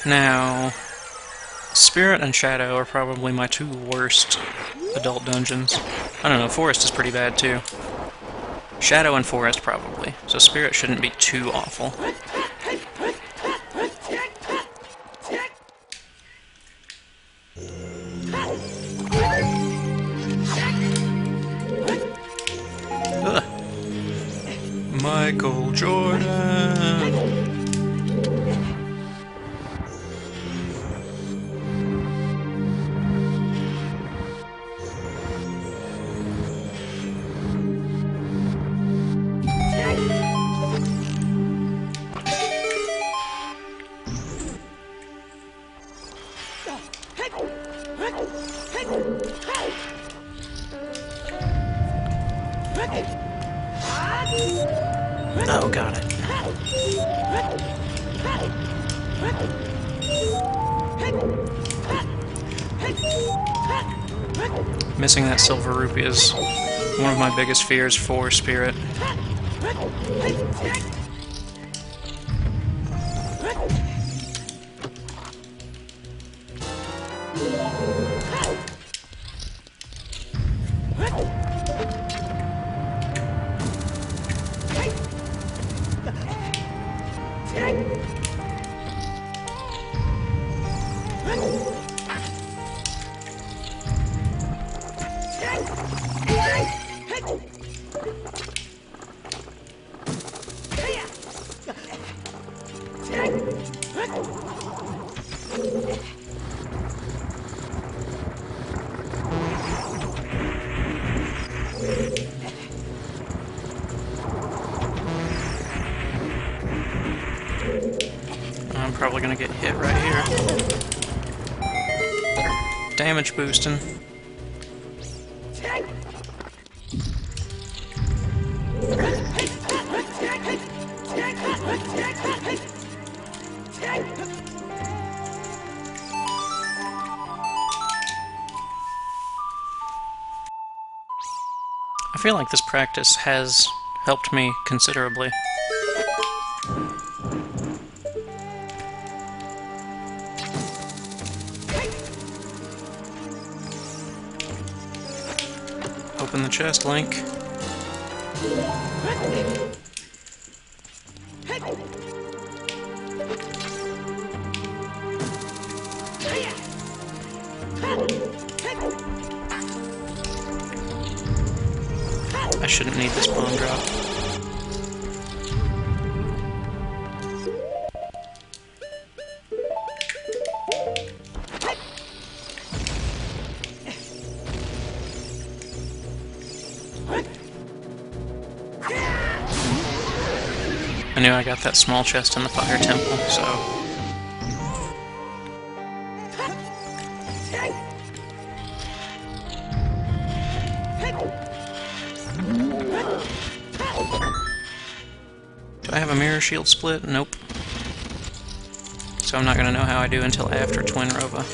Now, Spirit and Shadow are probably my two worst adult dungeons. I don't know, Forest is pretty bad too. Shadow and Forest probably, so Spirit shouldn't be too awful. Ugh. Michael Jordan! Oh, got it. Missing that silver rupee is one of my biggest fears for Spirit. I'm probably gonna get hit right here. Damage boosting. I feel like this practice has helped me considerably. open the chest, Link. I shouldn't need this bomb drop. I knew I got that small chest in the fire temple, so... Do I have a mirror shield split? Nope. So I'm not gonna know how I do until after Twin Rova.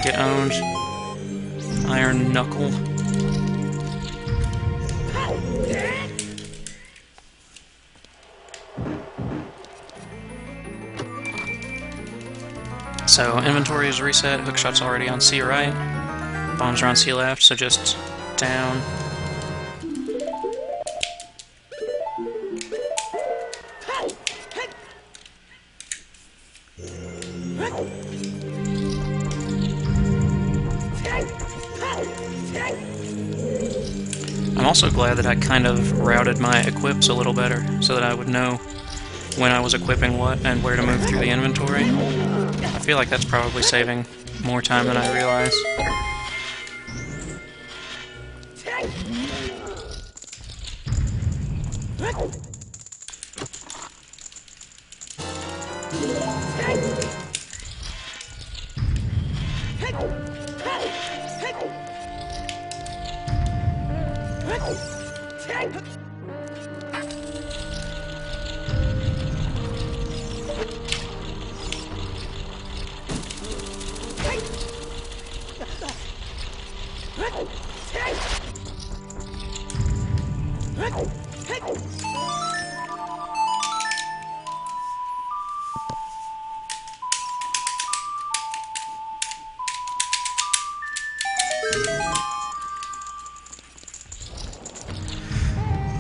Get owned. Iron Knuckle. So, inventory is reset, hookshot's already on C right, bombs are on C left, so just down. I'm also glad that I kind of routed my equips a little better, so that I would know when I was equipping what and where to move through the inventory. I feel like that's probably saving more time than I realize.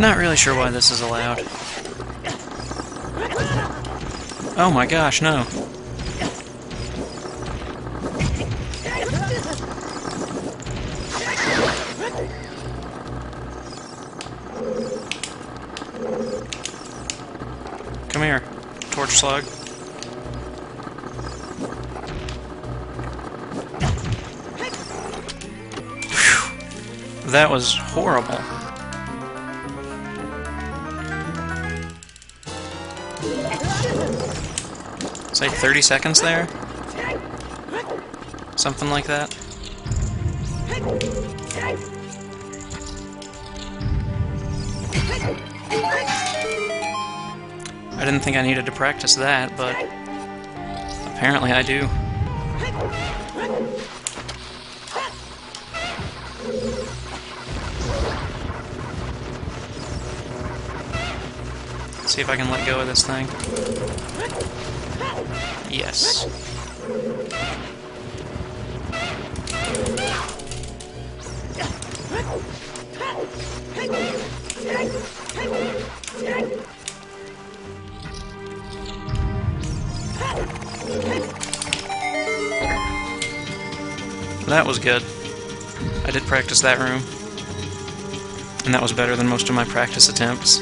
Not really sure why this is allowed. Oh my gosh, no. Come here, torch slug. Whew. That was horrible. Say 30 seconds there? Something like that. I didn't think I needed to practice that, but apparently I do. See if I can let go of this thing. Yes. That was good. I did practice that room, and that was better than most of my practice attempts.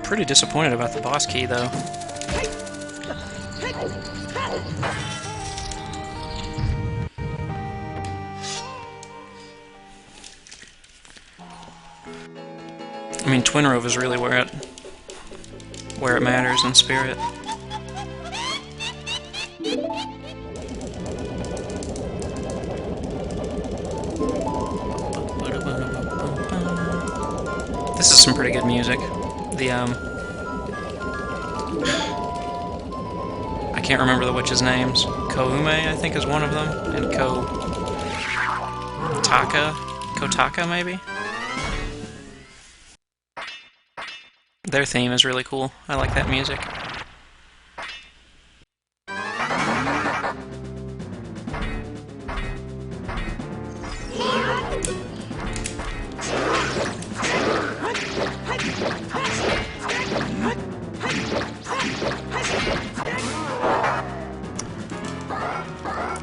Pretty disappointed about the boss key, though. I mean, Twin Rova is really where it matters in Spirit. This is some pretty good music. can't remember the witches' names. Koume, I think, is one of them, and Kotaka, maybe? Their theme is really cool. I like that music.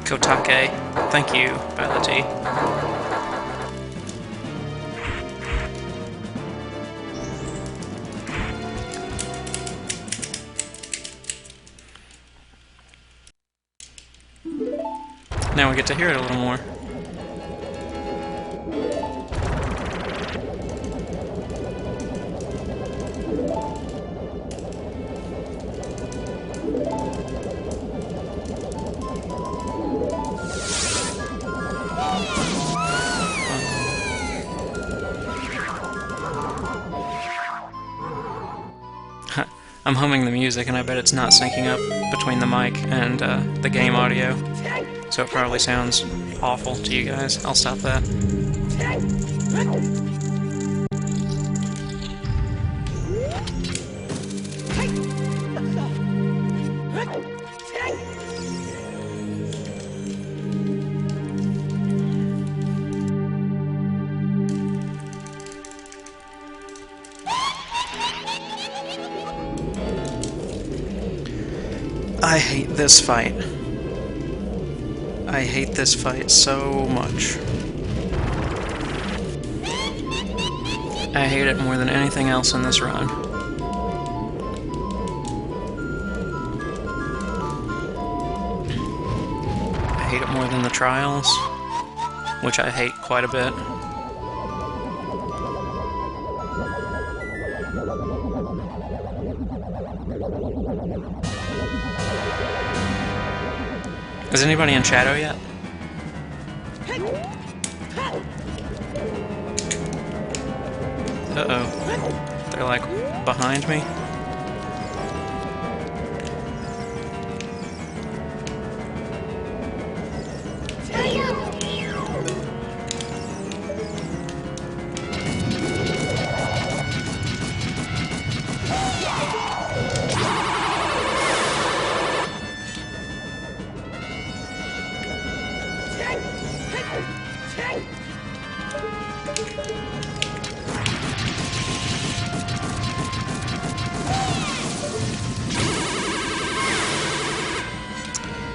Kotake. Thank you, Bality. Now we get to hear it a little more. I'm humming the music, and I bet it's not syncing up between the mic and the game audio, so it probably sounds awful to you guys. I'll stop that. I hate this fight. I hate this fight so much. I hate it more than anything else in this run. I hate it more than the trials, which I hate quite a bit. Is anybody in Shadow yet? Uh-oh. They're like behind me.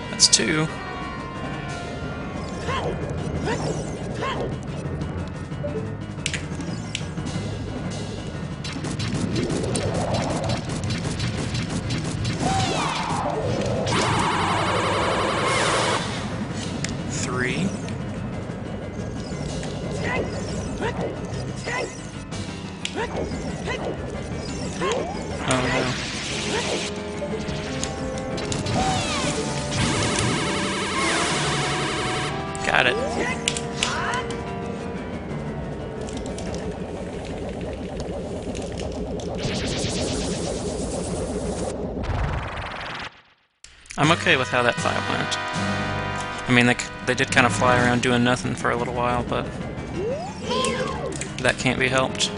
That's two. Three. Oh no. Got it. I'm okay with how that fight went. I mean, they did kind of fly around doing nothing for a little while, but that can't be helped.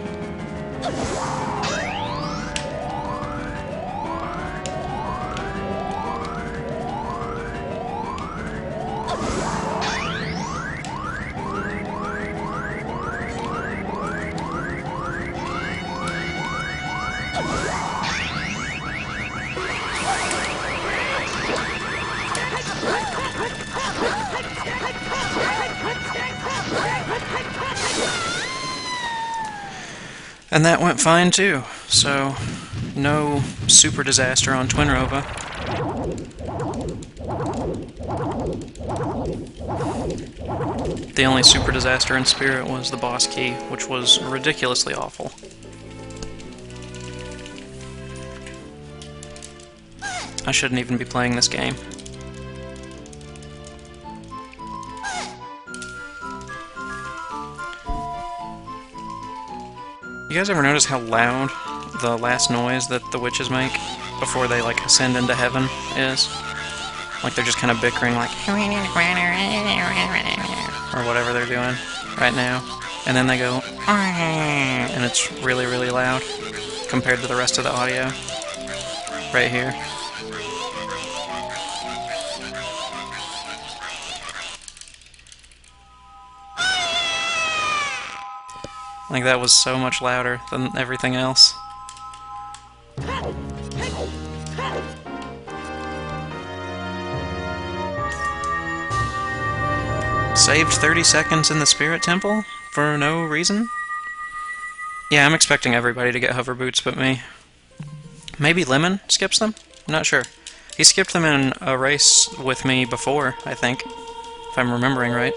And that went fine too, so no super disaster on Twinrova. The only super disaster in Spirit was the boss key, which was ridiculously awful. I shouldn't even be playing this game. You guys ever notice how loud the last noise that the witches make before they, like, ascend into heaven is? Like they're just kind of bickering, like, or whatever they're doing right now. And then they go, and it's really, really loud compared to the rest of the audio right here. Like that was so much louder than everything else. Saved 30 seconds in the Spirit Temple for no reason? Yeah, I'm expecting everybody to get hover boots but me. Maybe Lemon skips them? I'm not sure. He skipped them in a race with me before, I think. If I'm remembering right.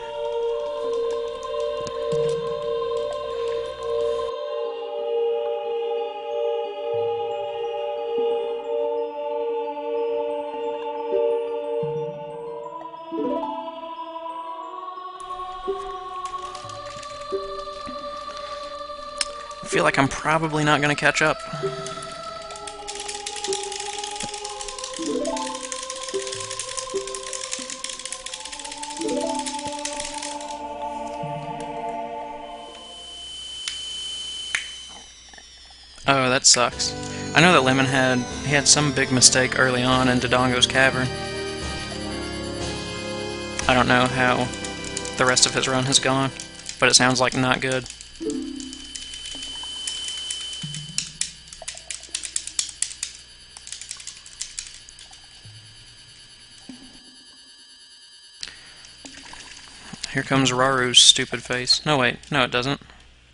I feel like I'm probably not going to catch up. Oh, that sucks. I know that Lemon had some big mistake early on in Dodongo's Cavern. I don't know how the rest of his run has gone, but it sounds like not good. Here comes Raru's stupid face. No, wait. No, it doesn't.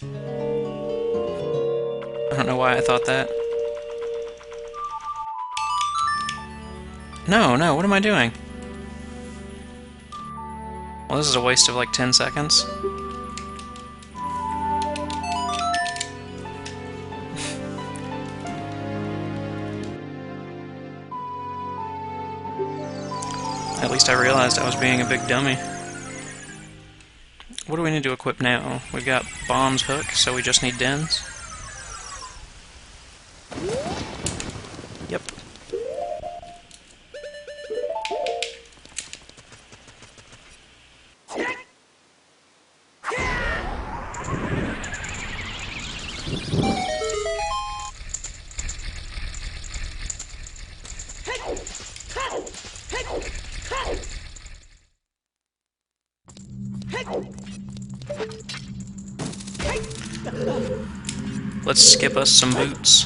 I don't know why I thought that. No, what am I doing? Well, this is a waste of like 10 seconds. At least I realized I was being a big dummy. What do we need to equip now? We've got Bomb's Hook, so we just need Dens. Yep. Let's skip us some boots.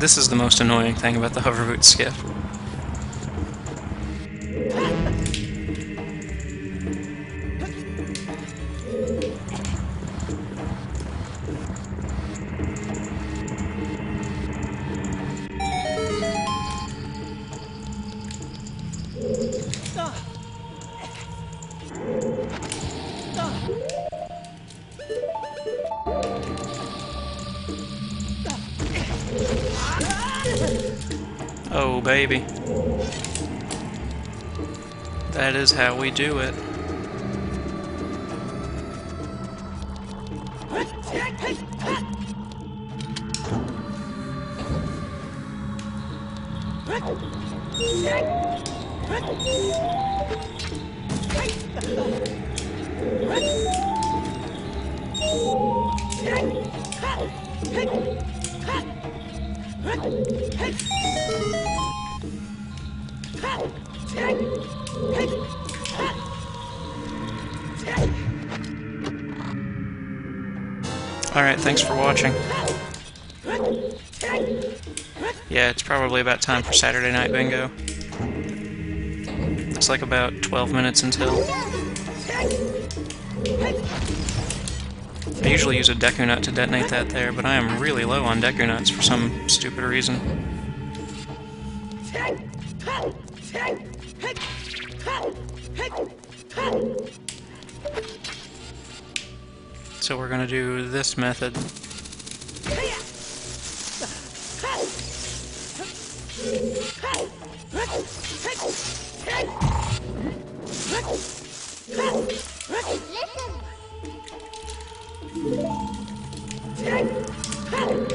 This is the most annoying thing about the hover boot skip. Oh, baby. That is how we do it. Alright, thanks for watching. Yeah, it's probably about time for Saturday Night Bingo. It's like about 12 minutes until. I usually use a Deku Nut to detonate that there, but I am really low on Deku Nuts for some stupid reason. So we're going to do this method.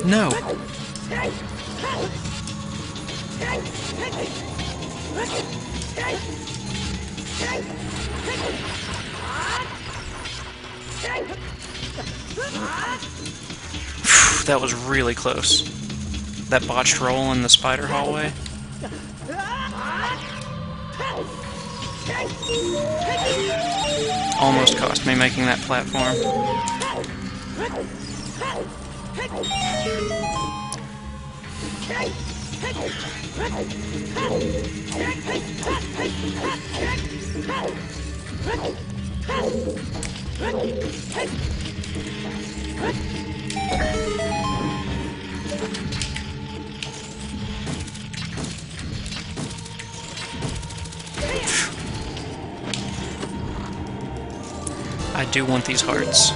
No! That was really close. That botched roll in the spider hallway. Almost cost me making that platform. I do want these hearts.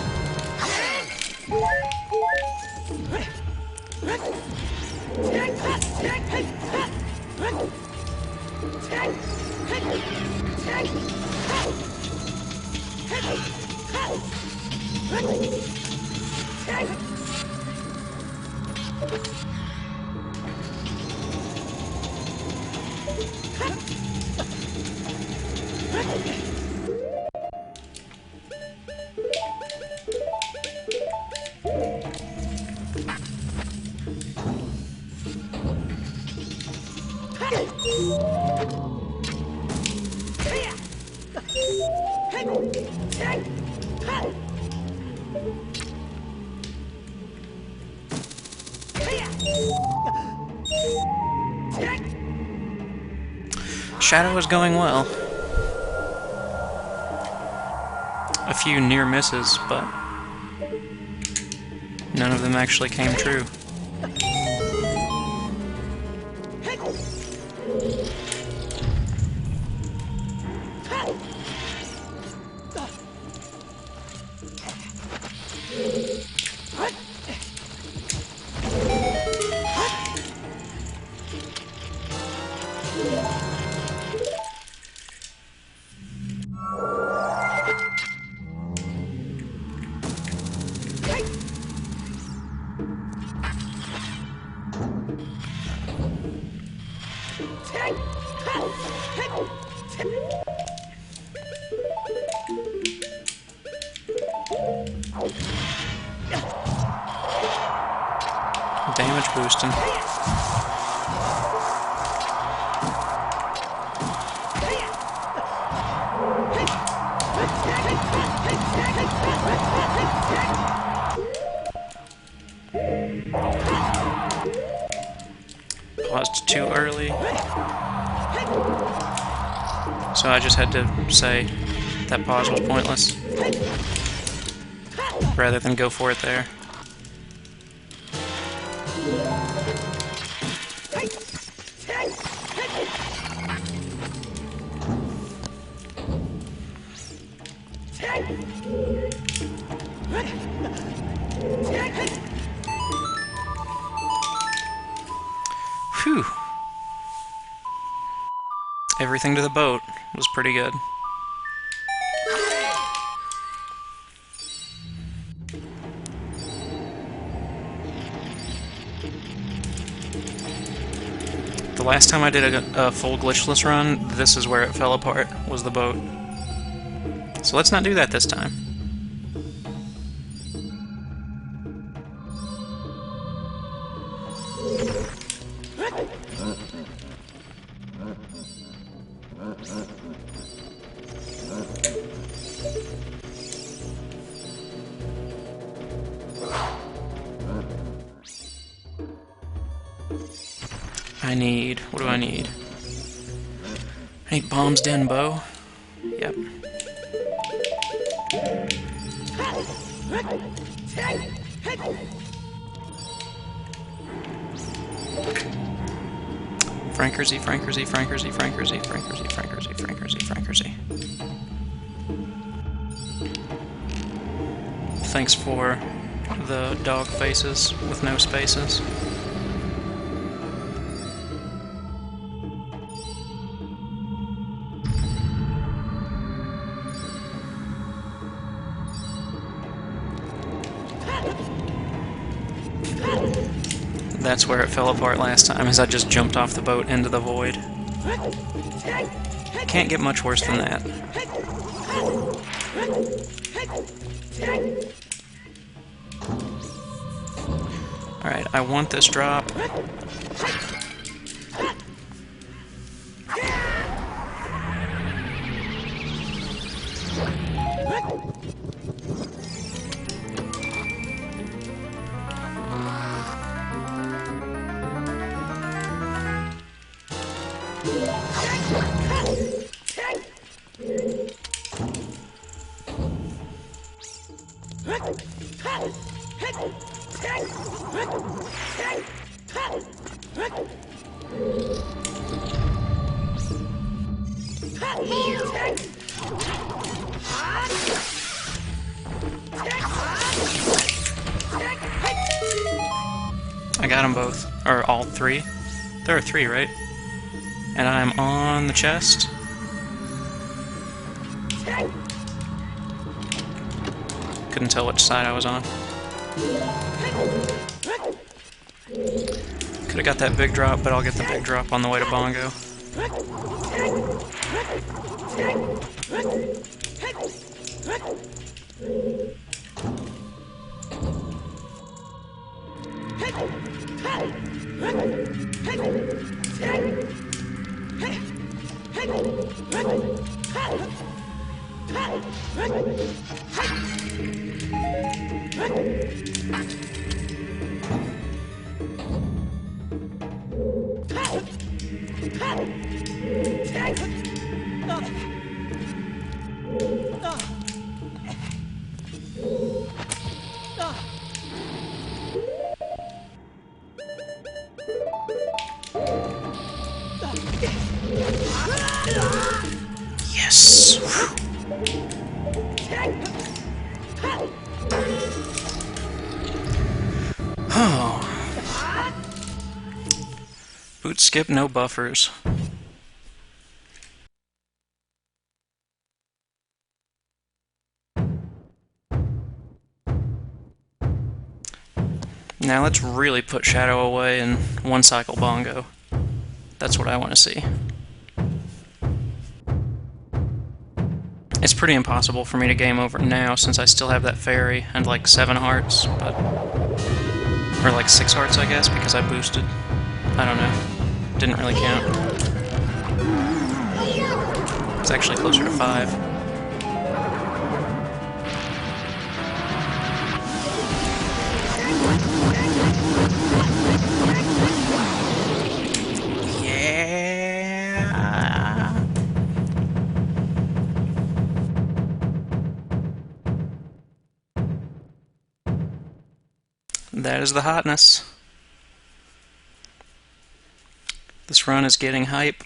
Shadow is going well. A few near misses, but none of them actually came true. Damage boosting. Paused too early. So I just had to say that pause was pointless, rather than go for it there. Phew. Everything to the boat was pretty good. The last time I did a full glitchless run, this is where it fell apart, was the boat. So let's not do that this time. I need... what do I need? I need Bomb's Den Bow. Yep. Frankersy, Frankersy, Frankersy, Frankersy, Frankersy, Frankersy, Frankersy, Frankersy. thanks for the dog faces with no spaces. That's where it fell apart last time, as I just jumped off the boat into the void. Can't get much worse than that. Alright, I want this drop. I got them both. Or all three. There are three, right? And I'm on the chest. Couldn't tell which side I was on. Could have got that big drop, but I'll get the big drop on the way to Bongo. Yes! Oh. Boot skip, no buffers. Now let's really put Shadow away and one cycle Bongo. That's what I want to see. It's pretty impossible for me to game over now since I still have that fairy and like 7 hearts, but... or like 6 hearts I guess, because I boosted. I don't know. Didn't really count. It's actually closer to 5. That is the hotness. This run is getting hype.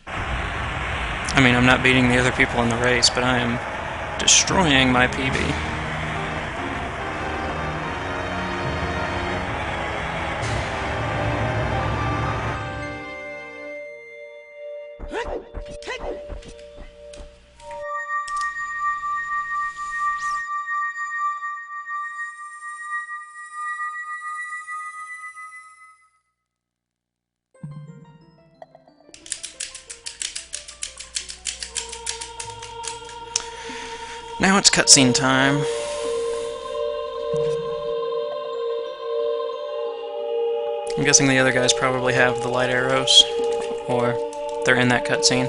I mean, I'm not beating the other people in the race, but I am destroying my PB. Now it's cutscene time. I'm guessing the other guys probably have the light arrows, or they're in that cutscene.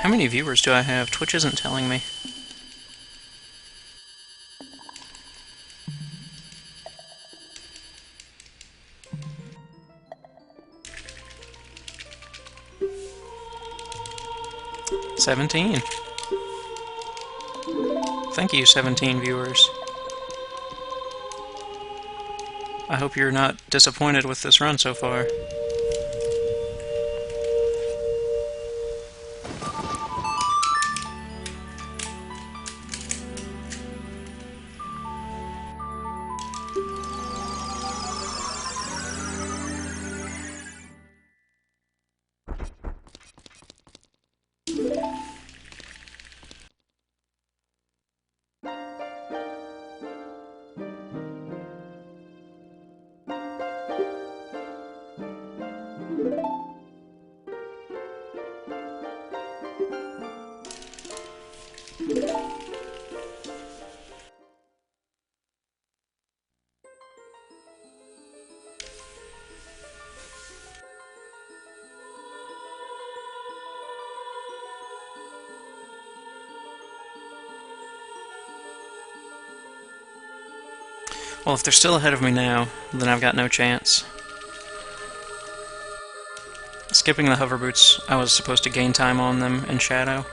How many viewers do I have? Twitch isn't telling me. $17. Thank you, 17 viewers. I hope you're not disappointed with this run so far. Well, if they're still ahead of me now, then I've got no chance. Skipping the hover boots, I was supposed to gain time on them in Shadow.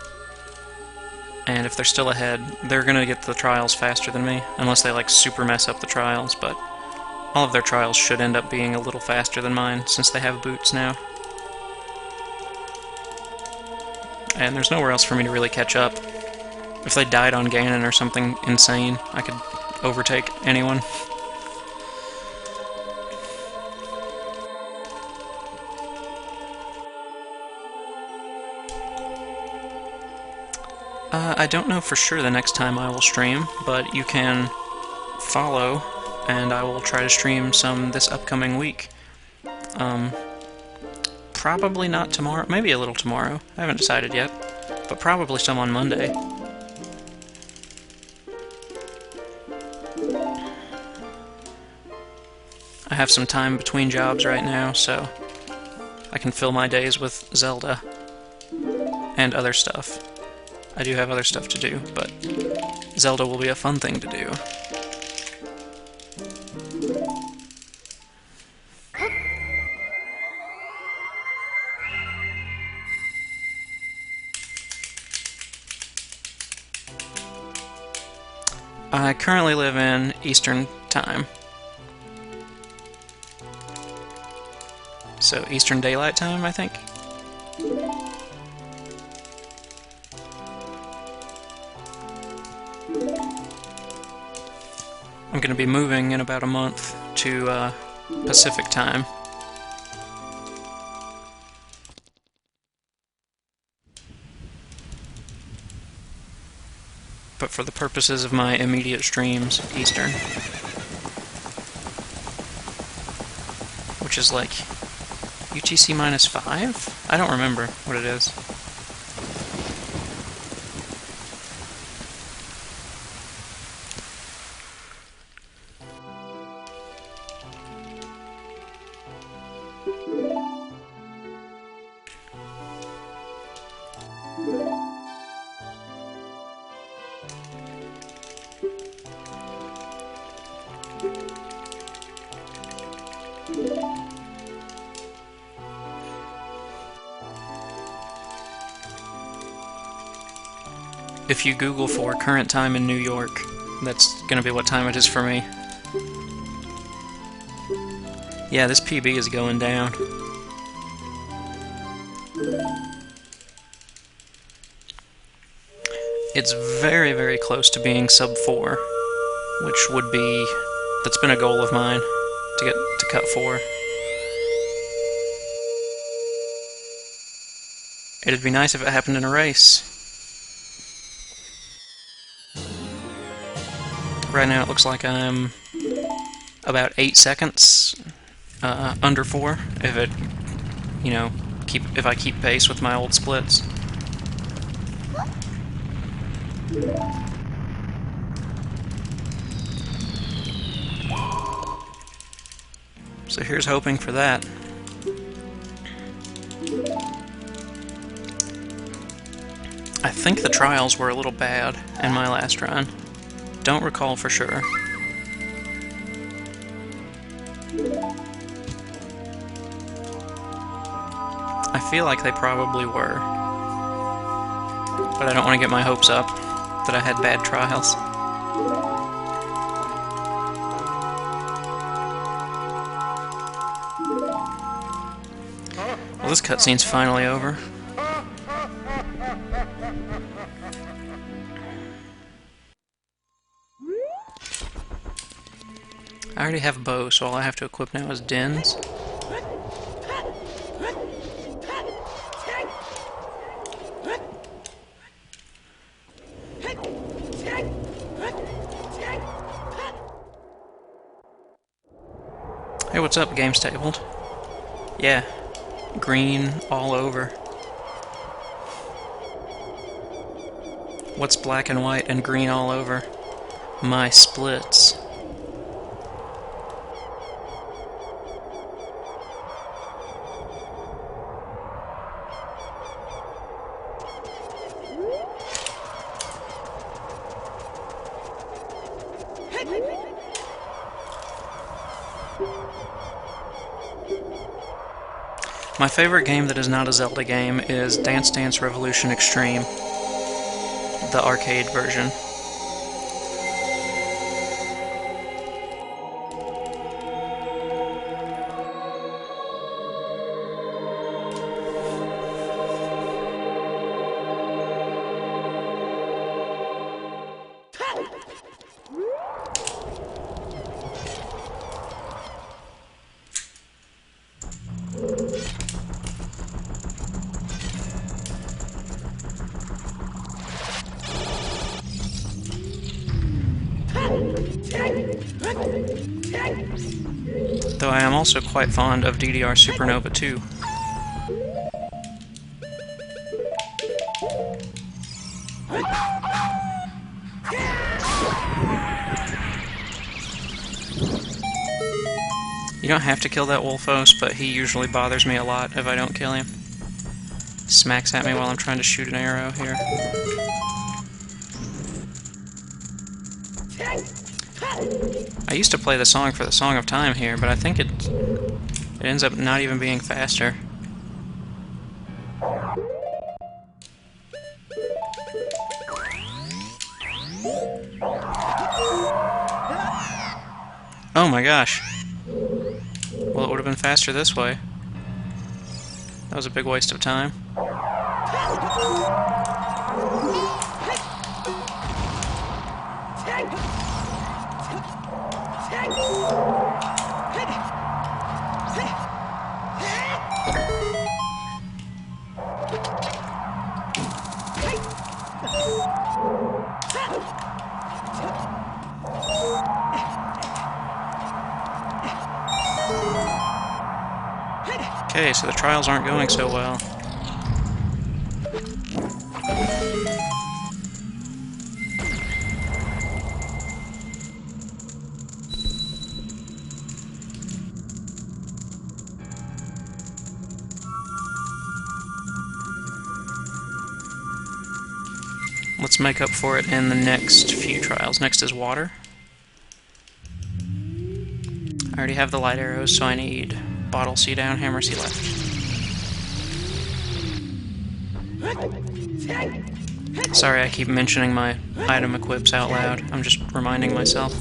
And if they're still ahead, they're gonna get the trials faster than me, unless they like super mess up the trials, but all of their trials should end up being a little faster than mine, since they have boots now. And there's nowhere else for me to really catch up. If they died on Ganon or something insane, I could overtake anyone. I don't know for sure the next time I will stream, but you can follow, and I will try to stream some this upcoming week. Probably not tomorrow, maybe a little tomorrow, I haven't decided yet, but probably some on Monday. I have some time between jobs right now, so I can fill my days with Zelda and other stuff. I do have other stuff to do, but Zelda will be a fun thing to do. I currently live in Eastern Time. So Eastern Daylight Time, I think? I'm going to be moving in about a month to Pacific Time. But for the purposes of my immediate streams, Eastern. Which is like UTC -5? I don't remember what it is. If you Google for current time in New York, that's gonna be what time it is for me. Yeah, this PB is going down. It's very, very close to being sub 4, which would be... that's been a goal of mine, to get to cut 4. It'd be nice if it happened in a race. Right now it looks like I'm about 8 seconds under 4, if it, you know, if I keep pace with my old splits. So here's hoping for that. I think the trials were a little bad in my last run. Don't recall for sure. I feel like they probably were. But I don't want to get my hopes up that I had bad trials. Well, this cutscene's finally over. I already have a bow, so all I have to equip now is dens. Hey, what's up, game's tabled? Yeah, green all over. What's black and white and green all over? My splits. My favorite game that is not a Zelda game is Dance Dance Revolution Extreme, the arcade version. Though I am also quite fond of DDR Supernova 2. You don't have to kill that Wolfos, but he usually bothers me a lot if I don't kill him. Smacks at me while I'm trying to shoot an arrow here. I used to play the song for the Song of Time here, but I think it ends up not even being faster. Oh my gosh. Well, it would have been faster this way. That was a big waste of time. Okay, so the trials aren't going so well. Let's make up for it in the next few trials. Next is water. I already have the light arrows, so I need bottle C down, hammer C left. Sorry, I keep mentioning my item equips out loud. I'm just reminding myself.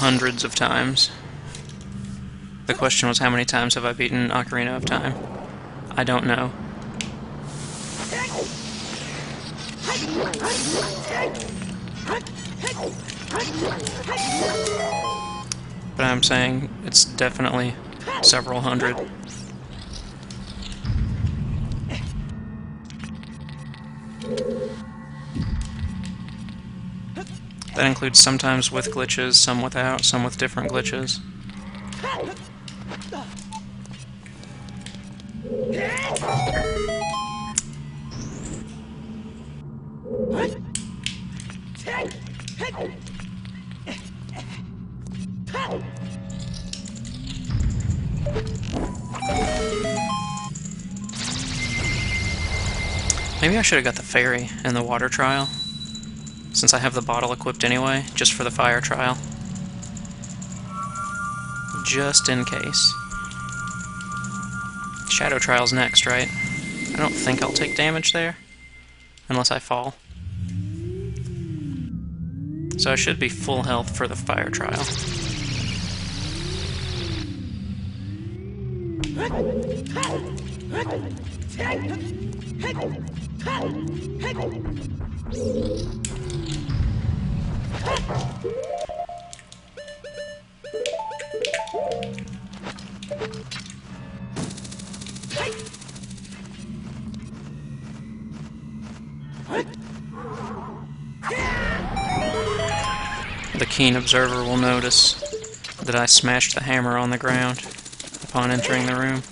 Hundreds of times. The question was, how many times have I beaten Ocarina of Time? I don't know. But I'm saying it's definitely several hundred. That includes sometimes with glitches, some without, some with different glitches. Maybe I should have got the fairy in the water trial, since I have the bottle equipped anyway, just for the fire trial. Just in case. Shadow trial's next, right? I don't think I'll take damage there, unless I fall. So I should be full health for the fire trial. The keen observer will notice that I smashed the hammer on the ground upon entering the room.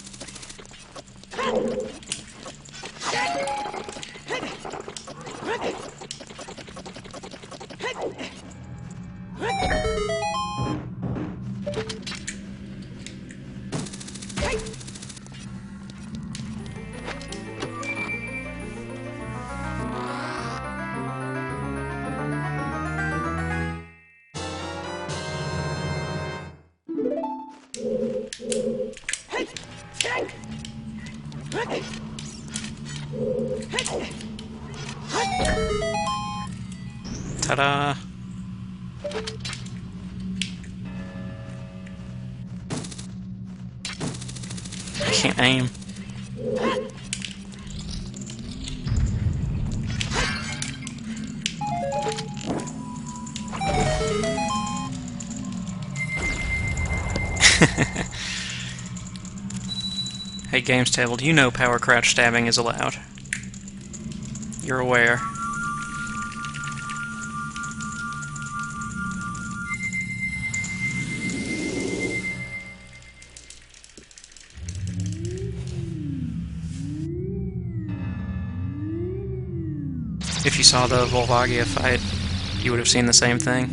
Ta-da! I can't aim. Hey, Games Table, do you know power crouch stabbing is allowed? You're aware. If you saw the Volvagia fight, you would have seen the same thing.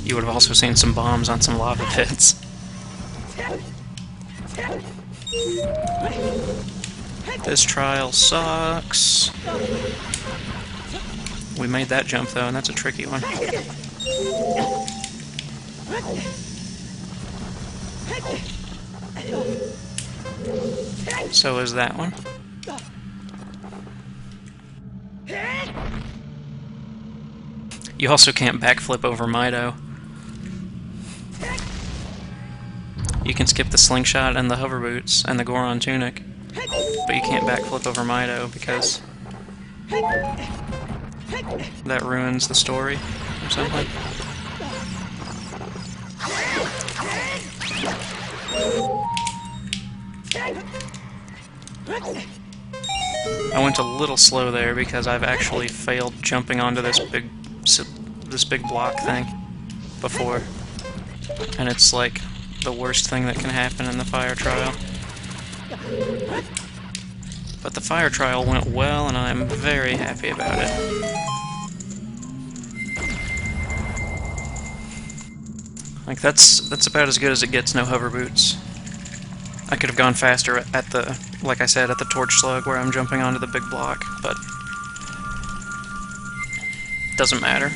You would have also seen some bombs on some lava pits. This trial sucks. We made that jump though, and that's a tricky one. So is that one. You also can't backflip over Mido. You can skip the slingshot and the hover boots and the Goron tunic, but you can't backflip over Mido because that ruins the story or something. I went a little slow there because I've actually failed jumping onto this big block thing before, and it's like the worst thing that can happen in the fire trial. But the fire trial went well, and I'm very happy about it. Like that's about as good as it gets. No hover boots. I could have gone faster at the, like I said, at the torch slug where I'm jumping onto the big block, but doesn't matter.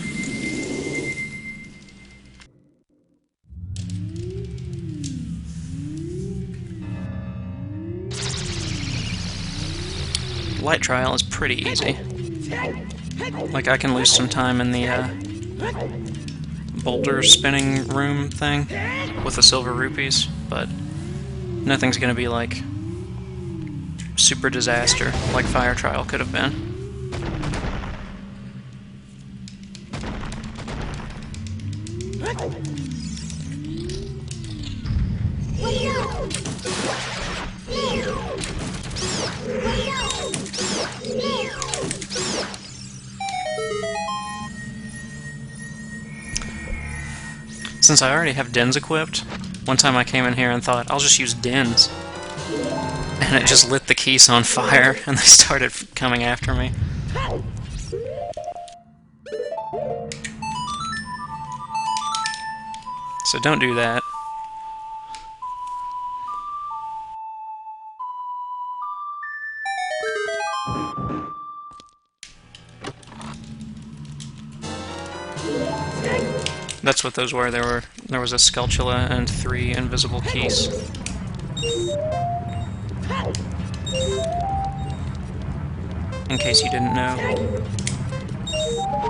Light trial is pretty easy. Like, I can lose some time in the boulder spinning room thing with the silver rupees, but nothing's gonna be like super disaster like fire trial could have been. Since I already have Dens equipped, one time I came in here and thought, I'll just use Dens. And it just lit the keys on fire, and they started coming after me. So don't do that. That's what those were. There was a Skulltula and 3 invisible keys. In case you didn't know.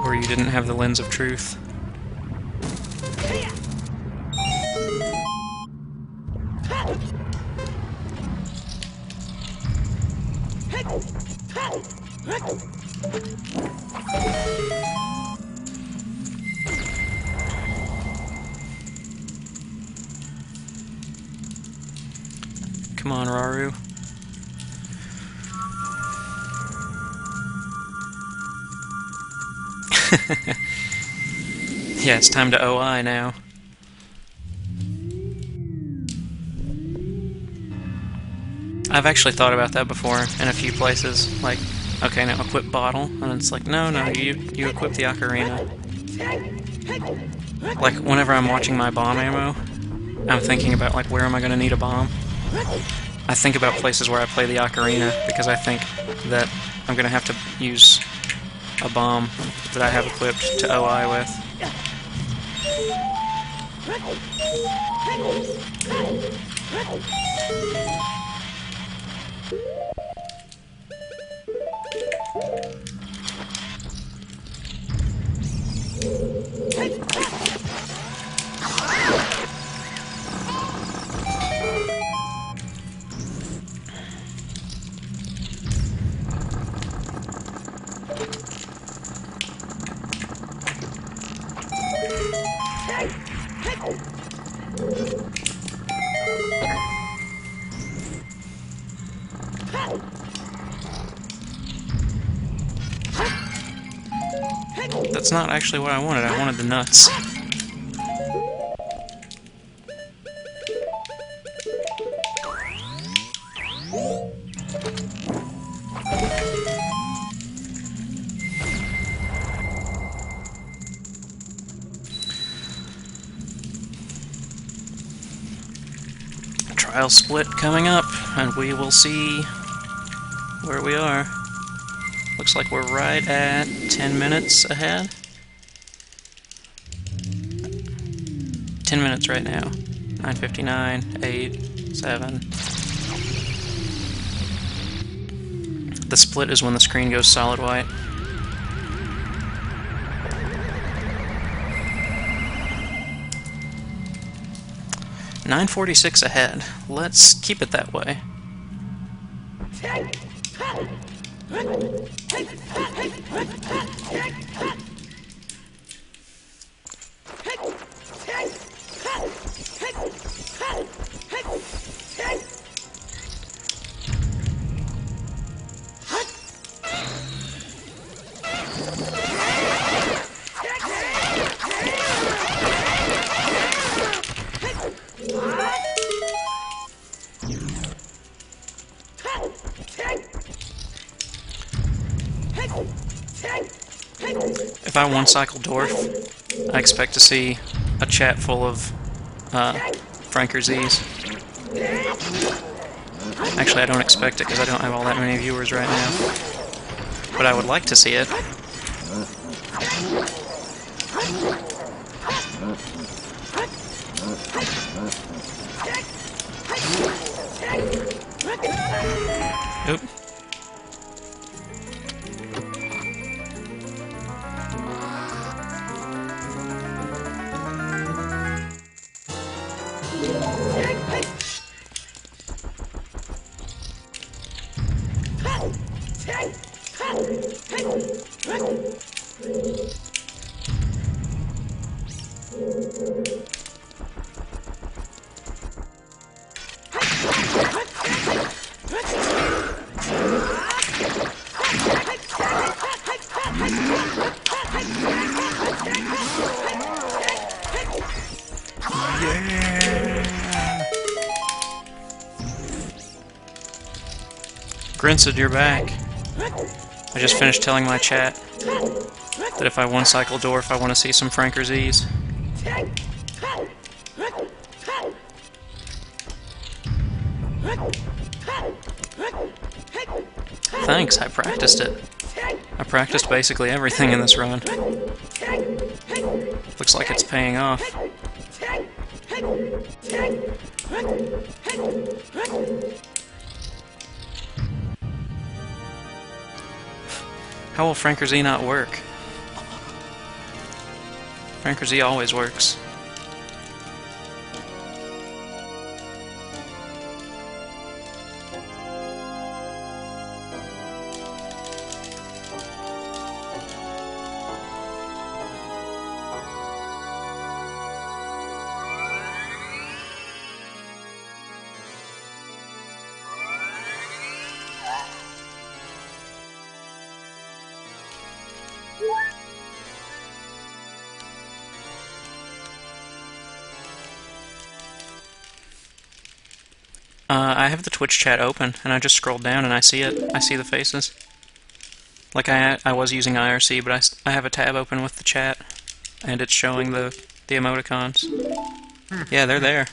Or you didn't have the lens of truth. Come on, Raru. Yeah, it's time to OI now. I've actually thought about that before in a few places. Like, okay, now equip bottle, and it's like, no, you equip the ocarina. Like, whenever I'm watching my bomb ammo, I'm thinking about, like, where am I going to need a bomb? I think about places where I play the ocarina, because I think that I'm going to have to use a bomb that I have equipped to OI with. That's not actually what I wanted. I wanted the nuts. Trial split coming up, and we will see where we are. Looks like we're right at 10 minutes ahead. 10 minutes right now. 9:59, 8, 7. The split is when the screen goes solid white. $9.46 ahead. Let's keep it that way. If I one-cycle Dwarf, I expect to see a chat full of Franker Z's. Actually, I don't expect it because I don't have all that many viewers right now. But I would like to see it. Oop. Prince, you're back. I just finished telling my chat that if I one-cycle Dwarf, I want to see some Franker's Ease. Thanks, I practiced it. I practiced basically everything in this run. Looks like it's paying off. How will Franker's E not work? Franker's E always works. I have the Twitch chat open, and I just scrolled down and I see it. I see the faces. Like I was using IRC, but I have a tab open with the chat, and it's showing the emoticons. Yeah, they're there.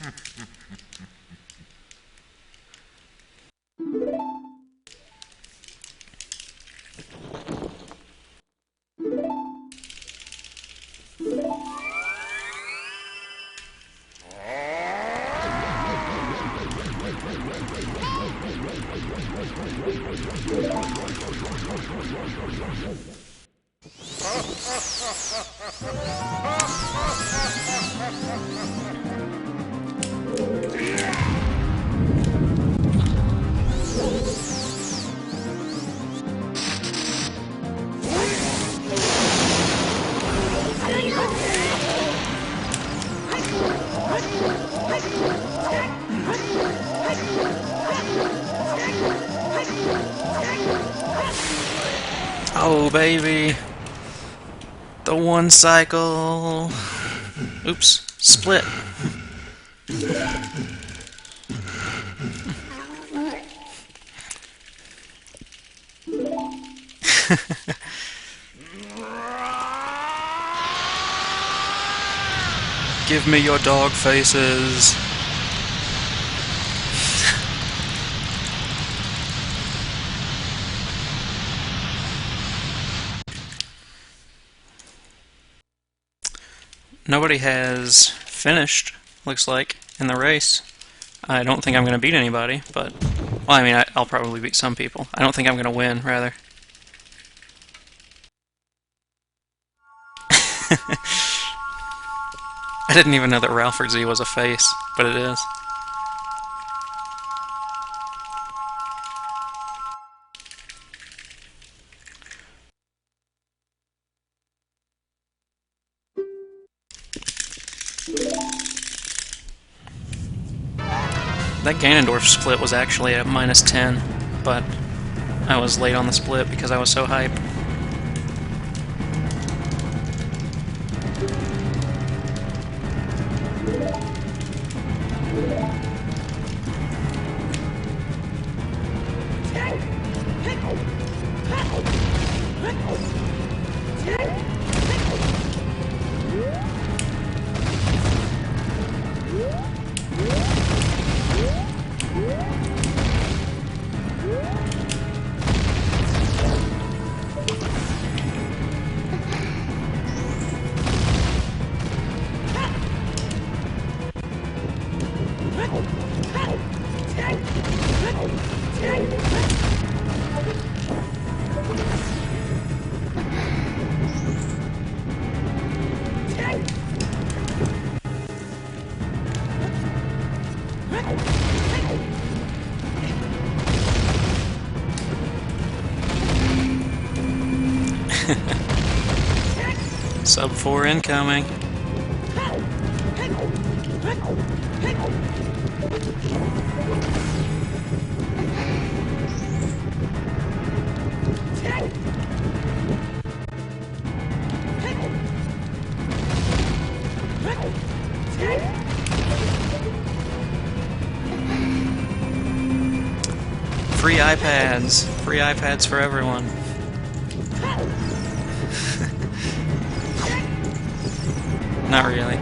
Oh, baby. The one cycle. Oops. Split. Give me your dog faces. Nobody has finished, looks like, in the race. I don't think I'm going to beat anybody, but... Well, I mean, I'll probably beat some people. I don't think I'm going to win, rather. I didn't even know that Ralphard Z was a face, but it is. That Ganondorf split was actually at -10, but I was late on the split because I was so hyped. Sub 4 incoming. Free iPads! Free iPads for everyone. Not really.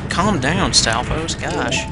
Calm down, Stalfos. Gosh.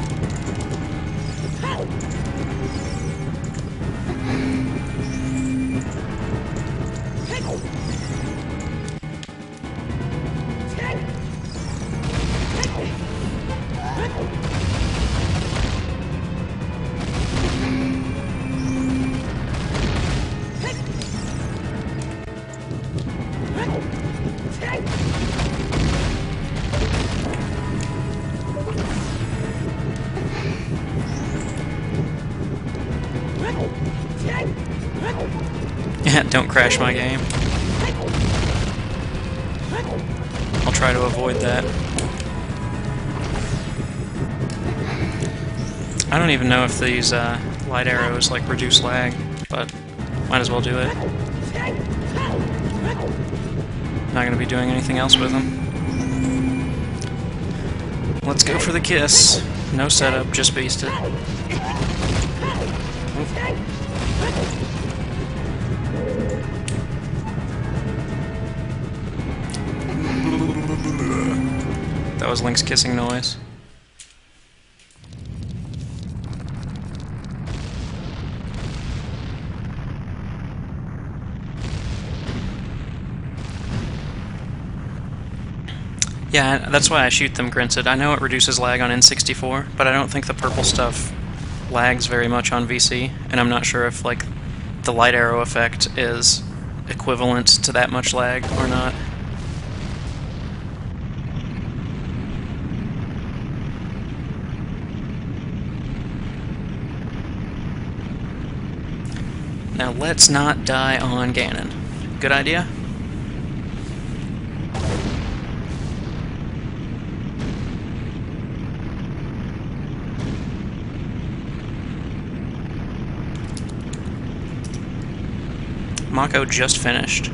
Yeah, don't crash my game. I'll try to avoid that. I don't even know if these light arrows like reduce lag, but might as well do it. Not gonna be doing anything else with them. Let's go for the kiss. No setup, just beast it. That was Link's kissing noise. Yeah, that's why I shoot them grinted. I know it reduces lag on N64, but I don't think the purple stuff lags very much on VC, and I'm not sure if, like, the light arrow effect is equivalent to that much lag or not. Now let's not die on Ganon. Good idea? Mako just finished.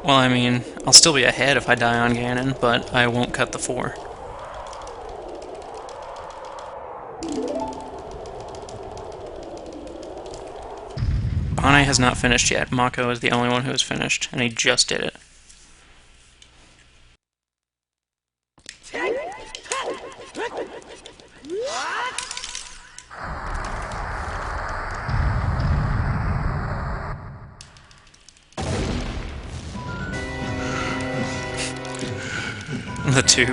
Well, I mean, I'll still be ahead if I die on Ganon, but I won't cut the 4. Bane has not finished yet. Mako is the only one who has finished, and he just did it. The 2.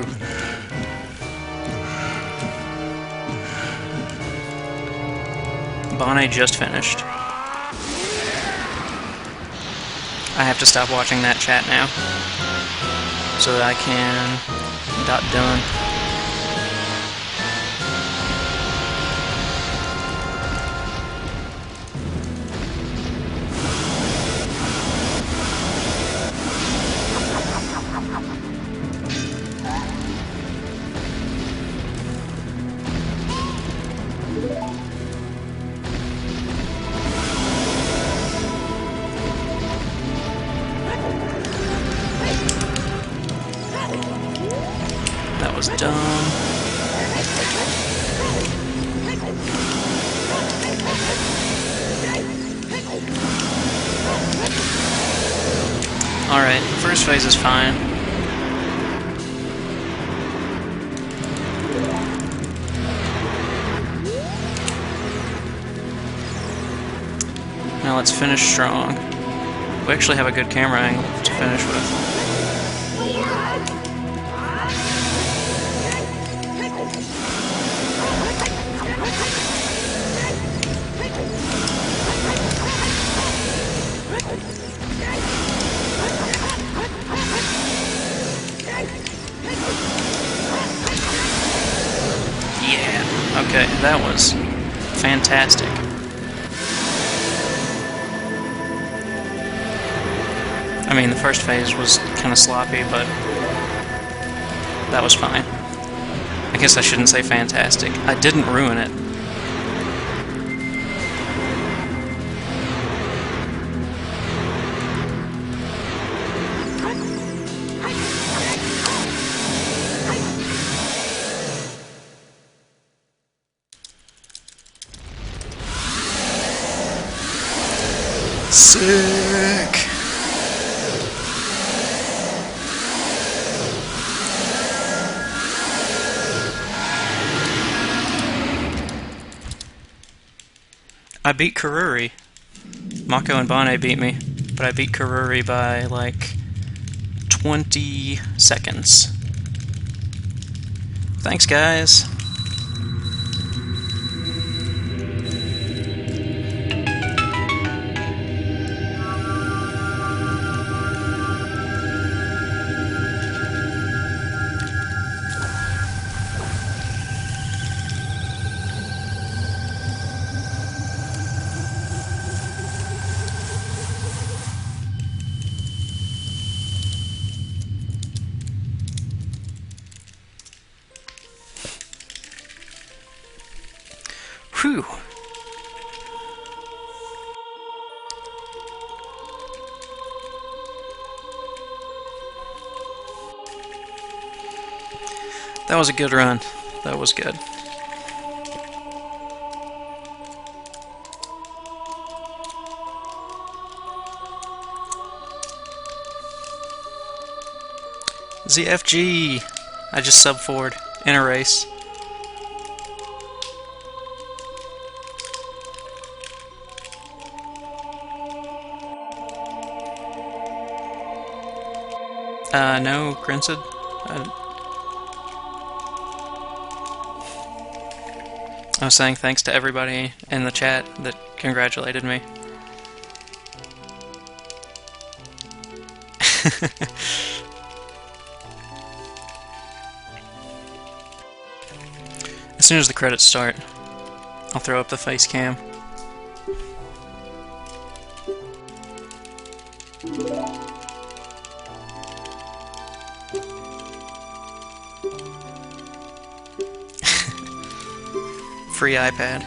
Bane just finished. I have to stop watching that chat now, so that I can done. That was dumb. Alright, first phase is fine. Now let's finish strong. We actually have a good camera angle to finish with. That was fantastic. I mean, the first phase was kind of sloppy, but that was fine. I guess I shouldn't say fantastic. I didn't ruin it. Sick! I beat Karuri. Mako and Bane beat me, but I beat Karuri by like 20 seconds. Thanks, guys. Whew. That was a good run. That was good. ZFG! I just sub-forward in a race. No, Grinsid. I was saying thanks to everybody in the chat that congratulated me. As soon as the credits start, I'll throw up the face cam. Free iPad.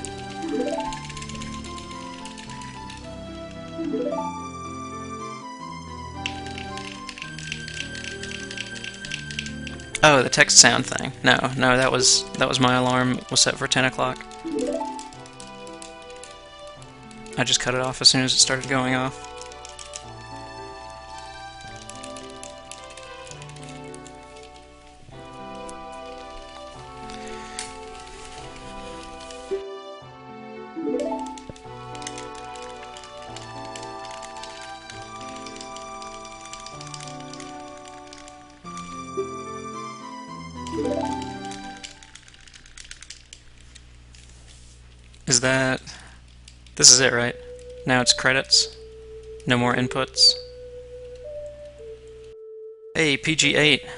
Oh, the text sound thing. No, that was my alarm was set for 10 o'clock. I just cut it off as soon as it started going off. Is that... This is it, right? Now it's credits. No more inputs. Hey, PG8.